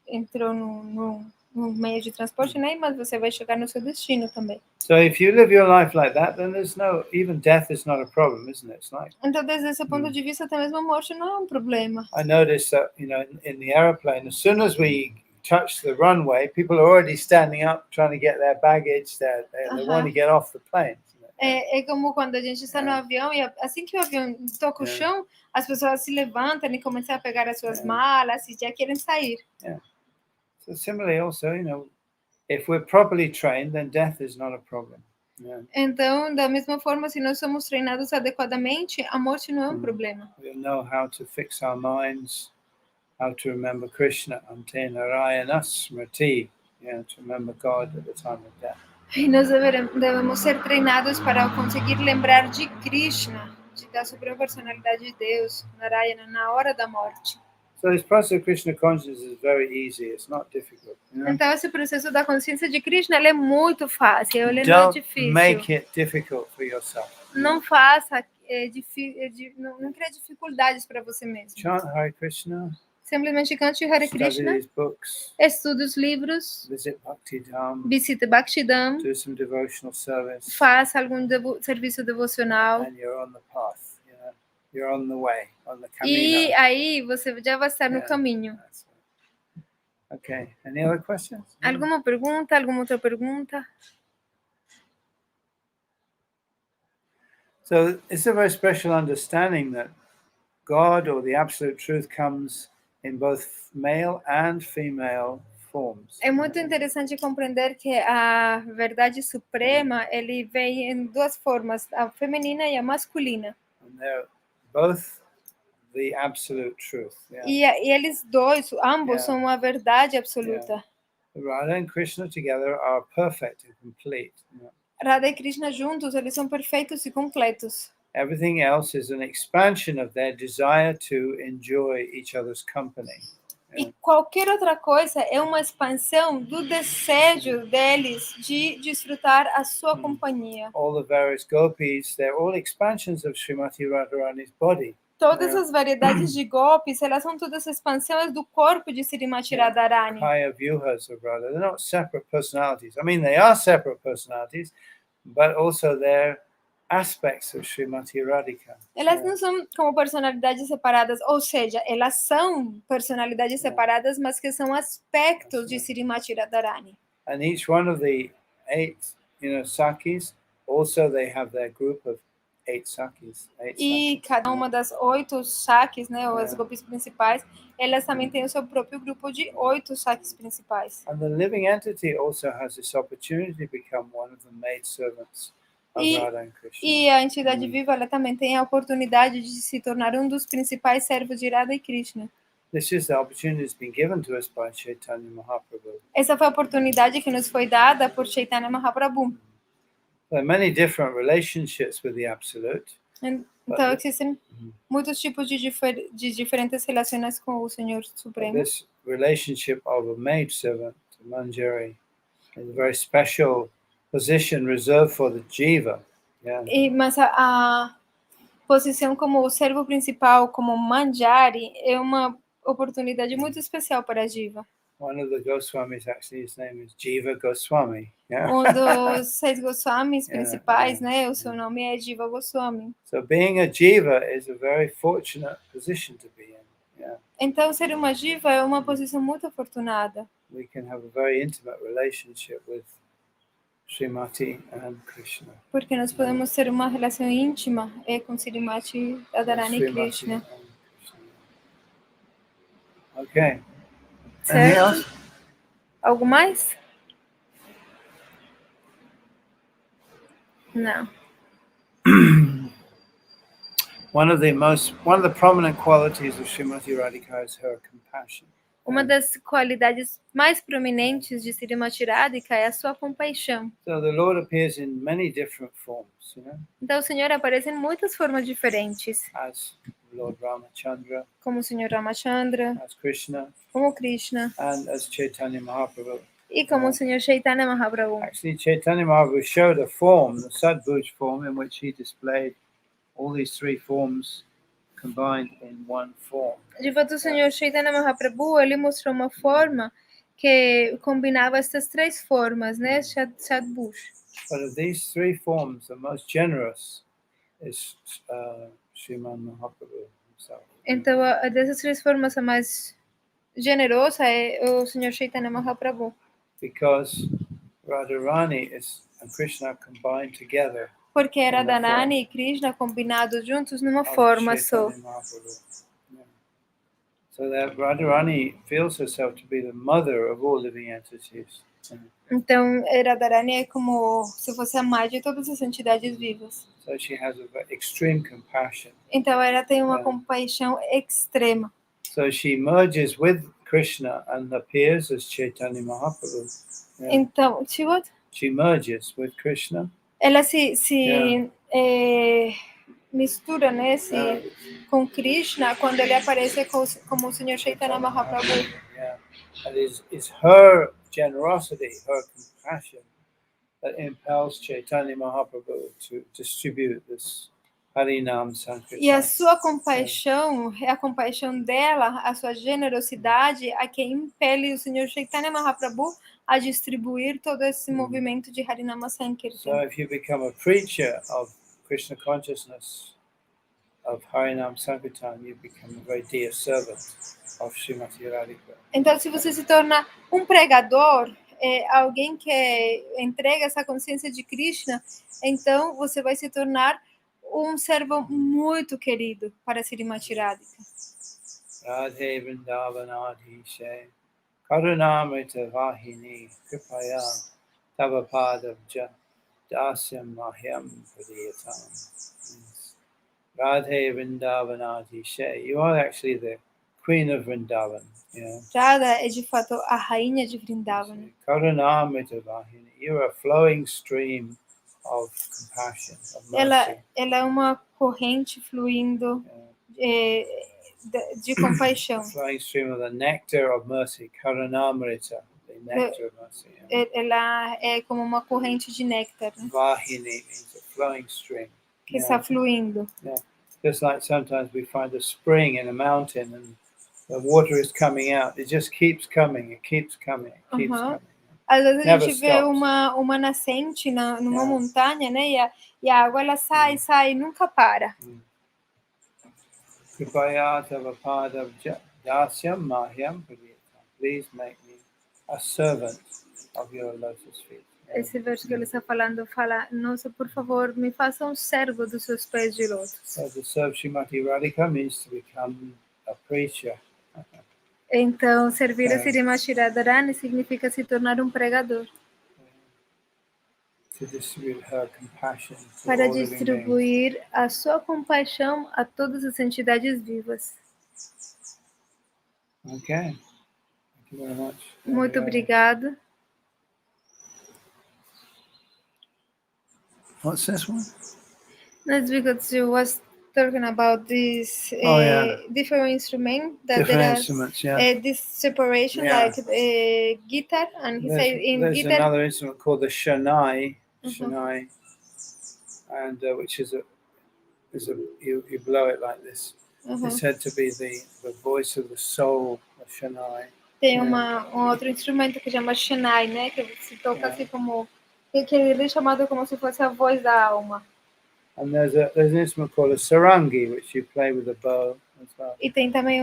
entrou no meio de transporte, né? Mas você vai chegar no seu destino também. So if you live your life like that, then even death is not a problem, isn't it? It's like. Então, desde esse ponto de vista, até mesmo a morte não é um problema. I noticed that, you know, in the airplane, as soon as we touch the runway, people are already standing up trying to get their baggage. They want to get off the plane. É como quando a gente está no avião e assim que o avião toca o chão, as pessoas se levantam e começam a pegar as suas malas e já querem sair. So similarly, also, you know, if we're properly trained, then death is not a problem. Então, da mesma forma, se nós somos treinados adequadamente, a morte não é um problema. We know how to fix our minds, how to remember Krishna, ante narayana smriti, to remember God at the time of death. E nós devemos ser treinados para conseguir lembrar de Krishna, da suprema personalidade de Deus, Narayana, na hora da morte. So this process of Krishna consciousness is very easy. It's not difficult. You know? Então esse processo da consciência de Krishna, ele é muito fácil, ele não é Don't difícil. make it difficult for yourself. Não faça, não crie dificuldades para você mesmo. Chant Hare Krishna. Simplesmente cante Hare Study Krishna, these books. estude os livros, Visit Bhakti Dham. visite Bhakti-dham, Do some devotional service. faça algum serviço devocional. And you're on the path. You know? You're on the way, on the camino. E aí você já vai estar no caminho. That's right. Okay. Any other questions? Alguma pergunta? Alguma outra pergunta? So it's a very special understanding that God or the absolute truth comes in both male and female forms. É muito interessante compreender que a verdade suprema, ele vem em duas formas, a feminina e a masculina. And they're both the absolute truth. Yeah. E eles dois, ambos, são a verdade absoluta. Radha and Krishna together are perfect and complete. Yeah. Radha e Krishna juntos, eles são perfeitos e completos. Everything else is an expansion of their desire to enjoy each other's company. E qualquer outra coisa é uma expansão do desejo deles de desfrutar a sua companhia. All the various gopis, they're all expansions of Srimati Radharani's body. Todas as variedades de golpes, elas são todas expansões do corpo de Srimati Radharani. Kaya Vyuhas of Radha. They're not separate personalities. I mean, they are separate personalities, but also they're aspects of Srimati Radhika. Elas não são como personalidades separadas, ou seja, elas são personalidades separadas, mas que são aspectos de Srimati Radharani. And each one of the 8, Sakis, also they have their group of 8 Sakis. E cada uma das 8 Sakis, né, ou as gopis principais, elas também têm o seu próprio grupo de 8 Sakis principais. And the living entity also has this opportunity to become one of the maidservants. E a entidade viva, ela também tem a oportunidade de se tornar um dos principais servos de Radha e Krishna. This is the opportunity that's been given to us by Chaitanya Mahaprabhu. Essa foi a oportunidade que nos foi dada por Chaitanya Mahaprabhu. There are many different relationships with the Absolute. Então existem muitos tipos de diferentes relações com o Senhor Supremo. This relationship of a maidservant, Manjari, is a very special position reserved for the jiva. Mas a posição como o servo principal, como Manjari, é uma oportunidade muito especial para a jiva. One of the Goswamis, actually, his name is Jiva Goswami. Um dos 6 Goswamis principais, né? O seu nome é Jiva Goswami. So being a jiva is a very fortunate position to be in. Então ser uma jiva é uma posição muito afortunada. We can have a very intimate relationship with Srimati and Krishna. Porque nós podemos ter uma relação íntima com Srimati Radharani e Krishna. Okay. Certo? Algo mais? Não. One of the prominent qualities of Srimati Radhika is her compassion. Uma das qualidades mais prominentes de Srimati Radhika é a sua compaixão. So the Lord appears in many different forms, Então o Senhor aparece em muitas formas diferentes. As Lord Ramachandra, como o Senhor Ramachandra, as Krishna, como Krishna, and as Chaitanya Mahaprabhu. E como o Senhor Chaitanya Mahaprabhu. Actually, Chaitanya Mahaprabhu showed a form, the Sadbhuj form, in which he displayed all these 3 forms combined in one form. De fato, o Senhor Chaitanya Mahaprabhu, ele mostrou uma forma que combinava essas 3 formas, né? Sadbhuj. But of these 3 forms, the most generous is Sriman Mahaprabhu himself. Então, dessas 3 formas, a mais generosa é o Senhor Chaitanya Mahaprabhu. Because Radharani and Krishna combined together. Porque Radharani e Krishna combinados juntos numa forma só. So that Radharani feels herself to be the mother of all living entities. Então, Radharani é como se fosse a mãe de todas as entidades vivas. So she has extreme compassion. Então, ela tem uma compaixão extrema. So she merges with Krishna and appears as Chaitanya Mahaprabhu. Então, she merges with Krishna. Ela se mistura, né, com Krishna quando ele aparece como o Senhor Chaitanya Mahaprabhu. Yeah. And it's her generosity, her compassion that impels Chaitanya Mahaprabhu to distribute this Harinam Sankirtan. E a sua compaixão, é a compaixão dela, a sua generosidade, a quem impele o Senhor Chaitanya Mahaprabhu a distribuir todo esse movimento de Harinama Sankirtan. So if you become a preacher of Krishna consciousness, of Harinam Sankirtan, you become a very dear servant of Srimati Radhika. Então, se você se torna um pregador, alguém que entrega essa consciência de Krishna, então você vai se tornar um servo muito querido para Srimati Radhika. Radhe Vrindavanadhishe Karunamrita Vahini Kripaya Tavapadavja Dasyam Mahyam Padiyatam. Radhe Vrindavanadhishe. You are actually the Queen of Vrindavan. Yeah. Radha é de fato a rainha de Vrindavana. Karunamrita Vahini. You are a flowing stream of compassion, of mercy. Ela é uma corrente fluindo de compaixão. Flowing stream of the nectar of mercy, Karunamrita, the nectar of mercy. Yeah. Ela é como uma corrente de néctar, né? Vahini means a flowing stream. Que está fluindo. Yeah. Just like sometimes we find a spring in a mountain and the water is coming out. It just keeps coming. It keeps coming. It keeps coming. Às vezes a gente vê uma nascente numa montanha, né? E a água ela sai, nunca para. Please make me a servant of your lotus feet. Esse verso que ele está falando fala, nossa, por favor, me faça um servo dos seus pés de lótus. So to serve Srimati Radhika means to become a preacher. Então, servir a Srimati Radharani significa se tornar um pregador. To distribute her compassion to para all living distribuir beings. a sua compaixão a todas as entidades vivas. Okay. Thank you very much. Muito obrigado. What's this one? That's because you was talking about this different instrument that Different there instruments, this separation like guitar, and he said in there's guitar another instrument called the Shanai, and which is you blow it like this. It's said to be the voice of the soul of Shanai. Tem outro instrumento que chama Shanai, né, que se toca assim como que ele é chamado como se fosse a voz da alma. And there's an instrument called a sarangi, which you play with a bow as well. E tem também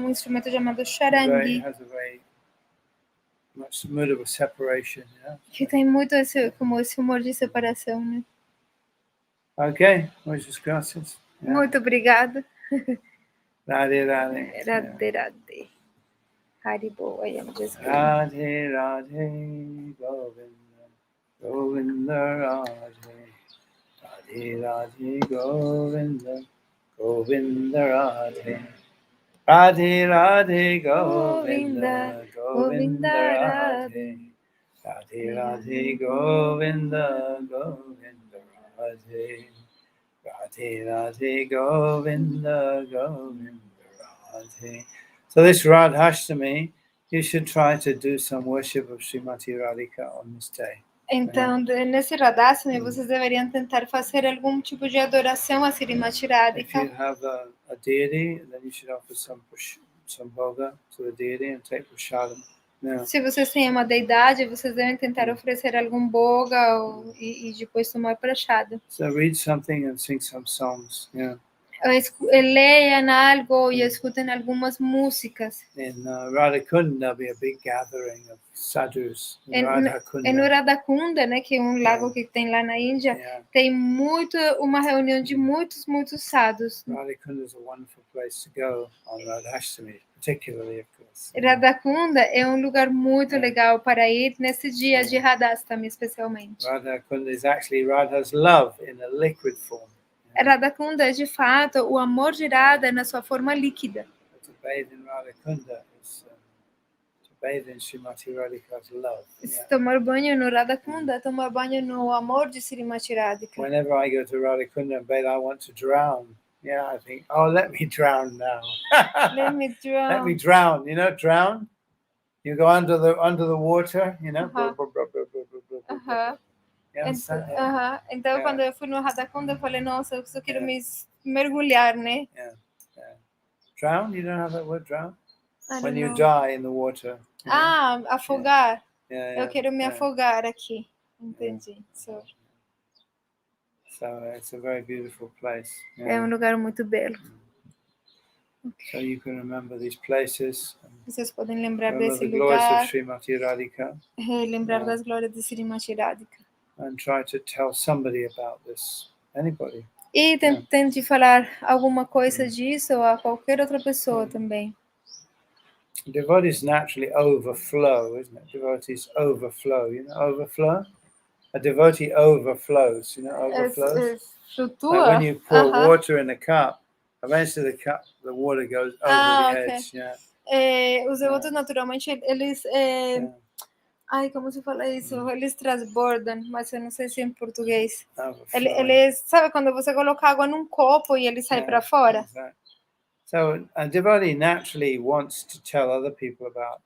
instrumento chamado charangi. It has a very much mood of a separation, que tem muito esse humor de separação, né? Okay, muchas gracias. Muito obrigada. Radhe, Radhe. Radhe, Radhe. Haribo, I am just kidding. Radhe, Radhe, Govinda, Govinda, Radhe. Radhe, Radhe, Govinda, Govinda, Radhe. Radhe, Radhe, Govinda, Govinda, Radhe. Radhe, Radhe, Govinda, Govinda, Radhe. Radhe, Radhe, Govinda, Govinda, Radhe. So this Radhastami, you should try to do some worship of Srimati Radhika on this day. Então, nesse Radhastami, vocês deveriam tentar fazer algum tipo de adoração a Srimati Radhika. If you have a deity, then you should offer some bhoga to the deity and take prasadam. Se vocês têm uma deidade, vocês devem tentar oferecer algum boga e depois tomar prashada. So read something and sing some songs. Leiam algo e escutem algumas músicas. In Radhakunda, there'll be a big gathering of sadhus. No Radhakunda, né, que é um lago que tem lá na Índia, tem uma reunião de muitos sadhus. Radhakunda is a wonderful place to go on Radhastami, particularly, of course. Radhakunda é um lugar muito legal para ir nesse dia de Radhastami, especialmente. Radhakunda is actually Radha's love in a liquid form. Radhakunda é de fato o amor de Radha na sua forma líquida. To bathe in Radhakunda is to bathe in Srimati Radhika's love. Yeah. Tomar banho no Radhakunda, tomar banho no amor de Srimati Radhika. Whenever I go to Radhakunda and bathe, I want to drown. Yeah, I think, oh, let me drown now. Let me drown. Let me drown. You know, drown. You go under the water. You know. You understand? Então, quando eu fui no Radhakunda, eu falei, nossa, eu só quero me mergulhar, né? Yeah. Drown? You don't have that word, drown? I When don't you know. die in the water. You know? Afogar. Yeah, Eu quero me afogar aqui. Entendi. So it's a very beautiful place. É lugar muito belo. So you can remember these places. Vocês podem lembrar Remember desse the glories of lugar. Srimati Radhika. Lembrar das glórias de Srimati Radhika. And try to tell somebody about this. Anybody. E tente falar alguma coisa disso a qualquer outra pessoa também. Devotees naturally overflow, isn't it? Devotees overflow. You know, overflow? A devotee overflows, you know, overflows. Flutua. Like when you pour water in a cup, eventually the water goes over the edge. Yeah. Os devotos naturalmente eles ai, como se fala isso? Eles transbordam, mas eu não sei se é em português. Eles, sabe quando você coloca água num copo e ele sai para fora? Exactly. So a devotee naturally wants to tell other people about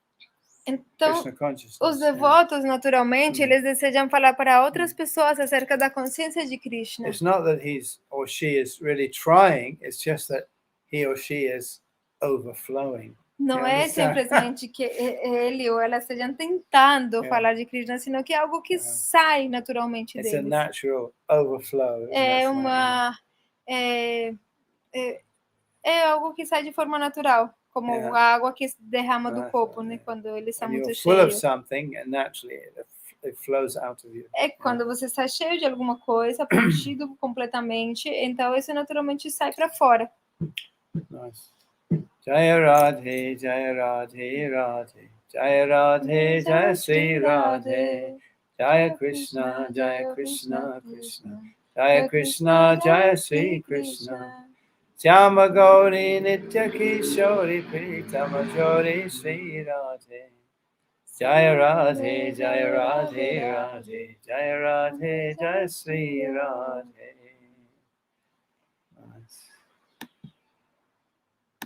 Krishna consciousness. Os devotos naturalmente eles desejam falar para outras pessoas acerca da consciência de Krishna. It's not that he's or she is really trying, it's just that he or she is overflowing. Não é simplesmente que ele ou ela estejam tentando falar de Krishna, sino que é algo que sai naturalmente deles. It's a natural overflow. É algo que sai de forma natural, como a água que derrama do copo, né, quando ele está muito cheio. Full of something, and naturally it flows out of you. É quando você está cheio de alguma coisa, preenchido completamente, então isso naturalmente sai para fora. Nice. Jaya Radhe, Jaya Radhe, Radhe. Jaya Radhe, Jaya Sri Radhe. Jaya Krishna, Krishna. Jaya Krishna, Jaya Sri Krishna. Syama Gauri Nitya Kishori Pritama Jori Sri Radhe. Jaya Radhe, Jaya Radhe, Radhe. Jaya Radhe, Jaya Sri Radhe.